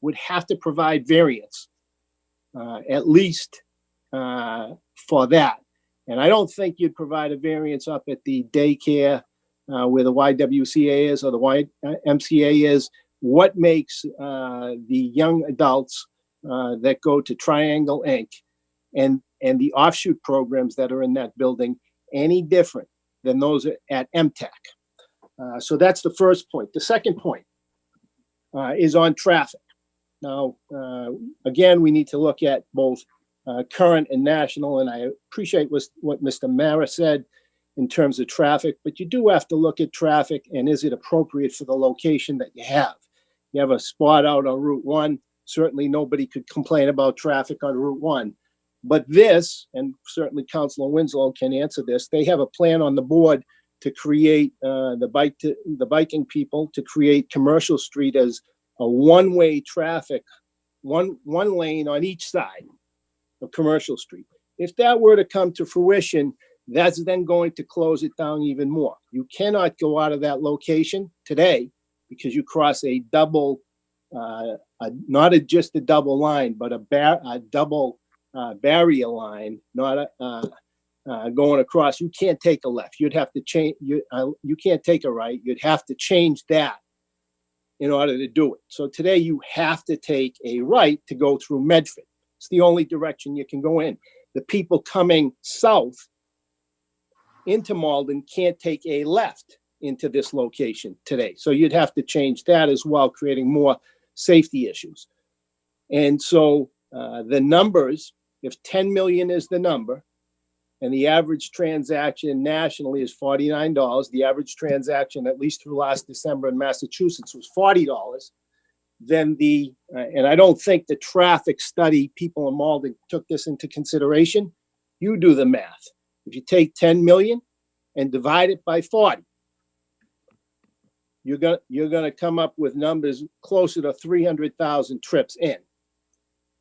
would have to provide variance, at least for that. And I don't think you'd provide a variance up at the daycare where the YWCA is or the YMCA is. What makes the young adults that go to Triangle Inc. and the offshoot programs that are in that building any different than those at MTech? So that's the first point. The second point is on traffic. Now, again, we need to look at both current and national, and I appreciate what Mr. Mara said in terms of traffic, but you do have to look at traffic and is it appropriate for the location that you have? You have a spot out on Route 1. Certainly nobody could complain about traffic on Route 1. But this, and certainly Councilor Winslow can answer this, they have a plan on the board to create the biking people to create Commercial Street as a one-way traffic, one lane on each side of Commercial Street. If that were to come to fruition, that's then going to close it down even more. You cannot go out of that location today because you cross a double, not just a double line, but a double barrier line, not going across. You can't take a left. You'd have to change. You can't take a right. You'd have to change that in order to do it. So today you have to take a right to go through Medford. It's the only direction you can go in. The people coming south into Malden can't take a left into this location today. So you'd have to change that as well, creating more safety issues. And so the numbers, if 10 million is the number, and the average transaction nationally is $49, the average transaction, at least through last December in Massachusetts, was $40, then and I don't think the traffic study people in Malden took this into consideration. You do the math. If you take 10 million and divide it by 40, you're gonna come up with numbers closer to 300,000 trips in.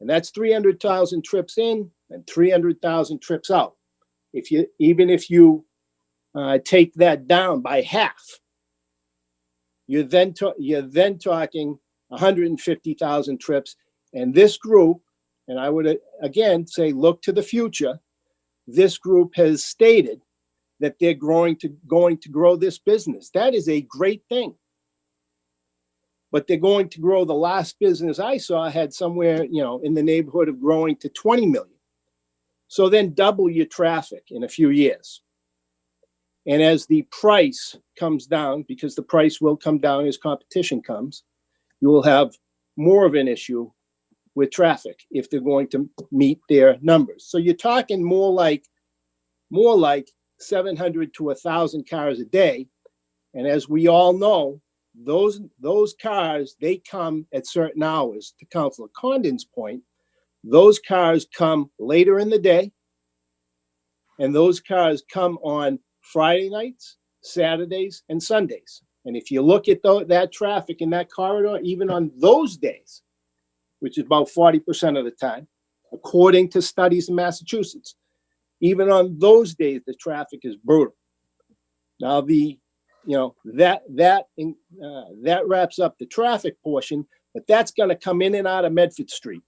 And that's 300,000 trips in and 300,000 trips out. Even if you take that down by half, you're then talking 150,000 trips. And this group, and I would again say, look to the future. This group has stated that they're going to grow this business. That is a great thing. But they're going to grow. The last business I saw had somewhere, in the neighborhood of growing to 20 million. So then double your traffic in a few years. And as the price comes down, because the price will come down as competition comes, you will have more of an issue with traffic if they're going to meet their numbers. So you're talking more like 700 to 1,000 cars a day. And as we all know, those cars, they come at certain hours. To Councilor Condon's point, those cars come later in the day, and those cars come on Friday nights, Saturdays, and Sundays. And if you look at that traffic in that corridor, even on those days, which is about 40% of the time, according to studies in Massachusetts, even on those days, the traffic is brutal. Now, that wraps up the traffic portion, but that's going to come in and out of Medford Street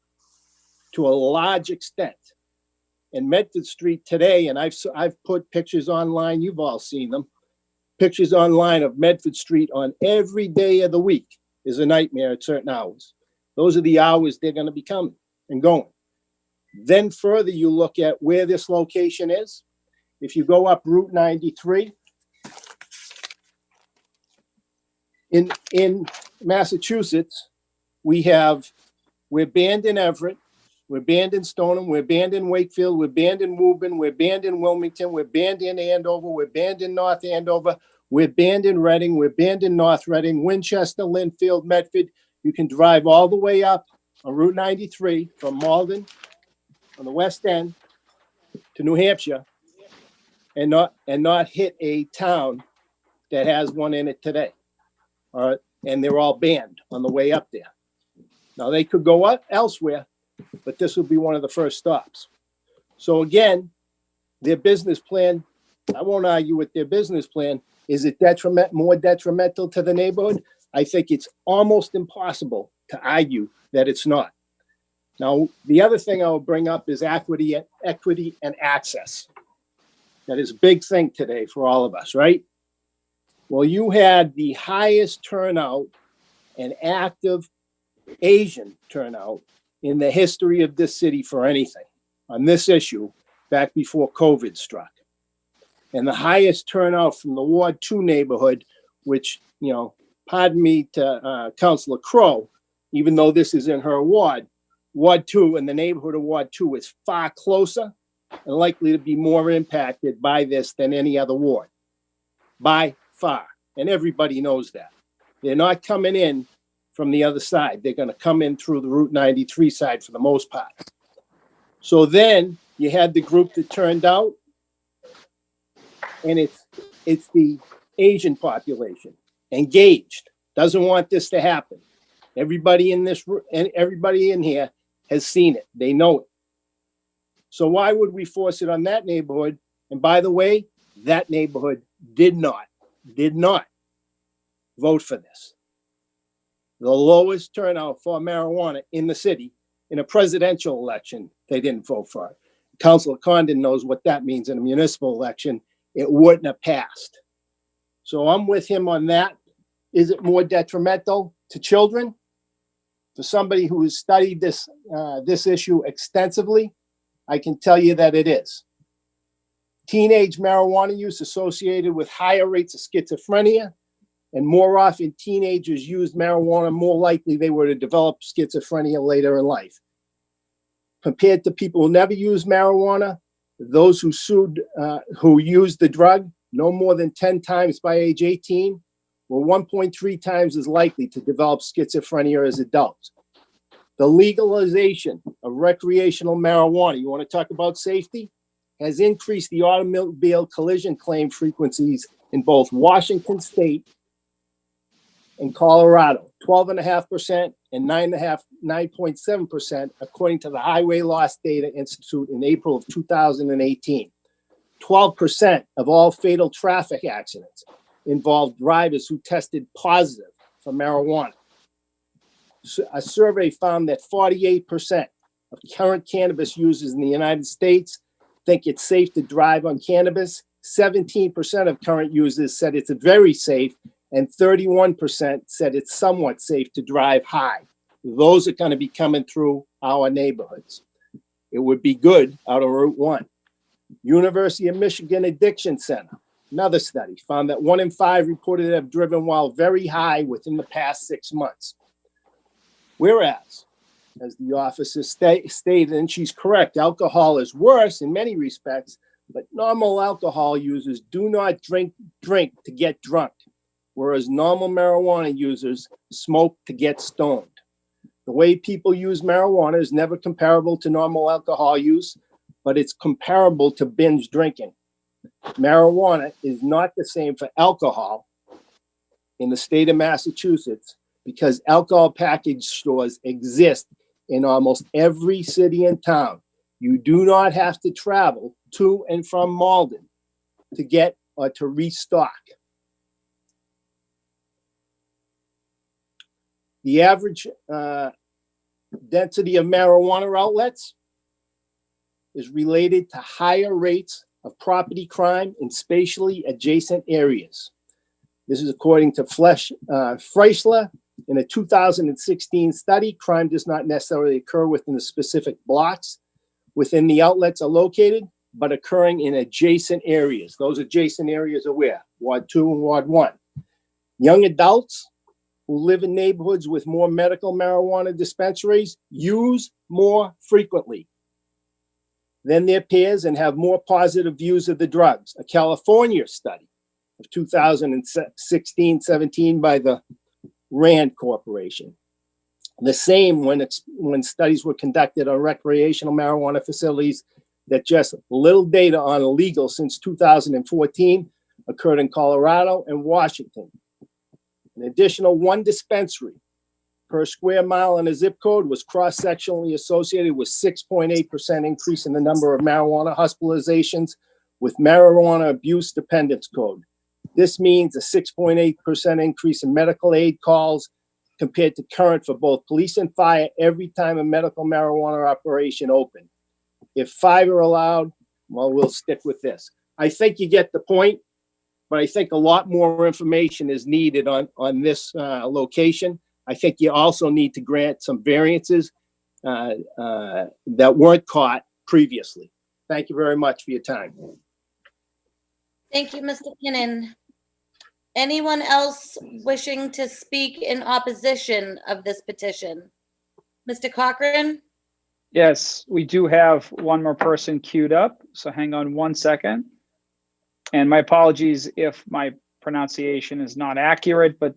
to a large extent. And Medford Street today, and I've put pictures online, you've all seen them, pictures online of Medford Street on every day of the week is a nightmare at certain hours. Those are the hours they're going to be coming and going. Then further, you look at where this location is. If you go up Route 93, in Massachusetts, we're banned in Everett, we're banned in Stoneham, we're banned in Wakefield, we're banned in Woburn, we're banned in Wilmington, we're banned in Andover, we're banned in North Andover, we're banned in Reading, we're banned in North Reading, Winchester, Linfield, Medford. You can drive all the way up on Route 93 from Malden on the west end to New Hampshire and not hit a town that has one in it today. All right, and they're all banned on the way up there. Now they could go up elsewhere, but this will be one of the first stops. So again, their business plan, I won't argue with their business plan. Is it more detrimental to the neighborhood? I think it's almost impossible to argue that it's not. Now, the other thing I will bring up is equity and access. That is a big thing today for all of us, right? Well, you had the highest turnout and active Asian turnout in the history of this city for anything on this issue back before COVID struck. And the highest turnout from the Ward 2 neighborhood, which, pardon me to Councilor Crowe, even though this is in her ward, Ward 2 and the neighborhood of Ward 2 is far closer and likely to be more impacted by this than any other ward, by far. And everybody knows that. They're not coming in from the other side. They're going to come in through the Route 93 side for the most part. So then you had the group that turned out, and it's the Asian population, engaged, doesn't want this to happen. Everybody in this and everybody in here has seen it. They know it. So why would we force it on that neighborhood? And by the way, that neighborhood did not vote for this. The lowest turnout for marijuana in the city in a presidential election, they didn't vote for it. Councilor Condon knows what that means in a municipal election. It wouldn't have passed. So I'm with him on that. Is it more detrimental to children? For somebody who has studied this issue extensively, I can tell you that it is. Teenage marijuana use associated with higher rates of schizophrenia, and more often teenagers used marijuana, more likely they were to develop schizophrenia later in life. Compared to people who never used marijuana, those who used the drug no more than 10 times by age 18 were 1.3 times as likely to develop schizophrenia as adults. The legalization of recreational marijuana, you want to talk about safety, has increased the automobile collision claim frequencies in both Washington State and Colorado, 12.5% and 9.7%, according to the Highway Loss Data Institute in April of 2018. 12% of all fatal traffic accidents involved drivers who tested positive for marijuana. A survey found that 48% of current cannabis users in the United States think it's safe to drive on cannabis. 17% of current users said it's very safe, and 31% said it's somewhat safe to drive high. Those are going to be coming through our neighborhoods. It would be good out of Route 1. University of Michigan Addiction Center, another study, found that 1 in 5 reported to have driven while very high within the past 6 months. Whereas, as the officer stated, and she's correct, alcohol is worse in many respects, but normal alcohol users do not drink to get drunk, whereas normal marijuana users smoke to get stoned. The way people use marijuana is never comparable to normal alcohol use, but it's comparable to binge drinking. Marijuana is not the same for alcohol in the state of Massachusetts because alcohol package stores exist in almost every city and town. You do not have to travel to and from Malden to get or to restock. The average density of marijuana outlets is related to higher rates of property crime in spatially adjacent areas. This is according to Freisler. In a 2016 study, crime does not necessarily occur within the specific blocks within the outlets are located, but occurring in adjacent areas. Those adjacent areas are where? Ward 2 and Ward 1. Young adults who live in neighborhoods with more medical marijuana dispensaries use more frequently than their peers and have more positive views of the drugs. A California study of 2016-17 by the Rand Corporation. The same when studies were conducted on recreational marijuana facilities that just little data on illegal since 2014 occurred in Colorado and Washington. An additional 1 dispensary per square mile in a zip code was cross-sectionally associated with 6.8% increase in the number of marijuana hospitalizations with marijuana abuse dependence code. This means a 6.8% increase in medical aid calls compared to current for both police and fire every time a medical marijuana operation opened. If 5 are allowed, well, we'll stick with this. I think you get the point, but I think a lot more information is needed on this location. I think you also need to grant some variances that weren't caught previously. Thank you very much for your time. Thank you, Mr. Kinnon. Anyone else wishing to speak in opposition of this petition? Mr. Cochran? Yes, we do have one more person queued up, so hang on 1 second. And my apologies if my pronunciation is not accurate, but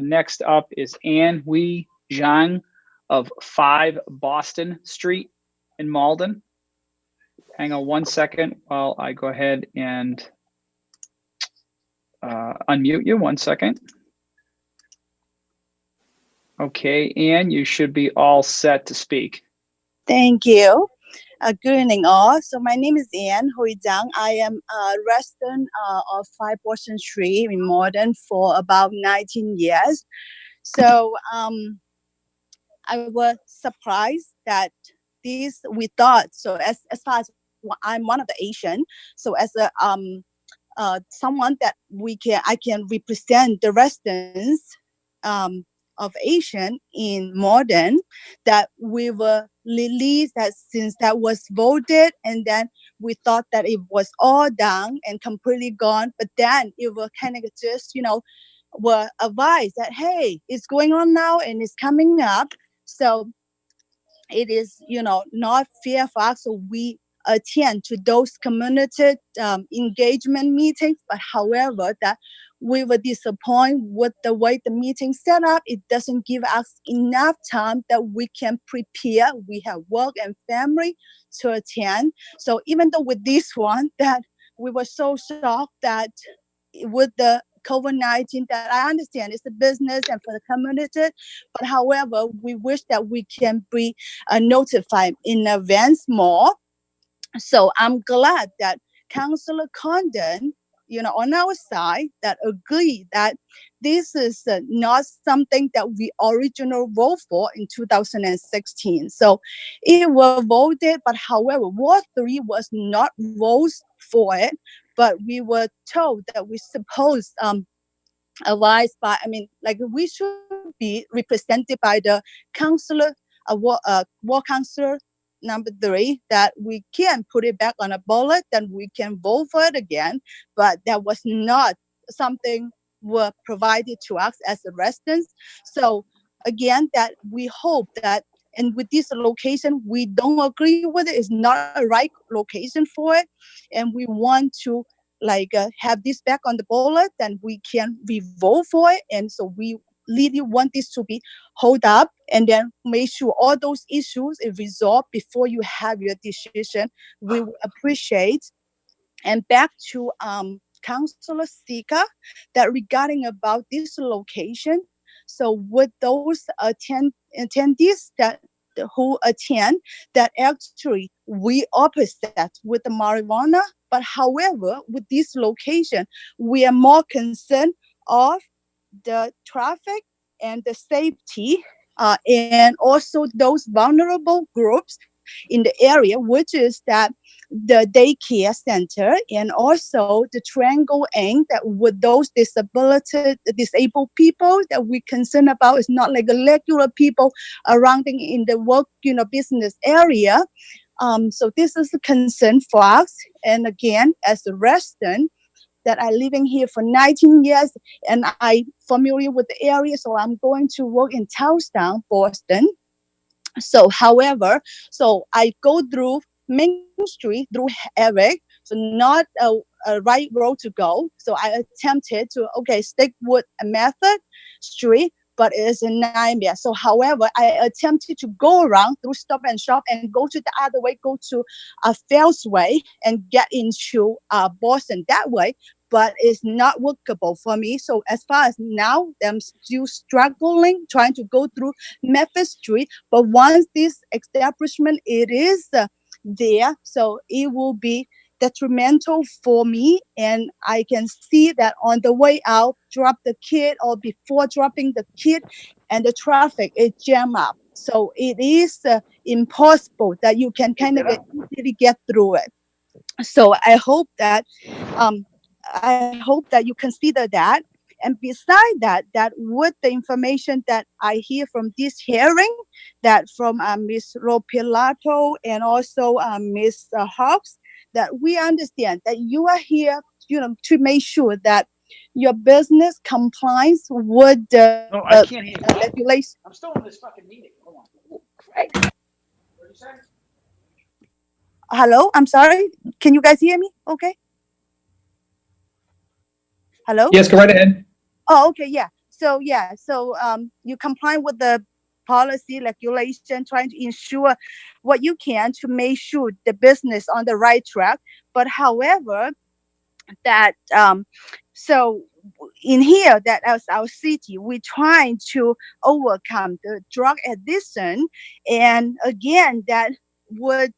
next up is Ann Hui Zhang of 5 Boston Street in Malden. Hang on 1 second while I go ahead and unmute you. 1 second. Okay, Ann, you should be all set to speak. Thank you. Good evening, all. So my name is Ann Hui Zhang. I am a resident of 5 Boston Street in Malden for about 19 years. So I was surprised that we thought, so as far as I'm one of the Asian, so as a someone that I can represent the residents of Asian in Malden, that we were released, that since that was voted, and then we thought that it was all done and completely gone, but then it was kind of just, were advised that, hey, it's going on now and it's coming up. So it is, not fair for us. So we attend to those community engagement meetings, but however, that we were disappointed with the way the meeting set up. It doesn't give us enough time that we can prepare. We have work and family to attend. So even though with this one, that we were so shocked that with the COVID-19, that I understand it's a business and for the community, but however, we wish that we can be notified in advance more. So I'm glad that Councillor Condon, on our side, that agree that this is not something that we originally voted for in 2016. So it was voted, but however, Ward 3 was not voted for it, but we were told that we supposed advised by, we should be represented by the councillor, ward councillor number 3, that we can put it back on a ballot, then we can vote for it again. But that was not something were provided to us as a residents. So again, that we hope that, and with this location, we don't agree with it. It's not a right location for it. And we want to have this back on the ballot, then we vote for it. And so we really want this to be hold up and then make sure all those issues is resolved before you have your decision. We appreciate. And back to Councilor Sika, that regarding about this location. So with those attendees who attend, that actually we opposite with the marijuana, but however, with this location, we are more concerned of the traffic and the safety, and also those vulnerable groups in the area, which is that the daycare center and also the triangle Inn, that with those disabled people that we concern about is not like a regular people around in the work, business area. So this is a concern for us. And again, as a resident, that I living here for 19 years and I familiar with the area, so I'm going to work in Towson, Boston. So, however, I go through Main Street through Eric, so not a right road to go. So I attempted to stick with a method street, but it's a nightmare. So, however, I attempted to go around through Stop and Shop and go to the other way, go to Fells Way and get into Boston that way. But it's not workable for me. So as far as now, I'm still struggling, trying to go through Memphis Street. But once this establishment, it is there, so it will be detrimental for me. And I can see that on the way out, drop the kid or before dropping the kid, and the traffic is jammed up. So it is impossible that you can kind of easily get through it. So I hope that you consider that. And beside that, that with the information that I hear from this hearing, that from Ms. Ropilato and also Ms. Hawks, that we understand that you are here, to make sure that your business complies with the No, I can't hear you. regulation. I'm still in this fucking meeting. Hold on. Right. Hello, I'm sorry. Can you guys hear me? Okay. Hello? Yes, go right ahead. Oh, okay, yeah. So you comply with the policy regulation, trying to ensure what you can to make sure the business on the right track. But however, that so in here, that as our city, we're trying to overcome the drug addiction, and again, that would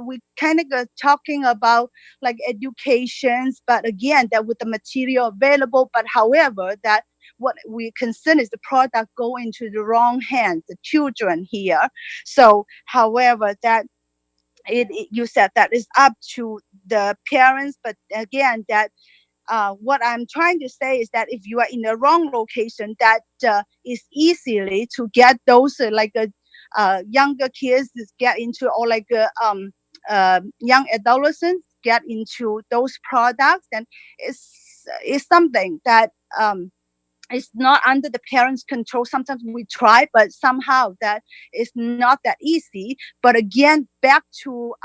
we kind of talking about like educations, but again, that with the material available, but however, that what we concern is the product go into the wrong hands, the children here. So, however, that you said that is up to the parents, but again, that what I'm trying to say is that if you are in the wrong location, that is easily to get those younger kids get into, or young adolescents get into those products, and it's something that it's not under the parents' control. Sometimes we try, but somehow that is not that easy. But again, back to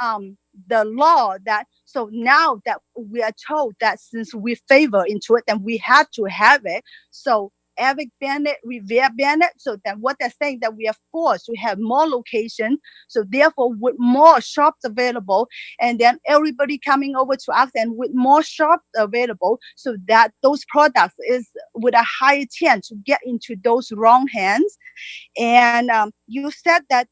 the law, that so now that we are told that since we favor into it, then we have to have it. So Eric Bennett, Revere Bennett. So then what they're saying, that we are forced to have more locations. So therefore, with more shops available, and then everybody coming over to us, and with more shops available, so that those products is with a higher chance to get into those wrong hands. And you said that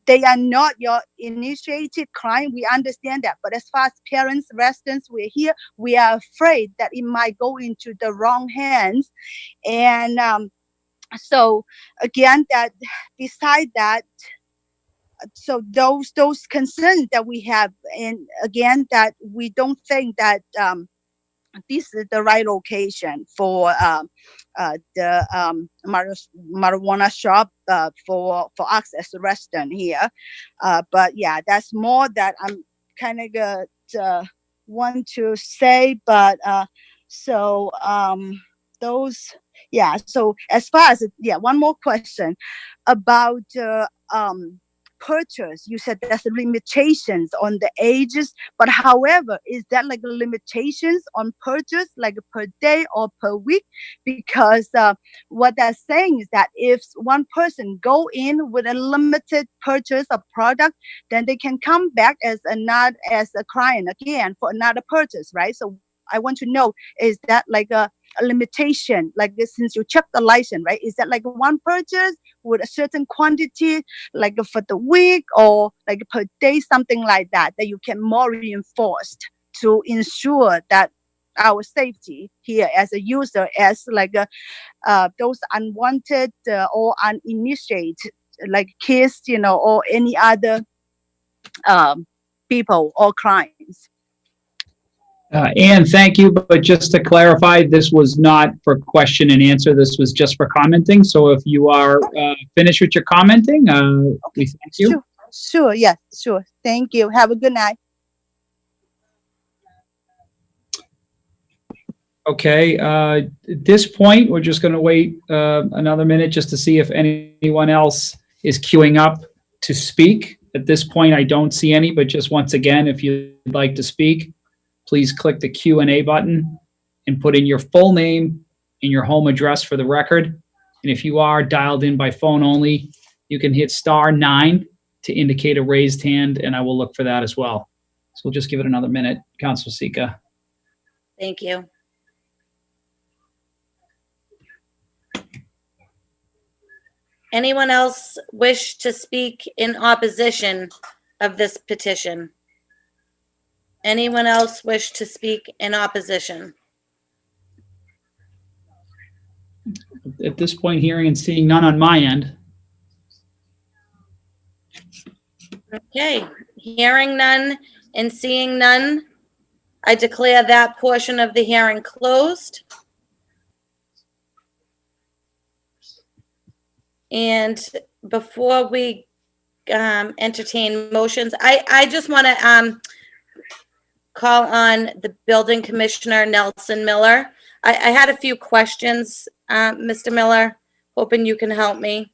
they are not your initiated crime. We understand that. But as far as parents, residents, we're here, we are afraid that it might go into the wrong hands. And so again, that beside that, so those concerns that we have, and again, that we don't think that this is the right location for the marijuana shop for us as a resident here. But yeah, that's more that I'm kind of want to say. But so those, yeah. So as far as one more question about purchase. You said there's limitations on the ages, but however, is that like limitations on purchase, like per day or per week? Because what they're saying is that if one person go in with a limited purchase of product, then they can come back as a client again for another purchase, right? So I want to know, is that like a limitation, like this, since you check the license, right? Is that like one purchase with a certain quantity, like for the week or like per day, something like that, that you can more reinforced to ensure that our safety here as a user, as like those unwanted or uninitiated, like kids, or any other people or clients. Anne, thank you. But just to clarify, this was not for question and answer. This was just for commenting. So if you are finished with your commenting, we thank you. Sure. Yeah, sure. Thank you. Have a good night. Okay. At this point, we're just going to wait another minute just to see if anyone else is queuing up to speak. At this point, I don't see any, but just once again, if you'd like to speak, please click the Q&A button and put in your full name and your home address for the record. And if you are dialed in by phone only, you can hit *9 to indicate a raised hand, and I will look for that as well. So we'll just give it another minute. Councilor Sika. Thank you. Anyone else wish to speak in opposition of this petition? Anyone else wish to speak in opposition? At this point, hearing and seeing none on my end. Okay, hearing none and seeing none, I declare that portion of the hearing closed. And before we entertain motions, I just want to call on the building commissioner, Nelson Miller. I had a few questions, Mr. Miller, hoping you can help me.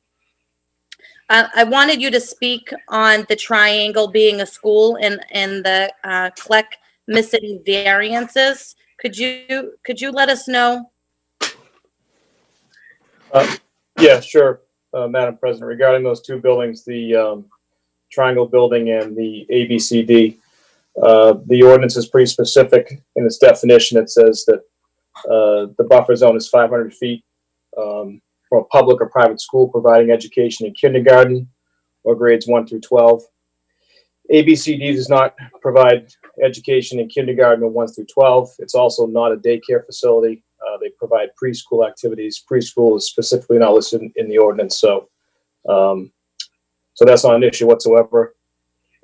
I wanted you to speak on the triangle being a school and the CLEC missing variances. Could you let us know? Yeah, sure, Madam President. Regarding those two buildings, the triangle building and the ABCD, the ordinance is pretty specific in its definition. It says that the buffer zone is 500 feet from a public or private school providing education in kindergarten or grades 1 through 12. ABCD does not provide education in kindergarten or 1 through 12. It's also not a daycare facility. They provide preschool activities. Preschool is specifically not listed in the ordinance, so that's not an issue whatsoever.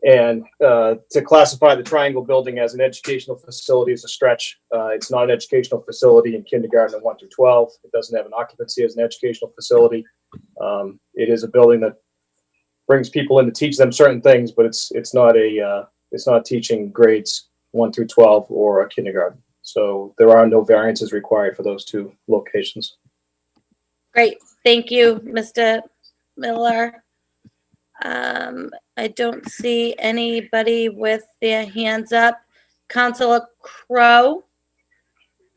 And to classify the triangle building as an educational facility is a stretch. It's not an educational facility in kindergarten and 1 through 12. It doesn't have an occupancy as an educational facility. It is a building that brings people in to teach them certain things, but it's not teaching grades 1 through 12 or a kindergarten. So there are no variances required for those two locations. Great, thank you, Mr. Miller. I don't see anybody with their hands up. Councilor Crowe,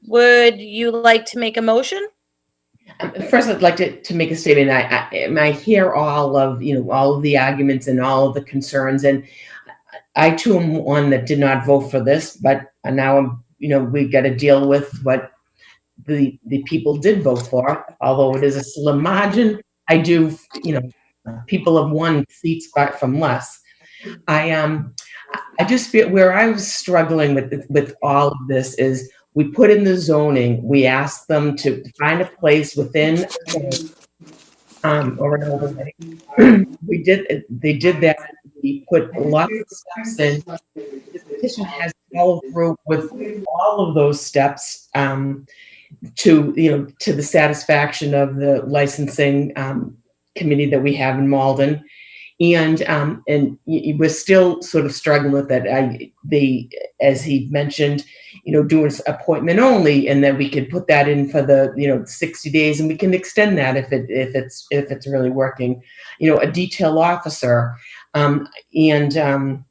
would you like to make a motion? First, I'd like to make a statement. I hear all of the arguments and all of the concerns, and I too am one that did not vote for this, but now I'm, we got to deal with what the people did vote for. Although it is a slim margin, I do, people have won seats back from less. I just feel where I was struggling with all of this is we put in the zoning, we asked them to find a place within or an overlay. They did that. We put lots of steps in. The petition has follow through with all of those steps to the satisfaction of the licensing committee that we have in Malden. And we're still sort of struggling with that. As he mentioned, doing appointment only, and then we could put that in for the 60 days, and we can extend that if it's really working. A detail officer, and some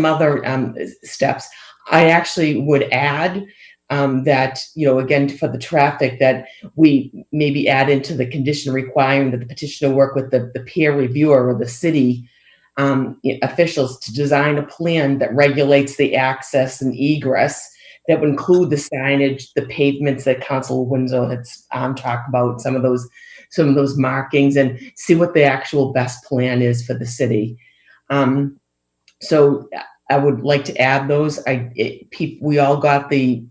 other steps. I actually would add that, again, for the traffic, that we maybe add into the condition requiring that the petitioner work with the peer reviewer or the city officials to design a plan that regulates the access and egress that would include the signage, the pavements that Council Winslow had talked about, some of those markings, and see what the actual best plan is for the city. So I would like to add those. We all got the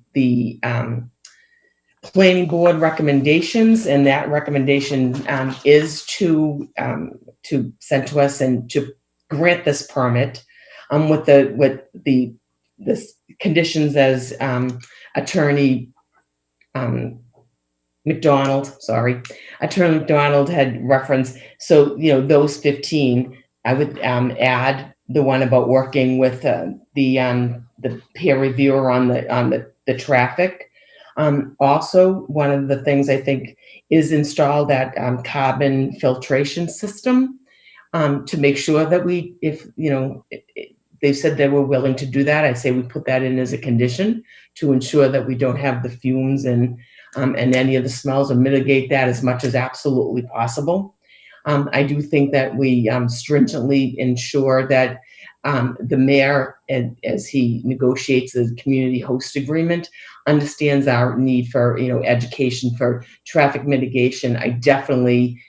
planning board recommendations, and that recommendation is to send to us and to grant this permit with the conditions as Attorney McDonald had referenced. So those 15, I would add the one about working with the peer reviewer on the traffic. Also, one of the things I think is install that carbon filtration system to make sure that they said they were willing to do that. I say we put that in as a condition to ensure that we don't have the fumes and any of the smells, or mitigate that as much as absolutely possible. I do think that we stringently ensure that the mayor, as he negotiates the community host agreement, understands our need for education for traffic mitigation. I definitely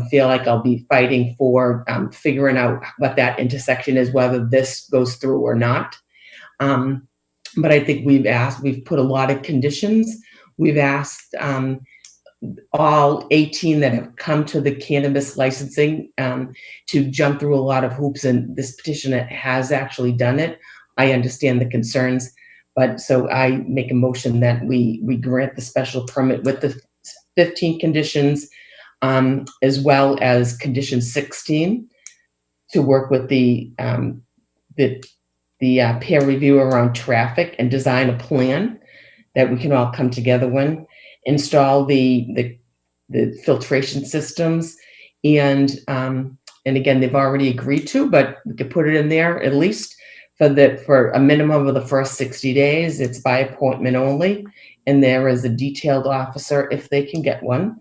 feel like I'll be fighting for figuring out what that intersection is, whether this goes through or not. But I think we've put a lot of conditions. We've asked all 18 that have come to the cannabis licensing to jump through a lot of hoops, and this petitioner has actually done it. I understand the concerns, but so I make a motion that we grant the special permit with the 15 conditions, as well as condition 16 to work with the peer reviewer on traffic and design a plan that we can all come together when. Install the filtration systems, and again, they've already agreed to, but we could put it in there at least for a minimum of the first 60 days. It's by appointment only, and there is a detailed officer if they can get one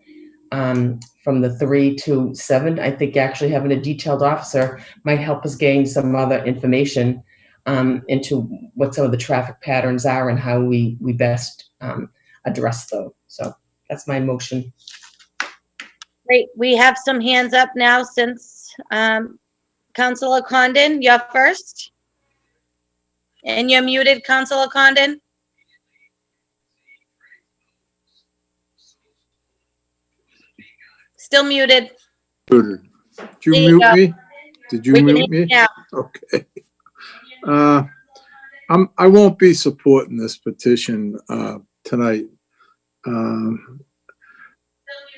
from the 3 to 7. I think actually having a detailed officer might help us gain some other information into what some of the traffic patterns are and how we best address those. So that's my motion. Great. We have some hands up now since Councilor Condon, you're first. And you're muted, Councilor Condon. Still muted. Did you There you mute go. me? Did you We can mute hear me? you now. Okay. I won't be supporting this petition tonight. I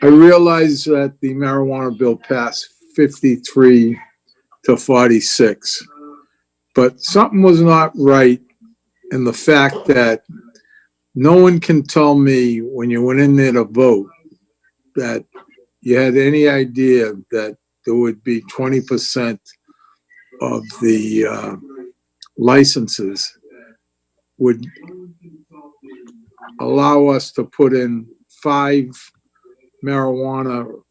realize that the marijuana bill passed 53 to 46, but something was not right in the fact that no one can tell me when you went in there to vote that you had any idea that there would be 20% of the licenses would allow us to put in 5 marijuana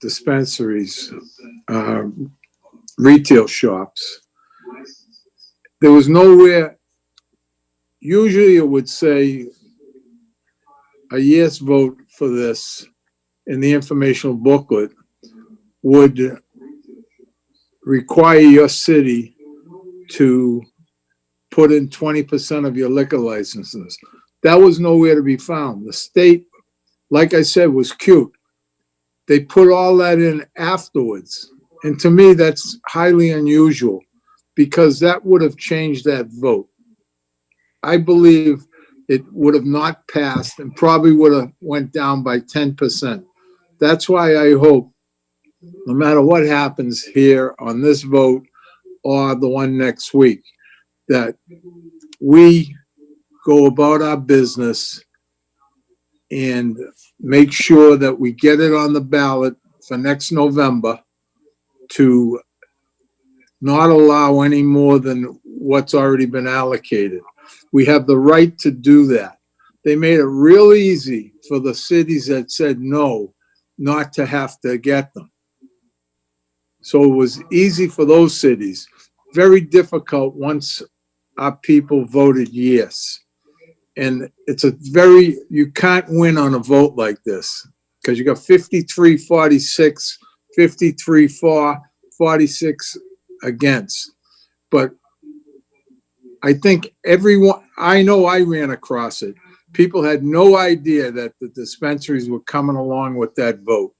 dispensaries, retail shops. There was nowhere, usually it would say a yes vote for this in the informational booklet would require your city to put in 20% of your liquor licenses. That was nowhere to be found. The state, like I said, was cute. They put all that in afterwards. And to me, that's highly unusual because that would have changed that vote. I believe it would have not passed and probably would have went down by 10%. That's why I hope, no matter what happens here on this vote or the one next week, that we go about our business and make sure that we get it on the ballot for next November to not allow any more than what's already been allocated. We have the right to do that. They made it real easy for the cities that said no, not to have to get them. So it was easy for those cities. Very difficult once our people voted yes. And it's you can't win on a vote like this because you got 53-46, 53 for, 46 against. But I think I know I ran across it. People had no idea that the dispensaries were coming along with that vote.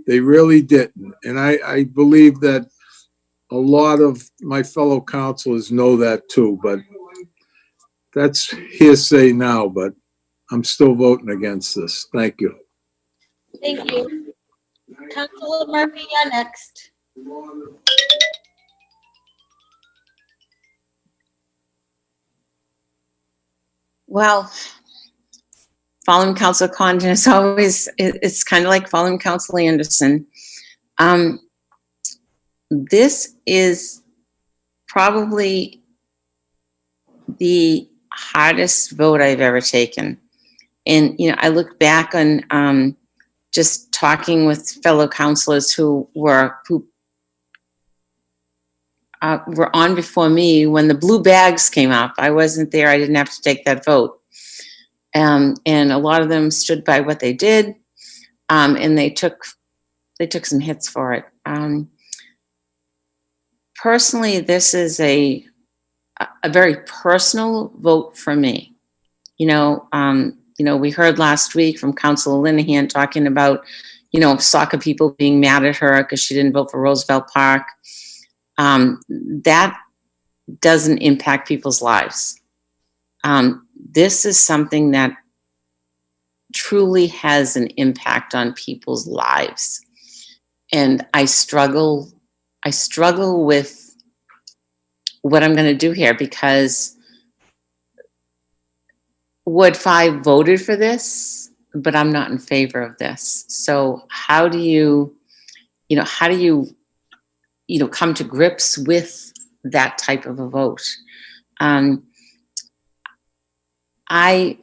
They really didn't. And I believe that a lot of my fellow councilors know that too, but that's hearsay now, but I'm still voting against this. Thank you. Thank you. Councilor Murphy, you're next. Well, following Councilor Condon is always, it's kind of like following Councilor Anderson. This is probably the hardest vote I've ever taken. And, you know, I look back on just talking with fellow councilors who were on before me when the blue bags came up. I wasn't there. I didn't have to take that vote. And a lot of them stood by what they did, and they took some hits for it. Personally, this is a very personal vote for me. You know, we heard last week from Councilor Linehan talking about, you know, soccer people being mad at her because she didn't vote for Roosevelt Park. That doesn't impact people's lives. This is something that truly has an impact on people's lives. And I struggle with what I'm going to do here, because Ward 5 voted for this, but I'm not in favor of this. So how do you come to grips with that type of a vote? I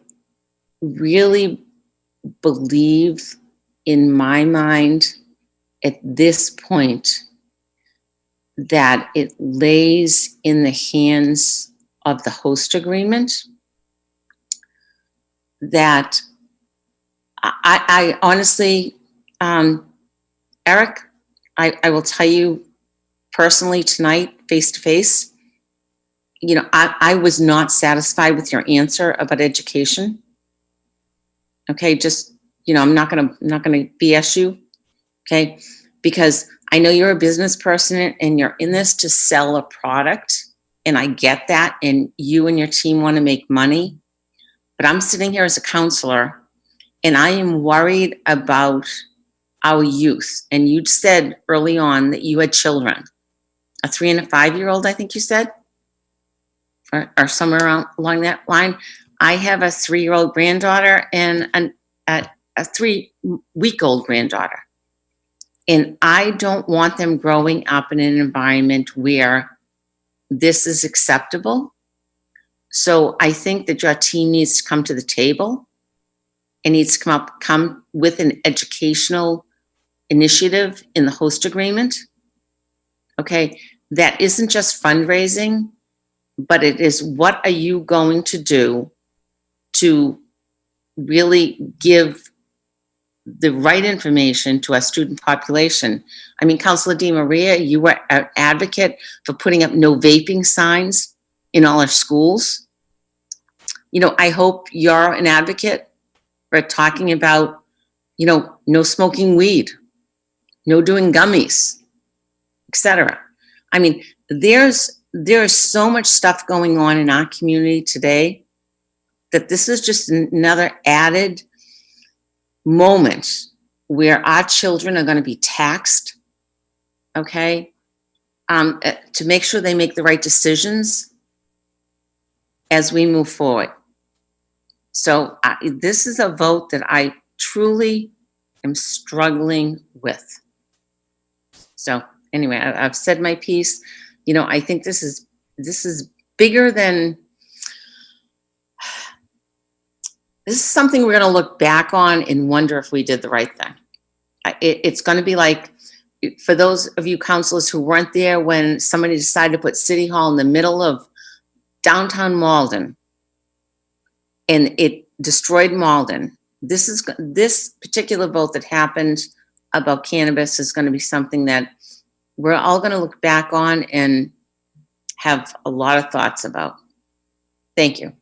really believe, in my mind, at this point, that it lays in the hands of the host agreement. That I honestly, Eric, I will tell you personally tonight, face to face, you know, I was not satisfied with your answer about education. Okay, just, you know, I'm not gonna BS you, okay? Because I know you're a business person and you're in this to sell a product, and I get that, and you and your team want to make money. But I'm sitting here as a counselor, and I am worried about our youth. And you said early on that you had children, a 3 and a 5-year-old, I think you said, or somewhere along that line. I have a 3-year-old granddaughter and a 3-week-old granddaughter. And I don't want them growing up in an environment where this is acceptable. So I think that your team needs to come to the table and needs to come with an educational initiative in the host agreement. Okay, that isn't just fundraising, but it is, what are you going to do to really give the right information to our student population? I mean, Councilor Di Maria, you were an advocate for putting up no vaping signs in all our schools. You know, I hope you're an advocate for talking about, you know, no smoking weed, no doing gummies, etc. I mean, there's there is so much stuff going on in our community today that this is just another added moment where our children are going to be taxed, okay, to make sure they make the right decisions as we move forward. So this is a vote that I truly am struggling with. So anyway, I've said my piece. You know, I think this is bigger than, this is something we're going to look back on and wonder if we did the right thing. It's going to be like, for those of you councilors who weren't there when somebody decided to put City Hall in the middle of downtown Malden and it destroyed Malden. This particular vote that happened about cannabis is going to be something that we're all going to look back on and have a lot of thoughts about. Thank you.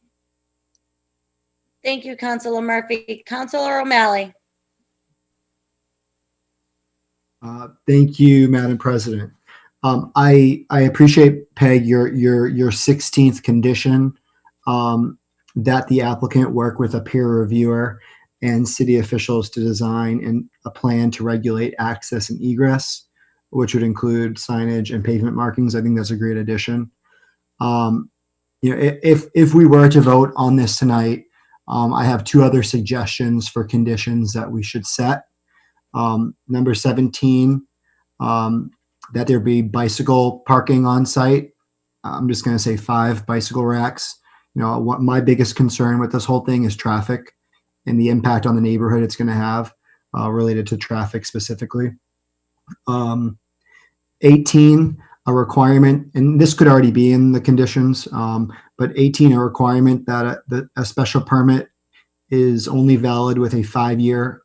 Thank you, Councilor Murphy. Councilor O'Malley. Thank you, Madam President. I appreciate, Peg, your 16th condition, that the applicant work with a peer reviewer and city officials to design a plan to regulate access and egress, which would include signage and pavement markings. I think that's a great addition. You know, if we were to vote on this tonight, I have two other suggestions for conditions that we should set. Number 17, that there be bicycle parking on site. I'm just going to say 5 bicycle racks. You know, what my biggest concern with this whole thing is traffic and the impact on the neighborhood it's going to have related to traffic specifically. 18, a requirement, and this could already be in the conditions, but 18, a requirement that a special permit is only valid with a 5-year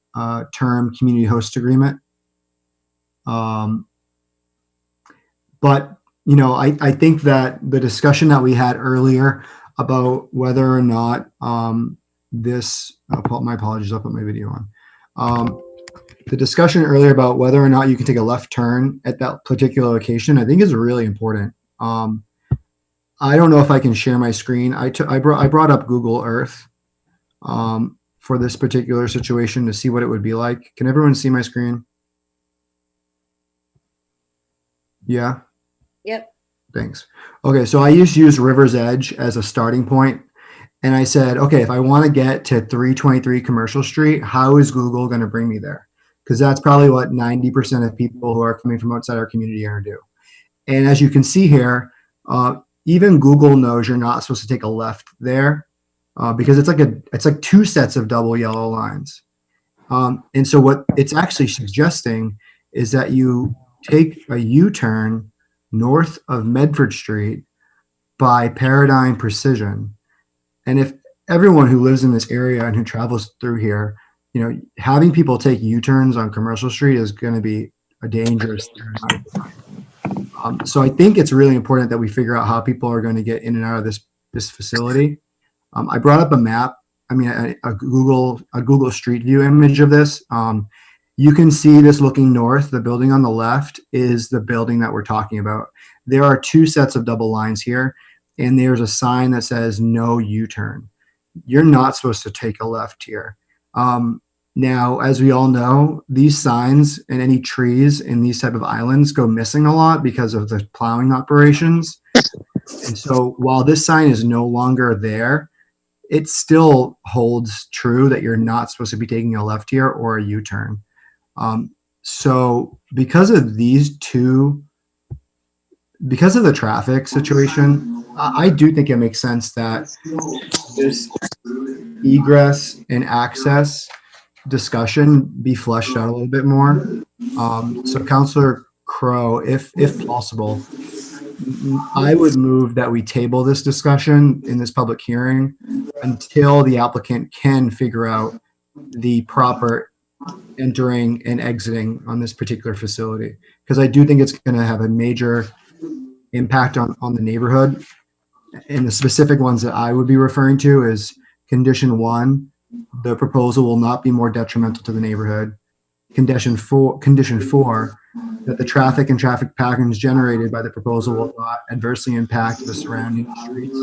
term community host agreement. But, you know, I think that the discussion that we had earlier about whether or not my apologies, I'll put my video on. The discussion earlier about whether or not you can take a left turn at that particular location, I think is really important. I don't know if I can share my screen. I brought up Google Earth for this particular situation to see what it would be like. Can everyone see my screen? Yeah? Yep. Thanks. Okay, so I used to use River's Edge as a starting point. And I said, okay, if I want to get to 323 Commercial Street, how is Google going to bring me there? Because that's probably what 90% of people who are coming from outside our community are going to do. And as you can see here, even Google knows you're not supposed to take a left there because it's like 2 sets of double yellow lines. And so what it's actually suggesting is that you take a U-turn north of Medford Street by Paradigm Precision. And if everyone who lives in this area and who travels through here, you know, having people take U-turns on Commercial Street is going to be a dangerous thing. So I think it's really important that we figure out how people are going to get in and out of this facility. I brought up a map. I mean, a Google Street View image of this. You can see this looking north. The building on the left is the building that we're talking about. There are 2 sets of double lines here, and there's a sign that says no U-turn. You're not supposed to take a left here. Now, as we all know, these signs and any trees in these type of islands go missing a lot because of the plowing operations. And so while this sign is no longer there, it still holds true that you're not supposed to be taking a left here or a U-turn. So because of these two, because of the traffic situation, I do think it makes sense that this egress and access discussion be fleshed out a little bit more. So Councilor Crow, if possible, I would move that we table this discussion in this public hearing until the applicant can figure out the proper entering and exiting on this particular facility. Because I do think it's going to have a major impact on the neighborhood. And the specific ones that I would be referring to is condition 1, the proposal will not be more detrimental to the neighborhood. Condition 4, that the traffic and traffic patterns generated by the proposal will not adversely impact the surrounding streets,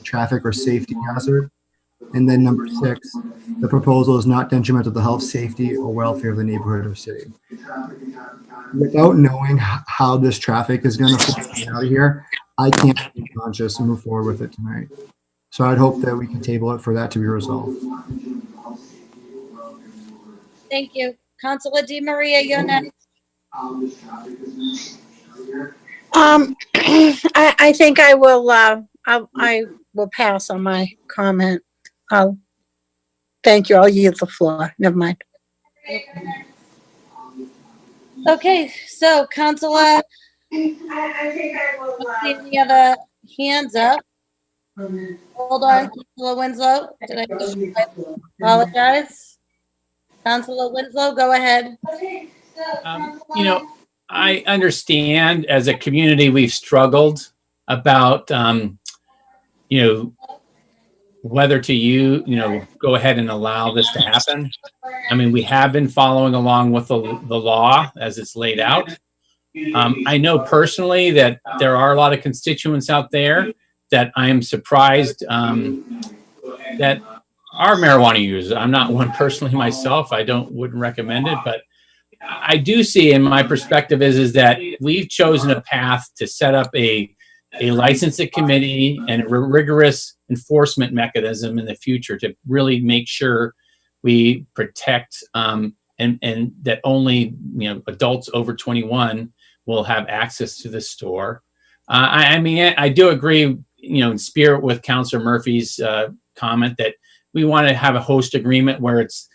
traffic or safety hazard. And then number 6, the proposal is not detrimental to the health, safety, or welfare of the neighborhood or city. Without knowing how this traffic is going to flow out of here, I can't be conscious and move forward with it tonight. So I'd hope that we can table it for that to be resolved. Thank you. Councilor Di Maria, you're next. I think I will pass on my comment. Thank you. I'll yield the floor. Never mind. Okay, so Councilor, any other hands up? Hold on, Councilor Winslow. Did I apologize? Councilor Winslow, go ahead. You know, I understand as a community we've struggled about, you know, whether to go ahead and allow this to happen. I mean, we have been following along with the law as it's laid out. I know personally that there are a lot of constituents out there that I am surprised that are marijuana users. I'm not one personally myself. I wouldn't recommend it, but I do see, in my perspective, is that we've chosen a path to set up a licensing committee and a rigorous enforcement mechanism in the future to really make sure we protect and that only adults over 21 will have access to the store. I mean, I do agree, in spirit with Councilor Murphy's comment that we want to have a host agreement where it's,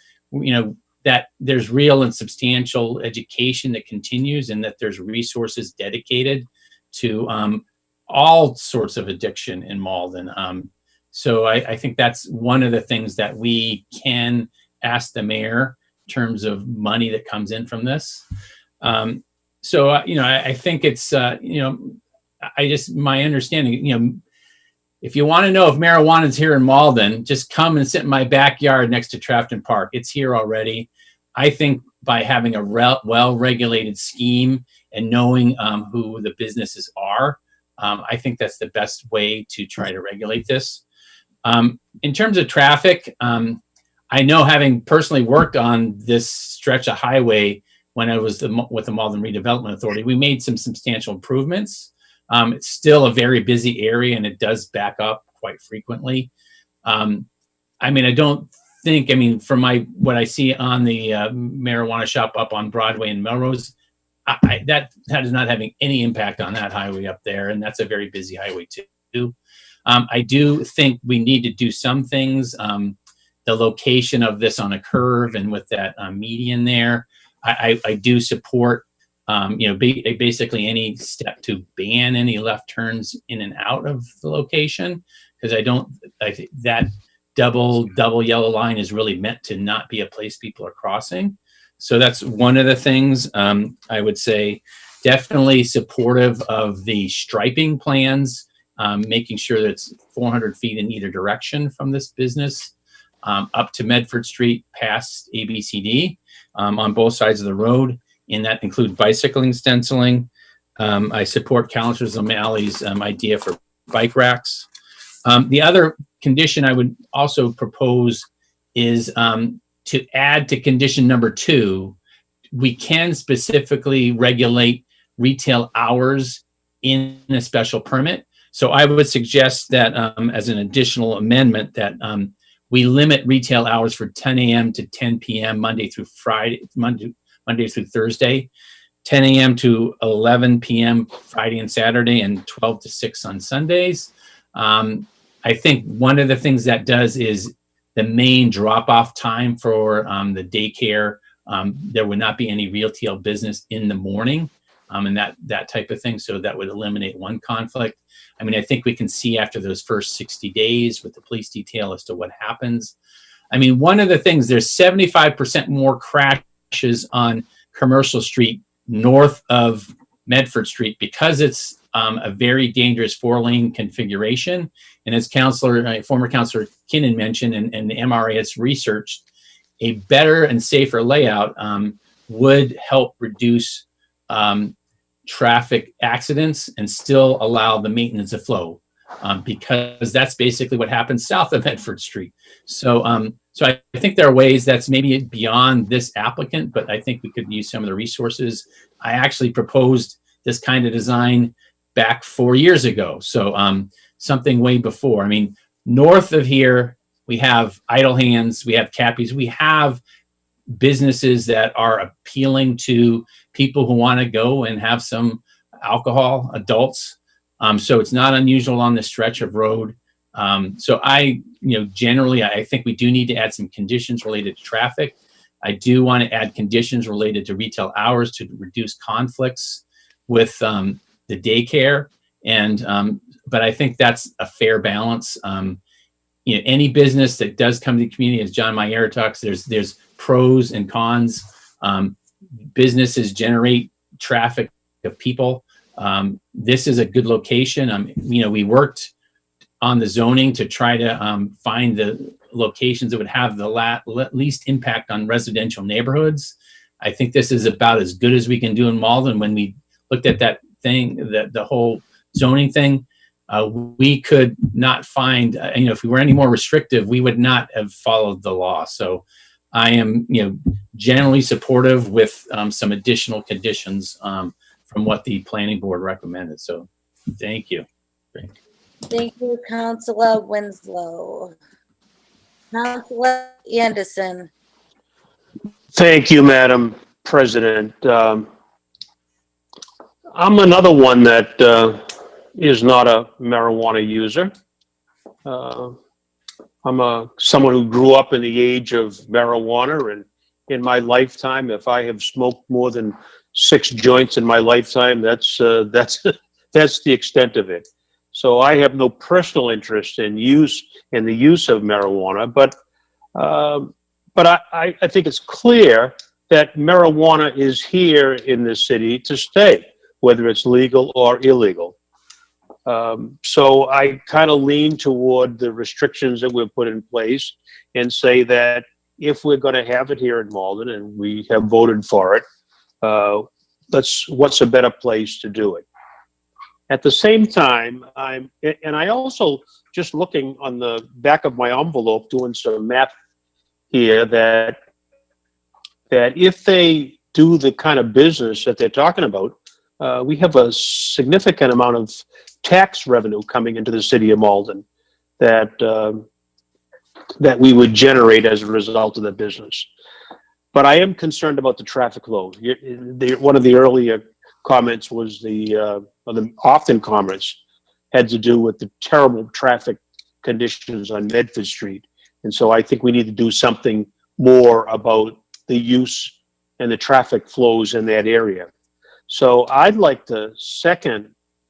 that there's real and substantial education that continues and that there's resources dedicated to all sorts of addiction in Malden. So I think that's one of the things that we can ask the mayor in terms of money that comes in from this. So, I think it's, my understanding, if you want to know if marijuana is here in Malden, just come and sit in my backyard next to Trafton Park. It's here already. I think by having a well-regulated scheme and knowing who the businesses are, I think that's the best way to try to regulate this. In terms of traffic, I know, having personally worked on this stretch of highway when I was with the Malden Redevelopment Authority, we made some substantial improvements. It's still a very busy area and it does back up quite frequently. I mean, I don't think, from what I see on the marijuana shop up on Broadway and Melrose, that is not having any impact on that highway up there. And that's a very busy highway too. I do think we need to do some things. The location of this on a curve and with that median there, I do support, basically any step to ban any left turns in and out of the location, because I think that double yellow line is really meant to not be a place people are crossing. So that's one of the things. I would say definitely supportive of the striping plans, making sure that it's 400 feet in either direction from this business up to Medford Street past ABCD on both sides of the road. And that includes bicycling stenciling. I support Councilor O'Malley's idea for bike racks. The other condition I would also propose is to add to condition number 2, we can specifically regulate retail hours in a special permit. So I would suggest that as an additional amendment that we limit retail hours for 10 a.m. to 10 p.m. Monday through Thursday, 10 a.m. to 11 p.m. Friday and Saturday, and 12 to 6 on Sundays. I think one of the things that does is the main drop-off time for the daycare. There would not be any retail business in the morning and that type of thing. So that would eliminate one conflict. I mean, I think we can see after those first 60 days with the police detail as to what happens. I mean, one of the things, there's 75% more crashes on Commercial Street north of Medford Street because it's a very dangerous 4-lane configuration. And as former Councilor Kinnan mentioned, and the MRA has researched, a better and safer layout would help reduce traffic accidents and still allow the maintenance to flow, because that's basically what happens south of Bedford Street. So, so I think there are ways that's maybe beyond this applicant, but I think we could use some of the resources. I actually proposed this kind of design back 4 years ago. So something way before. I mean, north of here, we have Idle Hands, we have Cappies, we have businesses that are appealing to people who want to go and have some alcohol, adults. So it's not unusual on this stretch of road. So generally, I think we do need to add some conditions related to traffic. I do want to add conditions related to retail hours to reduce conflicts with the daycare. And, but I think that's a fair balance. Any business that does come to the community, as John Mayer talks, there's pros and cons. Businesses generate traffic of people. This is a good location. We worked on the zoning to try to find the locations that would have the least impact on residential neighborhoods. I think this is about as good as we can do in Malden. When we looked at that thing, the whole zoning thing, we could not find, if we were any more restrictive, we would not have followed the law. So I am, generally supportive with some additional conditions from what the planning board recommended. So thank you. Thank you, Councilor Winslow. Councilor Anderson. Thank you, Madam President. I'm another one that is not a marijuana user. I'm someone who grew up in the age of marijuana, and in my lifetime, if I have smoked more than 6 joints in my lifetime, that's the extent of it. So I have no personal interest in the use of marijuana, but I think it's clear that marijuana is here in this city to stay, whether it's legal or illegal. So I kind of lean toward the restrictions that we've put in place and say that if we're going to have it here in Malden, and we have voted for it, what's a better place to do it? At the same time, I also just looking on the back of my envelope, doing some math here, that if they do the kind of business that they're talking about, we have a significant amount of tax revenue coming into the city of Malden that we would generate as a result of the business. But I am concerned about the traffic flow. One of the earlier comments was the often comments had to do with the terrible traffic conditions on Bedford Street. And so I think we need to do something more about the use and the traffic flows in that area. So I'd like to second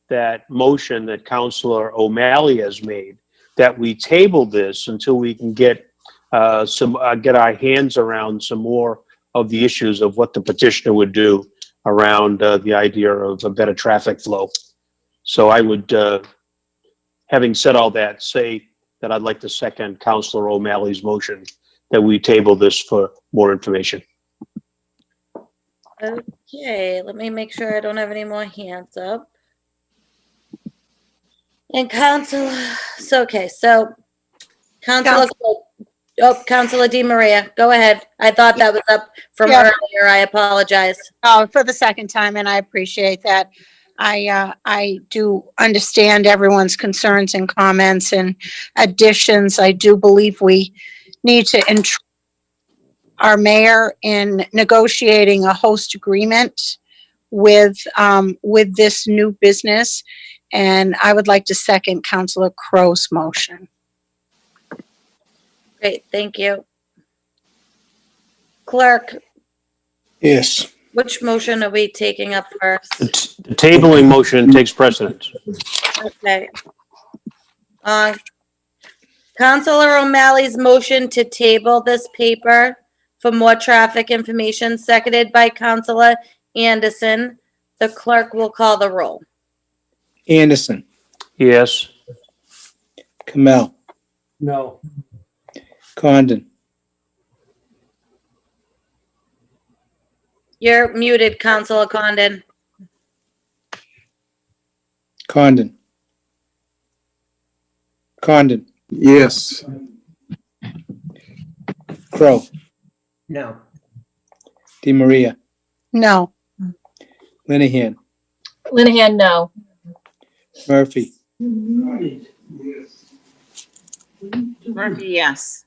that motion that Councilor O'Malley has made, that we table this until we can get get our hands around some more of the issues of what the petitioner would do around the idea of a better traffic flow. So I would, having said all that, say that I'd like to second Councilor O'Malley's motion that we table this for more information. Okay, let me make sure I don't have any more hands up. And Councilor Councilor Di Maria, go ahead. I thought that was up from earlier. I apologize. Oh, for the second time, and I appreciate that. I do understand everyone's concerns and comments and additions. I do believe we need to entrust our mayor in negotiating a host agreement with this new business. And I would like to second Councilor Crow's motion. Great, thank you. Clerk, Yes. which motion are we taking up first? The tabling motion takes precedence. Okay. Councilor O'Malley's motion to table this paper for more traffic information, seconded by Councilor Anderson. The clerk will call the roll. Anderson, Yes. Kamel, No. Condon, You're muted, Councilor Condon. Condon. Condon. Yes. Crow. No. Di Maria. No. Linehan. Linehan, no. Murphy. Murphy, yes.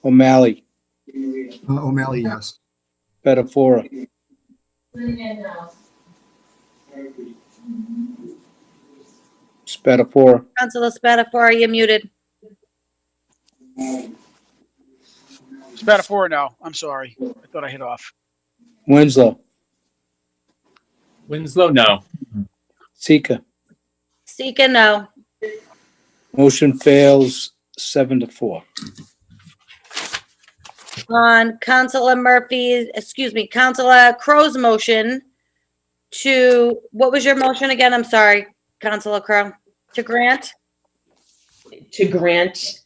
O'Malley. O'Malley, yes. Spatafora. Linehan, no. Spatafora. Councilor Spatafora, you're muted. Spatafora, no. I'm sorry. I thought I hit off. Winslow. Winslow, no. Sika. Sika, no. Motion fails 7-4. On Councilor Murphy's, Councilor Crow's motion to, what was your motion again? I'm sorry, Councilor Crow. To grant? To grant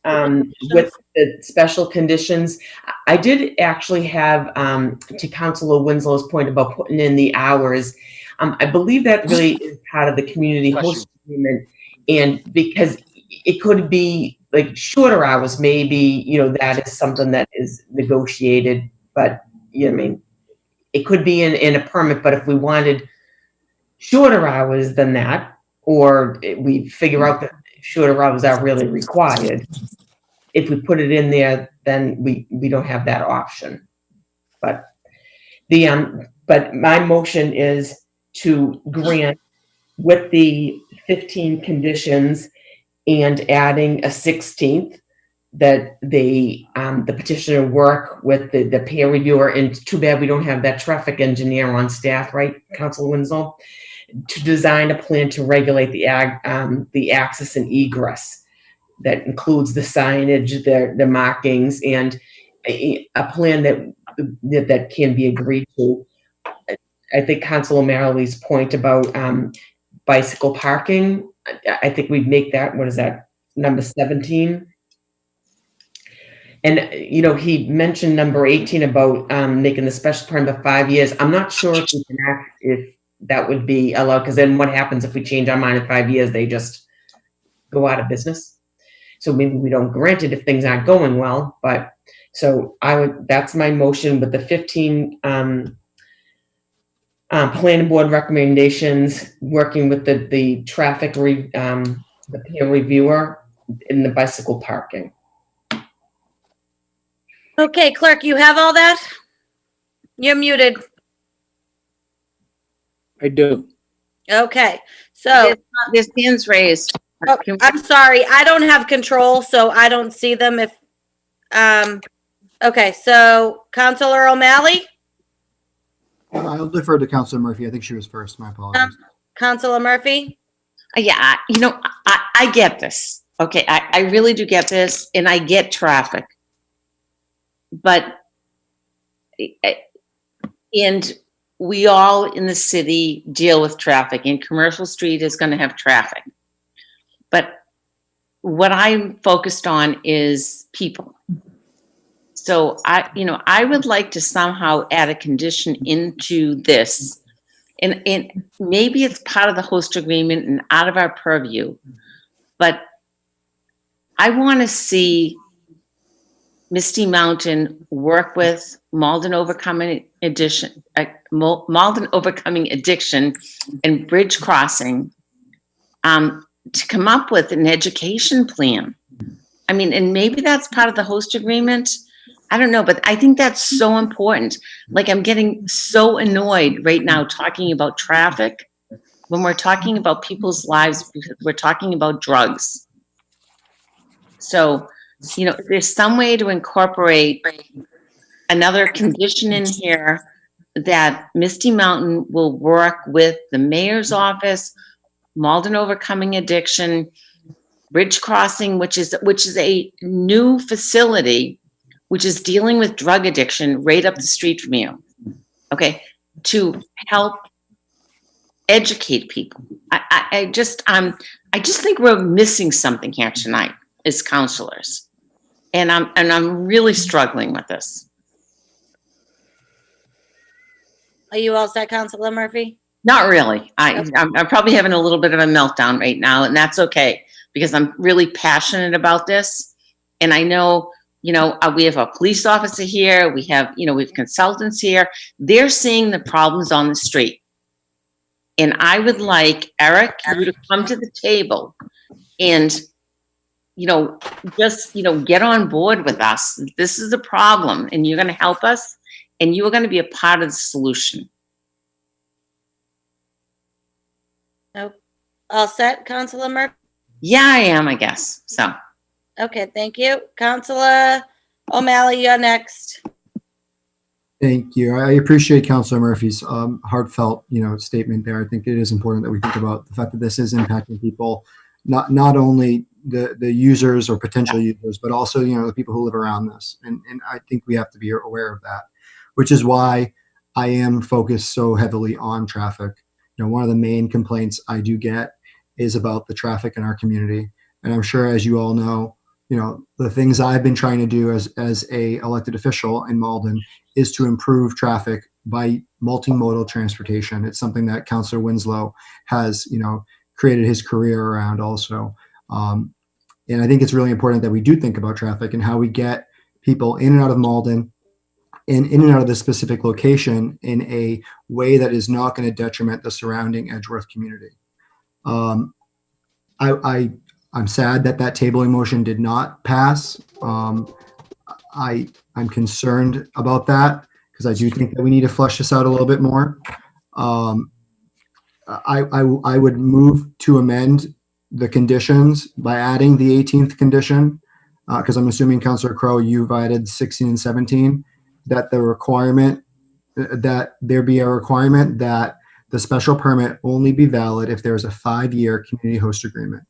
with the special conditions. I did actually have, to Councilor Winslow's point about putting in the hours, I believe that really is part of the community host agreement. And because it could be like shorter hours, maybe, that is something that is negotiated, but I mean, it could be in a permit, but if we wanted shorter hours than that, or we figure out that shorter hours are really required, if we put it in there, then we don't have that option. But but my motion is to grant with the 15 conditions and adding a 16th, that the petitioner work with the peer reviewer. And too bad we don't have that traffic engineer on staff, right, Councilor Winslow? To design a plan to regulate the access and egress that includes the signage, the markings, and a plan that can be agreed to. I think Councilor O'Malley's point about bicycle parking, I think we'd make that, what is that, number 17? And, he mentioned number 18 about making the special permit for 5 years. I'm not sure if we can act, if that would be allowed, because then what happens if we change our mind in 5 years, they just go out of business. So maybe we don't grant it if things aren't going well, but so that's my motion with the 15 planning board recommendations, working with the traffic, the peer reviewer in the bicycle parking. Okay, clerk, you have all that? You're muted. I do. Okay, so. There's hands raised. Oh, I'm sorry, I don't have control, so I don't see them if, okay, so Councilor O'Malley? I'll defer to Councilor Murphy. I think she was first. My apologies. Councilor Murphy? Yeah, I get this. Okay, I really do get this, and I get traffic. But, and we all in the city deal with traffic, and Commercial Street is going to have traffic. But what I'm focused on is people. So I would like to somehow add a condition into this, and maybe it's part of the host agreement and out of our purview, but I want to see Misty Mountain work with Malden Overcoming Addiction and Bridge Crossing to come up with an education plan. I mean, and maybe that's part of the host agreement. I don't know, but I think that's so important. Like, I'm getting so annoyed right now talking about traffic when we're talking about people's lives, because we're talking about drugs. So, if there's some way to incorporate another condition in here that Misty Mountain will work with the mayor's office, Malden Overcoming Addiction, Bridge Crossing, which is a new facility, which is dealing with drug addiction right up the street from you. Okay, to help educate people. I just think we're missing something here tonight as counselors. And I'm really struggling with this. Are you all set, Councilor Murphy? Not really. I'm probably having a little bit of a meltdown right now, and that's okay because I'm really passionate about this. And I know, we have a police officer here. We have consultants here. They're seeing the problems on the street. And I would like Eric, you to come to the table and, just, get on board with us. This is a problem and you're going to help us and you are going to be a part of the solution. Nope. All set, Councilor Murphy? Yeah, I am, I guess. So. Okay, thank you. Councilor O'Malley, you're next. Thank you. I appreciate Councilor Murphy's heartfelt, statement there. I think it is important that we think about the fact that this is impacting people, not only the users or potential users, but also, the people who live around this. And I think we have to be aware of that, which is why I am focused so heavily on traffic. One of the main complaints I do get is about the traffic in our community. And I'm sure, as you all know, the things I've been trying to do as a elected official in Malden is to improve traffic by multimodal transportation. It's something that Councilor Winslow has, created his career around also. And I think it's really important that we do think about traffic and how we get people in and out of Malden and in and out of this specific location in a way that is not going to detriment the surrounding Edgeworth community. I'm sad that tabling motion did not pass. I'm concerned about that because I do think that we need to flesh this out a little bit more. I would move to amend the conditions by adding the 18th condition because I'm assuming, Councilor Crowe, you've added 16 and 17, that there be a requirement that the special permit only be valid if there's a 5-year community host agreement.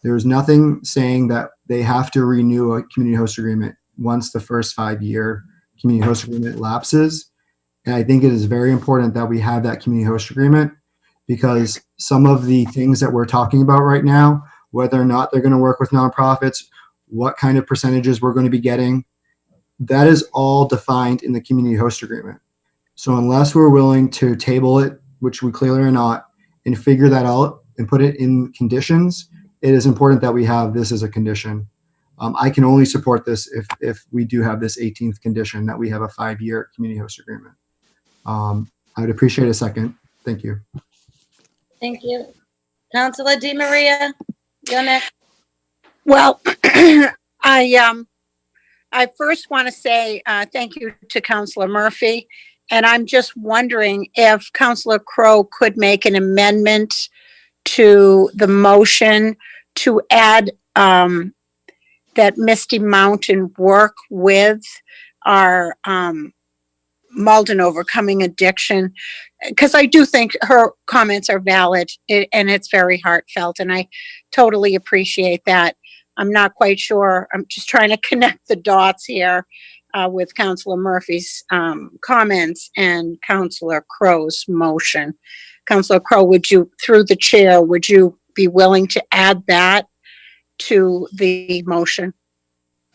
There's nothing saying that they have to renew a community host agreement once the first 5-year community host agreement lapses. And I think it is very important that we have that community host agreement because some of the things that we're talking about right now, whether or not they're going to work with nonprofits, what kind of percentages we're going to be getting, that is all defined in the community host agreement. So unless we're willing to table it, which we clearly are not, and figure that out and put it in conditions, it is important that we have this as a condition. I can only support this if we do have this 18th condition that we have a 5-year community host agreement. I would appreciate a second. Thank you. Thank you. Councilor DeMaria, you're next. Well, I first want to say thank you to Councilor Murphy. And I'm just wondering if Councilor Crowe could make an amendment to the motion to add that Misty Mountain work with our Malden Overcoming Addiction, because I do think her comments are valid and it's very heartfelt, and I totally appreciate that. I'm not quite sure. I'm just trying to connect the dots here with Councilor Murphy's comments and Councilor Crowe's motion. Councilor Crowe, would you, through the chair, would you be willing to add that to the motion?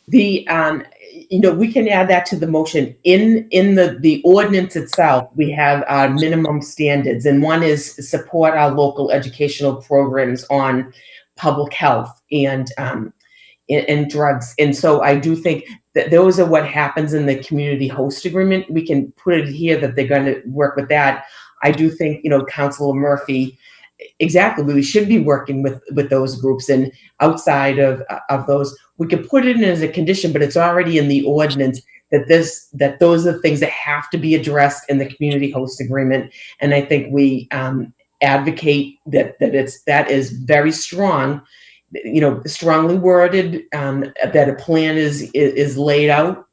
We can add that to the motion. In the ordinance itself, we have minimum standards, and one is support our local educational programs on public health and drugs. And so I do think that those are what happens in the community host agreement. We can put it here that they're going to work with that. I do think, Councilor Murphy, exactly, we should be working with those groups, and outside of those, we could put it in as a condition, but it's already in the ordinance that those are the things that have to be addressed in the community host agreement. And I think we advocate that is very strong, strongly worded, that a plan is laid out,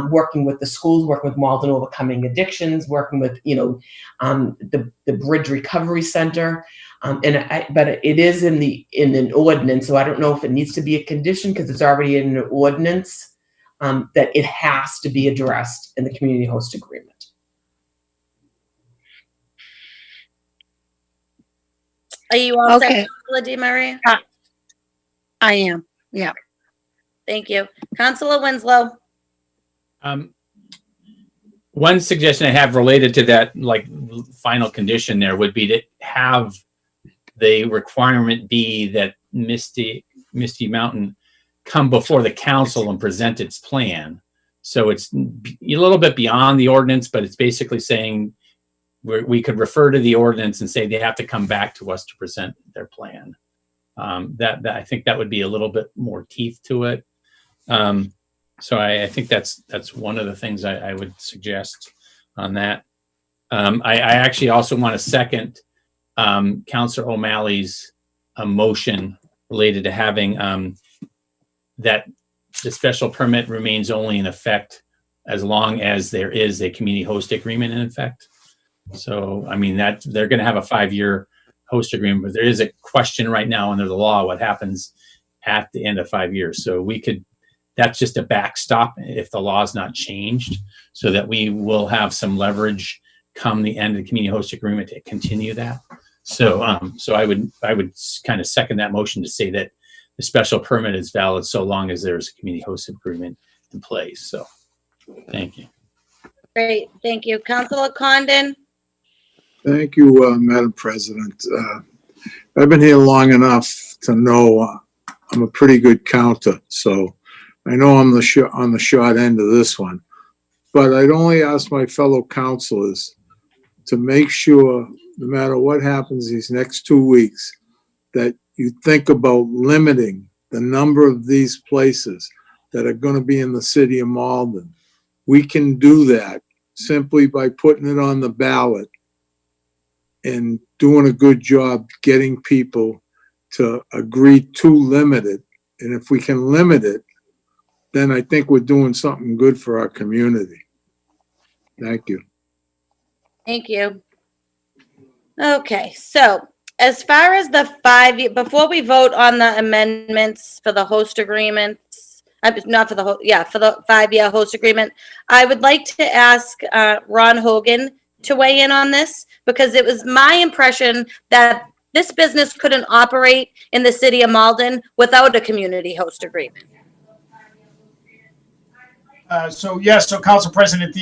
working with the schools, working with Malden Overcoming Addictions, working with, the Bridge Recovery Center. But it is in an ordinance, so I don't know if it needs to be a condition because it's already in an ordinance, that it has to be addressed in the community host agreement. Are you all Okay. set, Councilor DeMaria? I am, yeah. Thank you. Councilor Winslow. one suggestion I have related to that, like final condition there, would be to have the requirement be that Misty Mountain come before the council and present its plan. So it's a little bit beyond the ordinance, but it's basically saying we could refer to the ordinance and say they have to come back to us to present their plan. That I think that would be a little bit more teeth to it. So I think that's one of the things I would suggest on that. I actually also want to second Councilor O'Malley's motion related to having that the special permit remains only in effect as long as there is a community host agreement in effect. So, I mean, that they're going to have a 5-year host agreement, but there is a question right now under the law, what happens at the end of 5 years. So that's just a backstop if the law is not changed, so that we will have some leverage come the end of the community host agreement to continue that. So, I would kind of second that motion to say that the special permit is valid so long as there's a community host agreement in place. So, thank you. Great, thank you. Councilor Condon? Thank you, Madam President. I've been here long enough to know I'm a pretty good counter, so I know I'm on the short end of this one. But I'd only ask my fellow councilors to make sure, no matter what happens these next 2 weeks, that you think about limiting the number of these places that are going to be in the city of Malden. We can do that simply by putting it on the ballot and doing a good job getting people to agree to limit it. And if we can limit it, then I think we're doing something good for our community. Thank you. Thank you. Okay, so as far as the 5 year, before we vote on the amendments for the host agreements, not for the for the 5-year host agreement, I would like to ask Ron Hogan to weigh in on this, because it was my impression that this business couldn't operate in the city of Malden without a community host agreement. So Council President,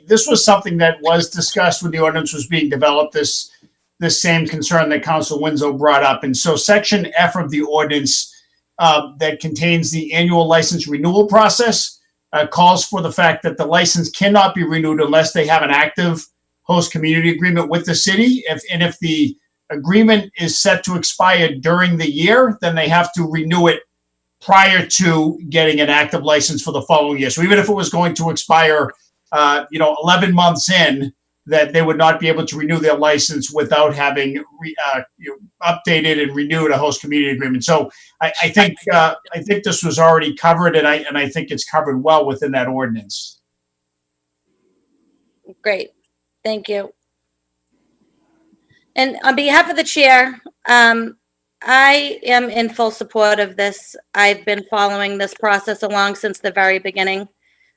this was something that was discussed when the ordinance was being developed, this same concern that Council Winslow brought up. And so Section F of the ordinance that contains the annual license renewal process calls for the fact that the license cannot be renewed unless they have an active host community agreement with the city. If the agreement is set to expire during the year, then they have to renew it prior to getting an active license for the following year. So even if it was going to expire, 11 months in, that they would not be able to renew their license without having updated and renewed a host community agreement. So I think this was already covered, and I think it's covered well within that ordinance. Great, thank you. And on behalf of the chair, I am in full support of this. I've been following this process along since the very beginning.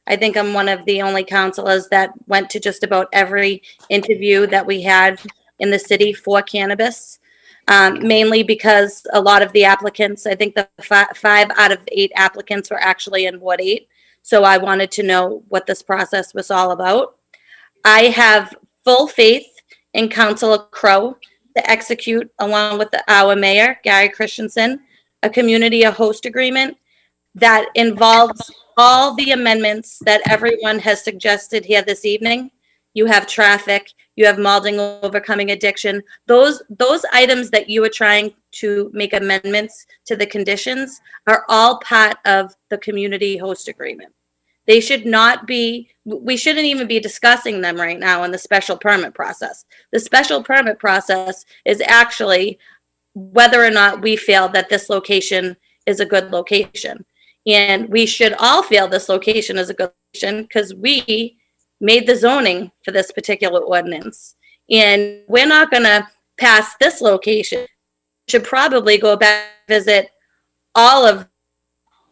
I think I'm one of the only councilors that went to just about every interview that we had in the city for cannabis, mainly because a lot of the applicants, I think the 5 out of 8 applicants were actually in Ward 8. So I wanted to know what this process was all about. I have full faith in Councilor Crowe to execute, along with our mayor, Gary Christensen, a community host agreement that involves all the amendments that everyone has suggested here this evening. You have traffic, you have Malden overcoming addiction. Those items that you are trying to make amendments to the conditions are all part of the community host agreement. They should not be, we shouldn't even be discussing them right now in the special permit process. The special permit process is actually whether or not we feel that this location is a good location. And we should all feel this location is a good location because we made the zoning for this particular ordinance. And we're not going to pass this location. We should probably go back and visit all of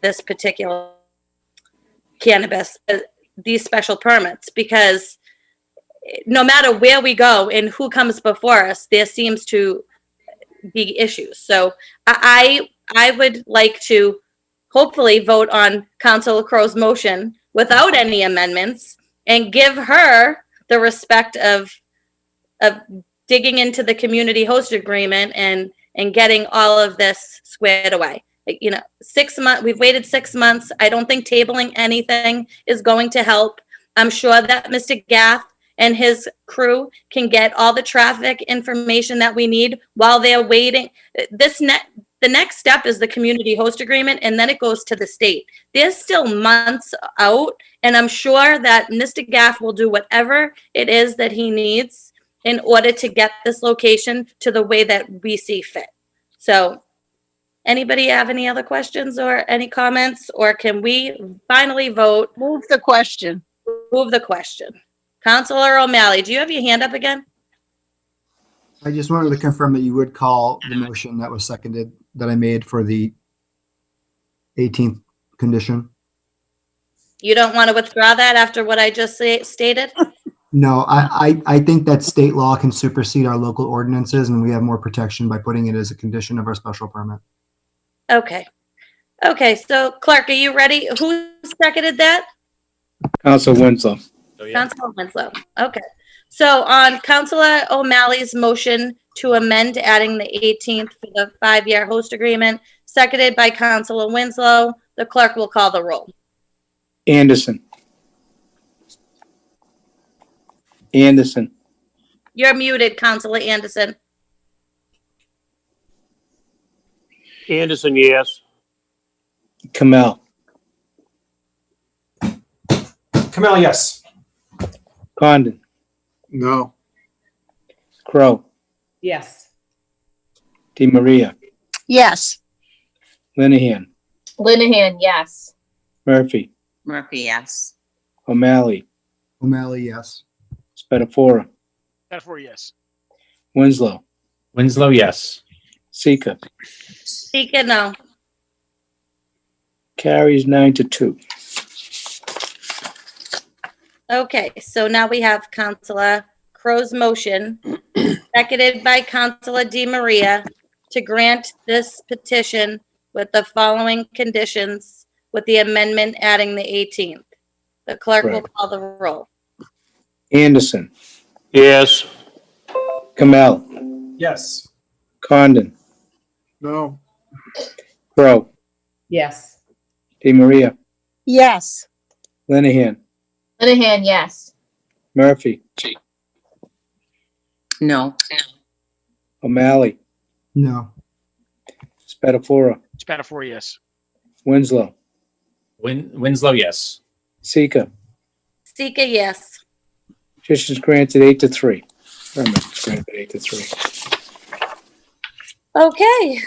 this particular cannabis, these special permits, because no matter where we go and who comes before us, there seems to be issues. So I would like to hopefully vote on Councilor Crowe's motion without any amendments and give her the respect of digging into the community host agreement and getting all of this squared away. You know, 6 months, we've waited 6 months. I don't think tabling anything is going to help. I'm sure that Mr. Gaff and his crew can get all the traffic information that we need while they're waiting. The next step is the community host agreement, and then it goes to the state. There's still months out, and I'm sure that Mr. Gaff will do whatever it is that he needs in order to get this location to the way that we see fit. So, anybody have any other questions or any comments, or can we finally vote? Move the question. Move the question. Councilor O'Malley, do you have your hand up again? I just wanted to confirm that you would call the motion that was seconded that I made for the 18th condition. You don't want to withdraw that after what I just stated? No, I think that state law can supersede our local ordinances, and we have more protection by putting it as a condition of our special permit. Okay. Okay, so clerk, are you ready? Who seconded that? Council Winslow. Councilor Winslow. Okay. So on Councilor O'Malley's motion to amend adding the 18th for the 5-year host agreement, seconded by Councilor Winslow, the clerk will call the roll. Anderson. Anderson. You're muted, Councilor Anderson. Anderson, yes. Kamel. Kamel, yes. Condon. No. Crow. Yes. DeMaria. Yes. Linehan. Linehan, yes. Murphy. Murphy, yes. O'Malley. O'Malley, yes. Spatafora. Therefore, yes. Winslow. Winslow, yes. Sika. Sika, no. Carries 9-2. Okay, so now we have Councilor Crow's motion, seconded by Councilor DeMaria, to grant this petition with the following conditions, with the amendment adding the 18th. The clerk will Right. call the roll. Anderson. Yes. Kamel. Yes. Condon. No. Crow. Yes. DeMaria. Yes. Linehan. Linehan, yes. Murphy. No. O'Malley. No. Spatafora. Spatafora, yes. Winslow. Winslow, yes. Sika. Sika, yes. Petition is granted 8-3. Permit is granted 8-3. Okay.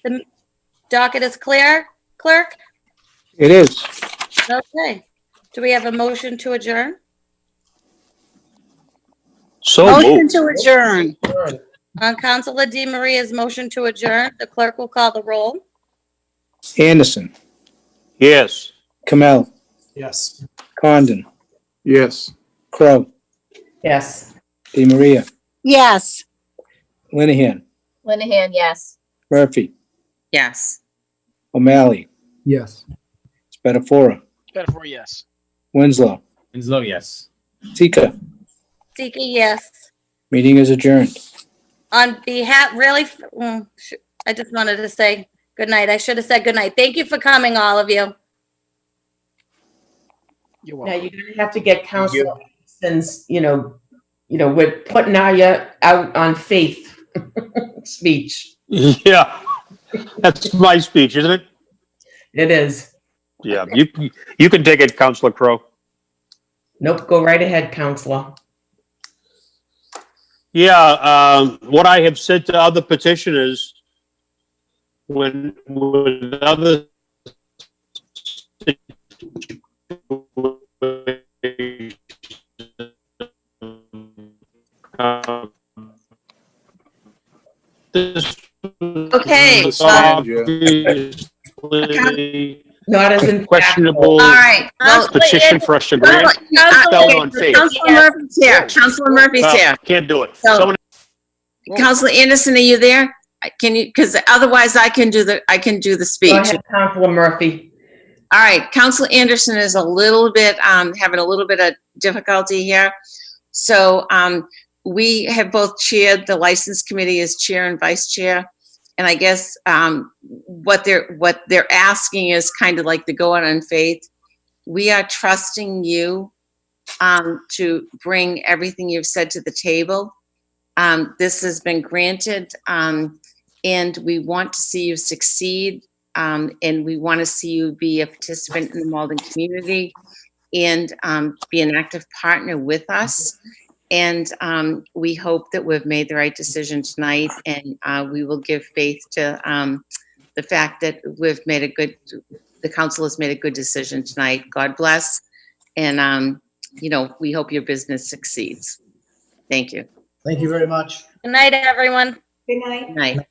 The docket is clear, clerk? It is. Okay. Do we have a motion to adjourn? So Motion moved. to adjourn. On Councilor DeMaria's motion to adjourn, the clerk will call the roll. Anderson. Yes. Kamel. Yes. Condon. Yes. Crow. Yes. DeMaria. Yes. Linehan. Linehan, yes. Murphy. Yes. O'Malley. Yes. Spatafora. Spatafora, yes. Winslow. Winslow, yes. Sika. Sika, yes. Meeting is adjourned. On behalf, really, I just wanted to say good night. I should have said good night. Thank you for coming, all of you. You're Now welcome. you're gonna have to get counsel since, we're putting our out on faith speech. Yeah. That's my speech, isn't it? It is. Yeah. You can take it, Councilor Crow. Nope, go right ahead, Counselor. Yeah, what I have said to other petitioners when other Okay. Not as in questionable All right. Well, petition for us to grant. Spelled on faith. Councilor Murphy's here. Councilor Murphy's here. Can't do it. So- Someone- Councilor Anderson, are you there? Can you, because otherwise I can do the Go speech. ahead, Counselor Murphy. All right, Council Anderson is a little bit, having a little bit of difficulty here. So we have both chaired the license committee as chair and vice chair. And I guess what they're asking is kind of like to go out on faith. We are trusting you to bring everything you've said to the table. This has been granted, and we want to see you succeed, and we want to see you be a participant in the Malden community and be an active partner with us. And we hope that we've made the right decision tonight, and we will give faith to the fact that the council has made a good decision tonight. God bless. And, we hope your business succeeds. Thank you. Thank you very much. Good night, everyone. Good night. Good night.